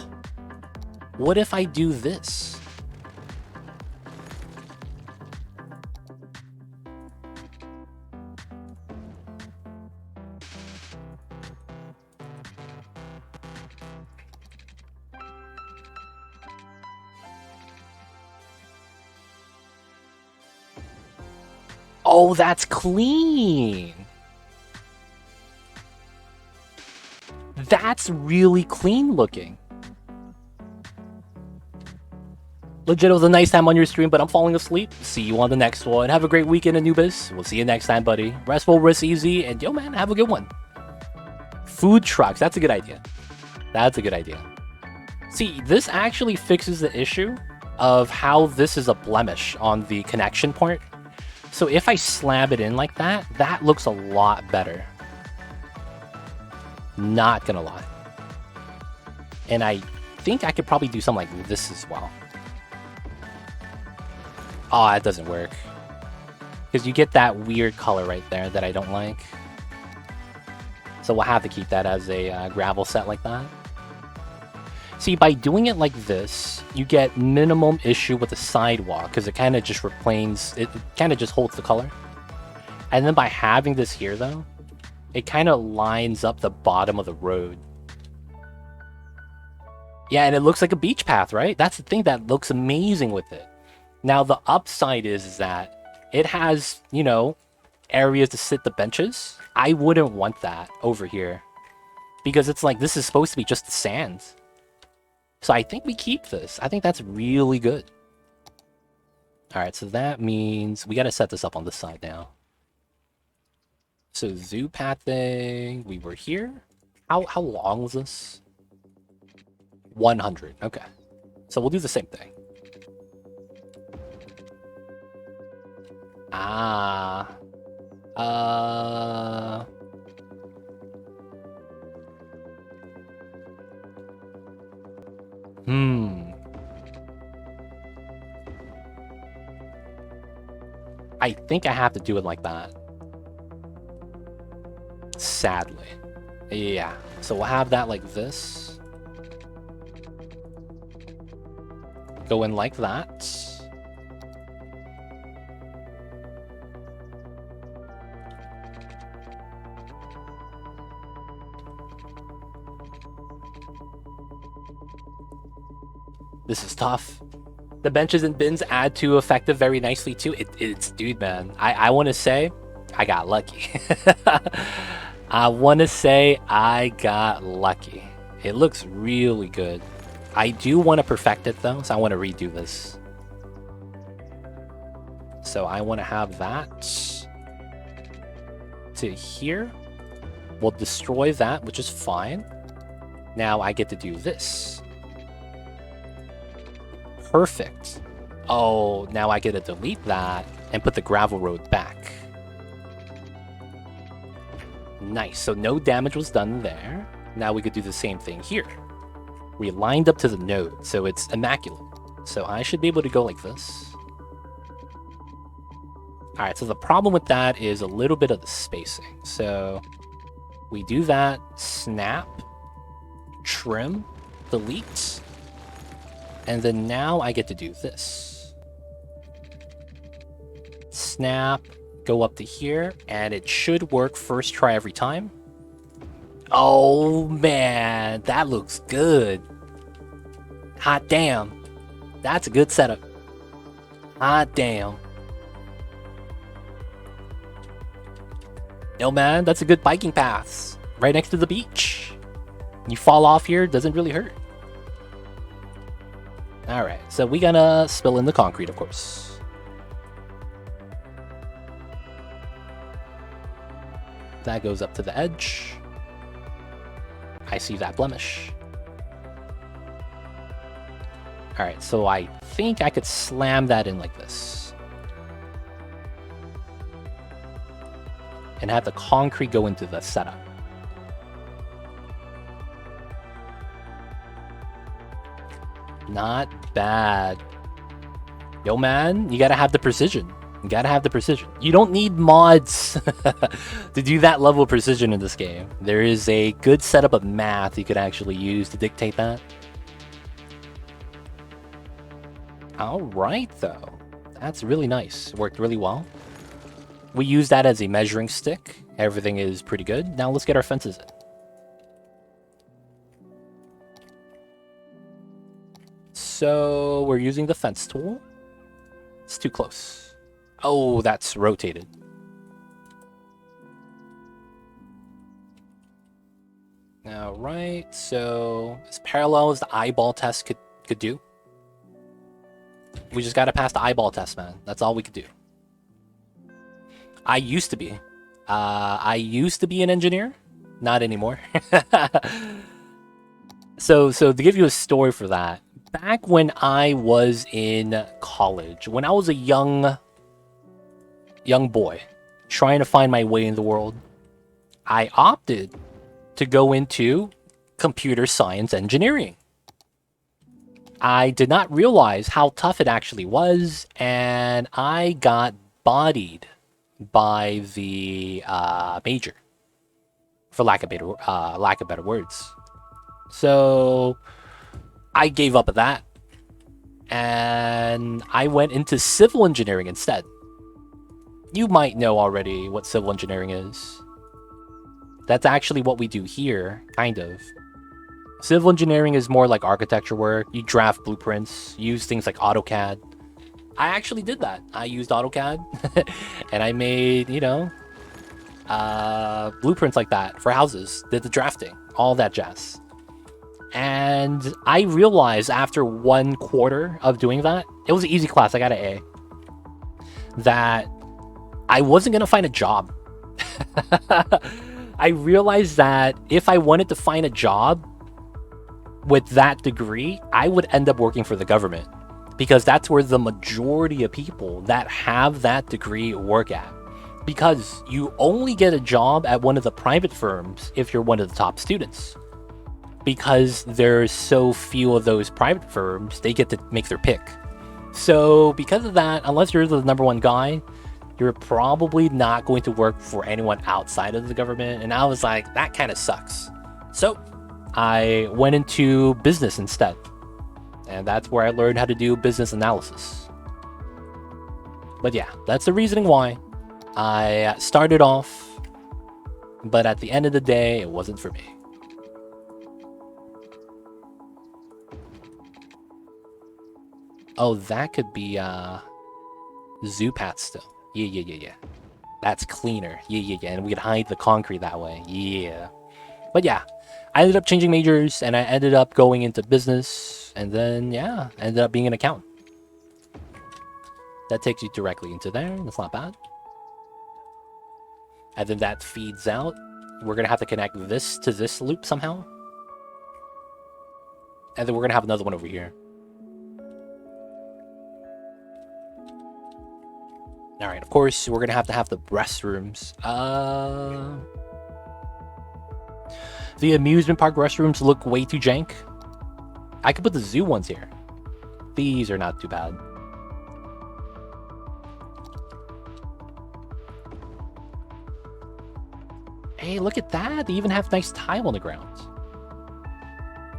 What if I do this? Oh, that's clean. That's really clean looking. Legit, it was a nice time on your stream, but I'm falling asleep. See you on the next one. Have a great weekend, Anubis. We'll see you next time, buddy. Restful, rest easy, and yo, man, have a good one. food trucks. That's a good idea. That's a good idea. See, this actually fixes the issue of how this is a blemish on the connection part. So if I slab it in like that, that looks a lot better. Not gonna lie. And I think I could probably do something like this as well. Oh, that doesn't work. Because you get that weird color right there that I don't like. So we'll have to keep that as a gravel set like that. See, by doing it like this, you get minimum issue with the sidewalk because it kind of just it kind of just holds the color. And then by having this here, though, it kind of lines up the bottom of the road. Yeah, and it looks like a beach path, right? That's the thing that looks amazing with it. Now, the upside is that it has, you know, areas to sit the benches. I wouldn't want that over here because it's like this is supposed to be just the sand. So I think we keep this. I think that's really good. All right, so that means we got to set this up on this side now. So zoo pathing, we were here. How long was this? 100. Okay. So we'll do the same thing. Ah. I think I have to do it like that. Sadly. Yeah. So we'll have that like this. Go in like that. This is tough. The benches and bins add to effective very nicely too. It's dude, man. I want to say I got lucky. I want to say I got lucky. It looks really good. I do want to perfect it though, so I want to redo this. So I want to have that to here. We'll destroy that, which is fine. Now I get to do this. Perfect. Oh, now I get to delete that and put the gravel road back. Nice. So no damage was done there. Now we could do the same thing here. We lined up to the node, so it's immaculate. So I should be able to go like this. All right, so the problem with that is a little bit of the spacing. So we do that, snap, trim, delete. And then now I get to do this. Snap, go up to here, and it should work first try every time. Oh man, that looks good. Hot damn. That's a good setup. Hot damn. No man, that's a good biking path. Right next to the beach. You fall off here, doesn't really hurt. Alright, so we gonna spill in the concrete, of course. That goes up to the edge. I see that blemish. Alright, so I think I could slam that in like this. And have the concrete go into the setup. Not bad. Yo, man, you gotta have the precision. You gotta have the precision. You don't need mods to do that level of precision in this game. There is a good setup of math you could actually use to dictate that. Alright, though. That's really nice. It worked really well. We use that as a measuring stick. Everything is pretty good. Now let's get our fences in. So we're using the fence tool. It's too close. Oh, that's rotated. All right, so as parallel as the eyeball test could do. We just gotta pass the eyeball test, man. That's all we could do. I used to be an engineer, Not anymore. So to give you a story for that, back when I was in college, when I was a young boy trying to find my way in the world, I opted to go into computer science engineering. I did not realize how tough it actually was, and I got bodied by the major, for lack of better words. So I gave up at that, and I went into civil engineering instead. You might know already what civil engineering is. That's actually what we do here, kind of. Civil engineering is more like architecture work. You draft blueprints, use things like AutoCAD. I actually did that. I used AutoCAD, and I made, blueprints like that for houses. Did the drafting, all that jazz. And I realized after 1/4 of doing that, it was an easy class, I got an A, that I wasn't going to find a job. I realized that if I wanted to find a job with that degree, I would end up working for the government, because that's where the majority of people that have that degree work at. Because you only get a job at one of the private firms if you're one of the top students. Because there's so few of those private firms, they get to make their pick. So because of that, unless you're the #1 guy, you're probably not going to work for anyone outside of the government. And I was like, that kind of sucks. So I went into business instead. And that's where I learned how to do business analysis. But yeah, that's the reasoning why I started off. But at the end of the day, it wasn't for me. Oh, that could be zoo path still. Yeah. That's cleaner. Yeah. And we could hide the concrete that way. Yeah. But yeah, I ended up changing majors, and I ended up going into business, and then, yeah, I ended up being an accountant. That takes you directly into there. That's not bad. And then that feeds out. We're going to have to connect this to this loop somehow. And then we're going to have another one over here. All right, of course, we're going to have the restrooms. The amusement park restrooms look way too jank. I could put the zoo ones here. These are not too bad. Hey, look at that. They even have nice tile on the ground.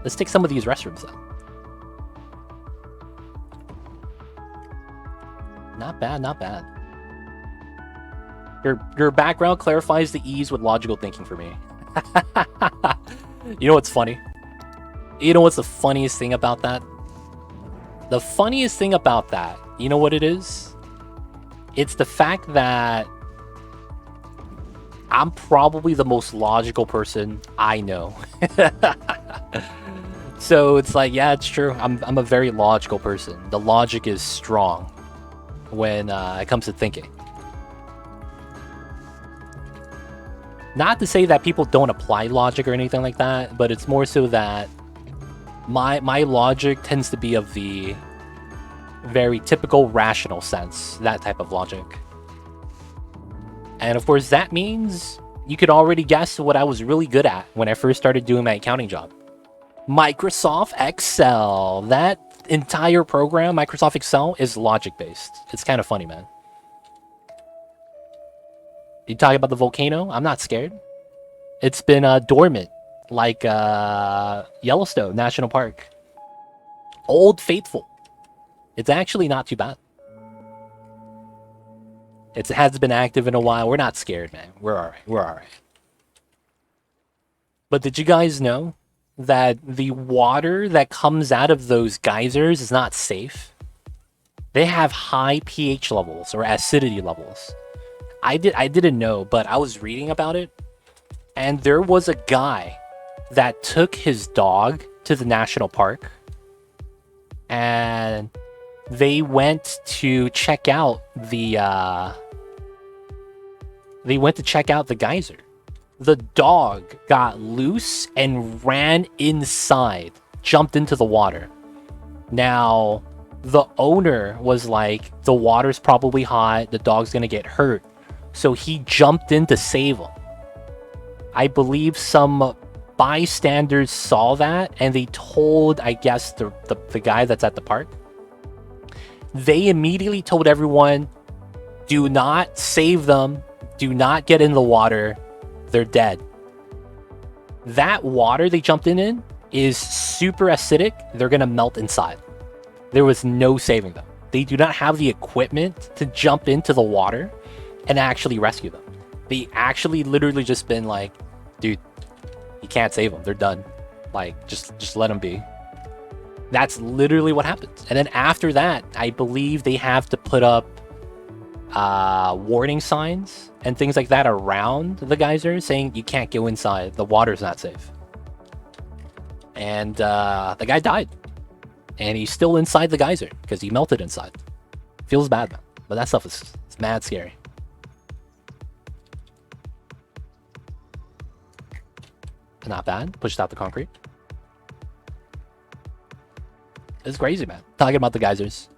Let's take some of these restrooms, though. Not bad, not bad. Your background clarifies the ease with logical thinking for me. You know what's funny? You know what's the funniest thing about that? The funniest thing about that, you know what it is? It's the fact that I'm probably the most logical person I know. So it's like, yeah, it's true. I'm a very logical person. The logic is strong when it comes to thinking. Not to say that people don't apply logic or anything like that, but it's more so that my logic tends to be of the very typical rational sense, that type of logic. And of course, that means you could already guess what I was really good at when I first started doing my accounting job. Microsoft Excel. That entire program, Microsoft Excel, is logic-based. It's kind of funny, man. You talking about the volcano? I'm not scared. It's been dormant, like Yellowstone National Park. Old Faithful. It's actually not too bad. It has been active in a while. We're not scared, man. We're alright. We're alright. But did you guys know that the water that comes out of those geysers is not safe? They have high pH levels or acidity levels. I didn't know, but I was reading about it, and there was a guy that took his dog to the national park, and they went to check out the geyser. The dog got loose and ran inside, jumped into the water. Now, the owner was like, the water's probably hot, the dog's gonna get hurt. So he jumped in to save him. I believe some bystanders saw that, and they told, I guess, the guy that's at the park. They immediately told everyone, do not save them, do not get in the water, they're dead. That water they jumped in is super acidic, they're gonna melt inside. There was no saving them. They do not have the equipment to jump into the water and actually rescue them. They actually literally just been like, dude, you can't save them, they're done. Like, just let them be. That's literally what happens. And then after that, I believe they have to put up warning signs and things like that around the geyser saying you can't go inside, the water's not safe. And the guy died. And he's still inside the geyser because he melted inside. Feels bad, man. But that stuff is mad scary. Not bad. Pushed out the concrete. It's crazy, man. Talking about the geysers.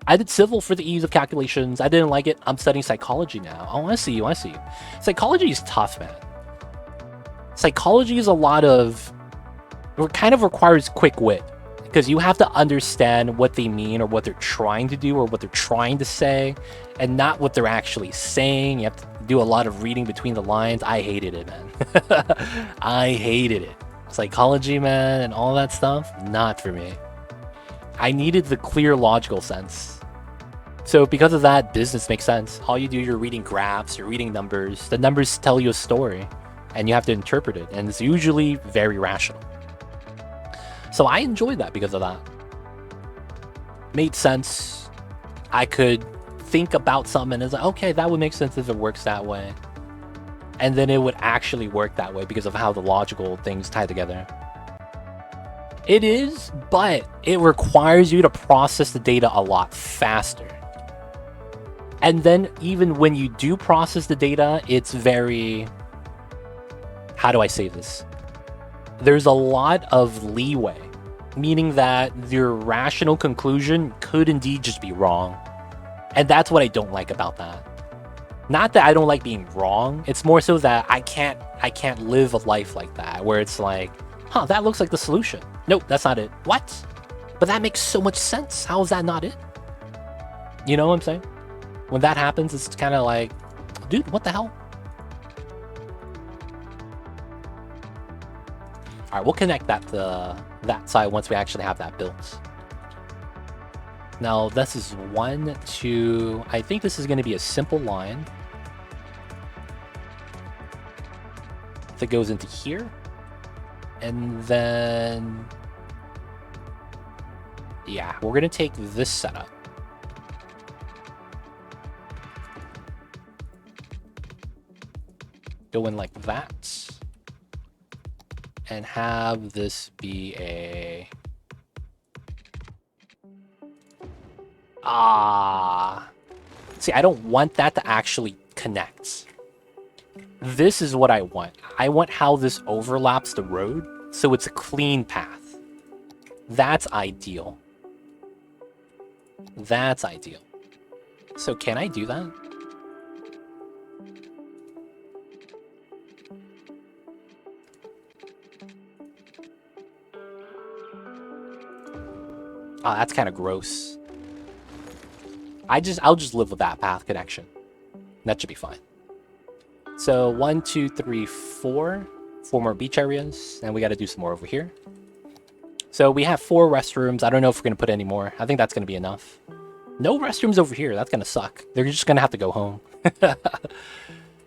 I did civil for the ease of calculations. I didn't like it. I'm studying psychology now. Oh, I see you. I see you. Psychology is tough, man. Psychology is a lot of... It kind of requires quick wit. Because you have to understand what they mean or what they're trying to do or what they're trying to say and not what they're actually saying. You have to do a lot of reading between the lines. I hated it, man. I hated it. Psychology, man, and all that stuff, not for me. I needed the clear logical sense. So because of that, business makes sense. All you do, you're reading graphs, you're reading numbers. The numbers tell you a story and you have to interpret it. And it's usually very rational. So I enjoyed that because of that. Made sense. I could think about something and it's like, okay, that would make sense if it works that way. And then it would actually work that way because of how the logical things tie together. It is, but it requires you to process the data a lot faster. And then even when you do process the data, it's very... How do I say this? There's a lot of leeway, meaning that your rational conclusion could indeed just be wrong. And that's what I don't like about that. Not that I don't like being wrong, it's more so that I can't live a life like that, where it's like, huh, that looks like the solution. Nope, that's not it. What? But that makes so much sense. How is that not it? You know what I'm saying? When that happens, it's kind of like, dude, what the hell? All right, we'll connect that to that side once we actually have that built. Now, this is 1, 2... I think this is going to be a simple line that goes into here. And then... Yeah, we're going to take this setup. Go in like that. And have this be a... See, I don't want that to actually connect. This is what I want. I want how this overlaps the road, so it's a clean path. That's ideal. That's ideal. So can I do that? Oh, that's kind of gross. I'll just live with that path connection. That should be fine. So 1, 2, 3, 4. 4 more beach areas, and we got to do some more over here. So we have 4 restrooms. I don't know if we're going to put any more. I think that's going to be enough. No restrooms over here. That's going to suck. They're just going to have to go home.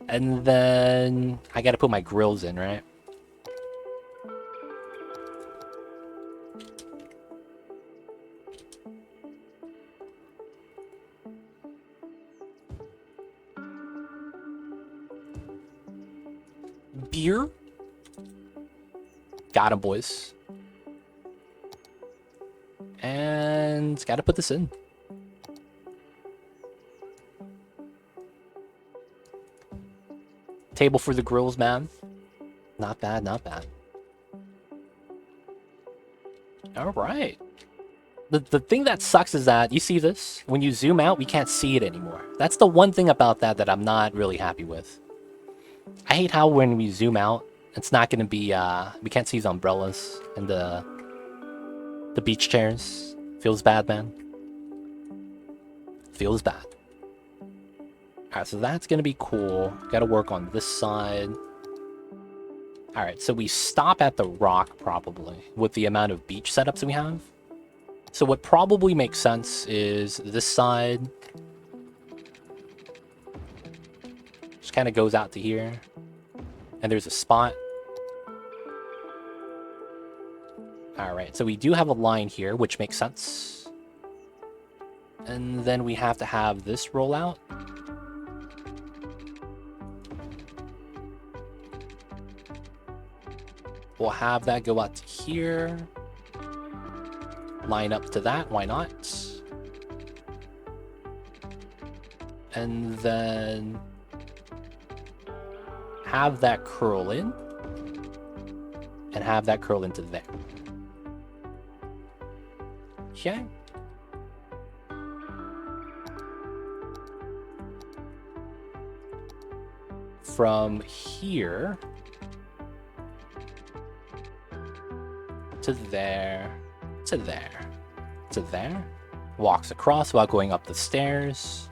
And then I got to put my grills in, right? Beer. Got him, boys. And gotta put this in. Table for the grills, man. Not bad, not bad. Alright. The thing that sucks is that, you see this? When you zoom out, we can't see it anymore. That's the one thing about that that I'm not really happy with. I hate how when we zoom out, it's not going to be, we can't see the umbrellas and the beach chairs. Feels bad, man. Feels bad. Alright, so that's going to be cool. Gotta work on this side. Alright, so we stop at the rock, probably, with the amount of beach setups we have. So what probably makes sense is this side just kind of goes out to here. And there's a spot. Alright, so we do have a line here, which makes sense. And then we have to have this roll out. We'll have that go out to here. Line up to that, why not? And then have that curl in. And have that curl into there. Okay. From here to there, to there, to there. Walks across while going up the stairs.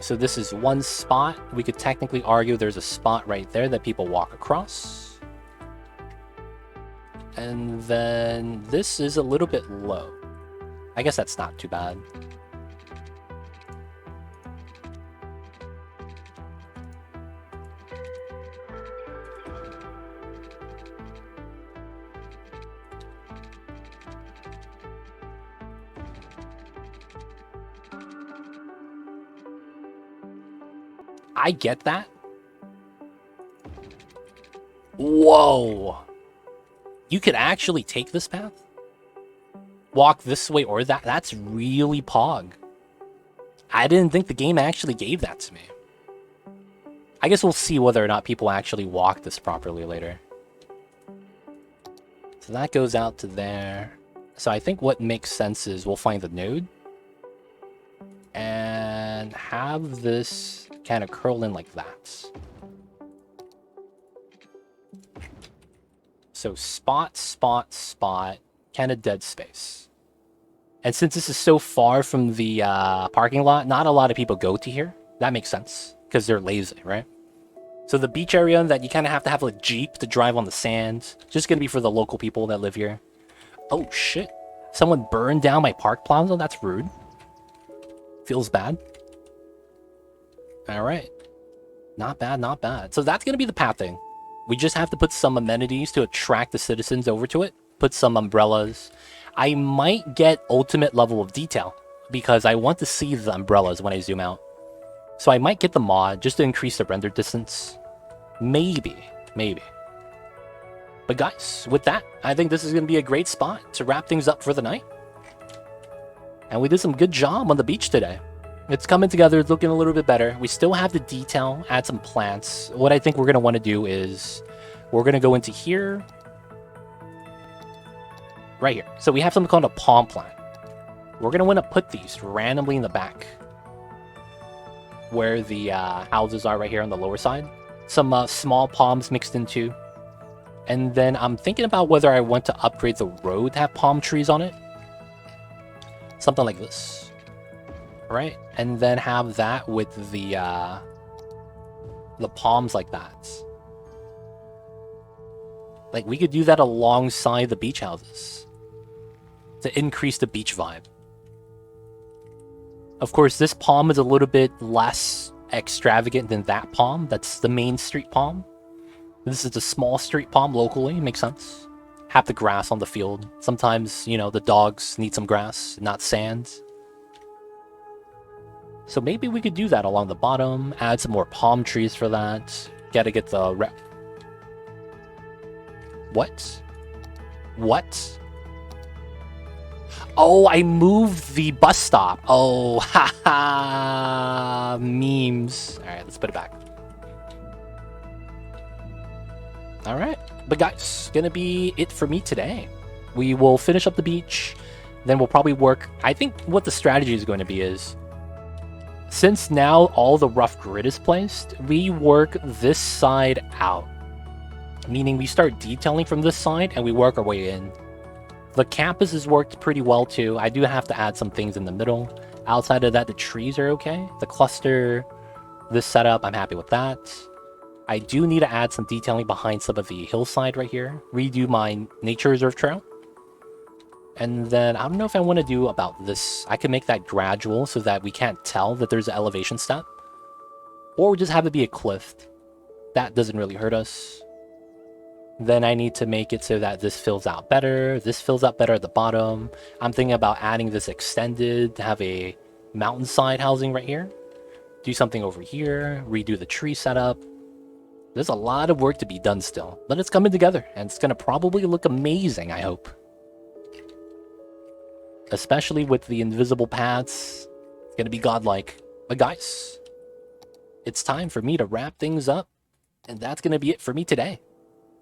So this is one spot. We could technically argue there's a spot right there that people walk across. And then this is a little bit low. I guess that's not too bad. I get that. Whoa. You could actually take this path? Walk this way or that? That's really pog. I didn't think the game actually gave that to me. I guess we'll see whether or not people actually walk this properly later. So that goes out to there. So I think what makes sense is we'll find the node. And have this kind of curl in like that. So spot, spot, spot, kind of dead space. And since this is so far from the parking lot, not a lot of people go to here. That makes sense, because they're lazy, right? So the beach area that you kind of have a Jeep to drive on the sand, just going to be for the local people that live here. Oh, shit. Someone burned down my park plaza? That's rude. Feels bad. Alright. Not bad, not bad. So that's going to be the pathing. We just have to put some amenities to attract the citizens over to it. Put some umbrellas. I might get ultimate level of detail because I want to see the umbrellas when I zoom out. So I might get the mod just to increase the render distance. Maybe. But guys, with that, I think this is going to be a great spot to wrap things up for the night. And we did some good job on the beach today. It's coming together, it's looking a little bit better. We still have the detail, add some plants. What I think we're going to want to do is we're going to go into here. Right here. So we have something called a palm plant. We're going to want to put these randomly in the back. Where the houses are right here on the lower side. Some small palms mixed in too. And then I'm thinking about whether I want to upgrade the road to have palm trees on it. Something like this. Right? And then have that with the palms like that. Like, we could do that alongside the beach houses. To increase the beach vibe. Of course, this palm is a little bit less extravagant than that palm. That's the main street palm. This is the small street palm locally. Makes sense. Have the grass on the field. Sometimes, you know, the dogs need some grass, not sand. So maybe we could do that along the bottom. Add some more palm trees for that. Gotta get the rep. What? What? Oh, I moved the bus stop. Oh, haha. Memes. Alright, let's put it back. All right. But guys, gonna be it for me today. We will finish up the beach. Then we'll probably work. I think what the strategy is going to be is, since now all the rough grid is placed, we work this side out. Meaning we start detailing from this side and we work our way in. The campus has worked pretty well too. I do have to add some things in the middle. Outside of that, the trees are okay. The cluster, this setup, I'm happy with that. I do need to add some detailing behind some of the hillside right here. Redo my nature reserve trail. And then I don't know if I want to do about this. I can make that gradual so that we can't tell that there's an elevation step. Or just have it be a cliff. That doesn't really hurt us. Then I need to make it so that this fills out better. This fills out better at the bottom. I'm thinking about adding this extended to have a mountainside housing right here. Do something over here. Redo the tree setup. There's a lot of work to be done still. But it's coming together. And it's going to probably look amazing, I hope. Especially with the invisible paths. It's going to be godlike. But guys, it's time for me to wrap things up. And that's going to be it for me today.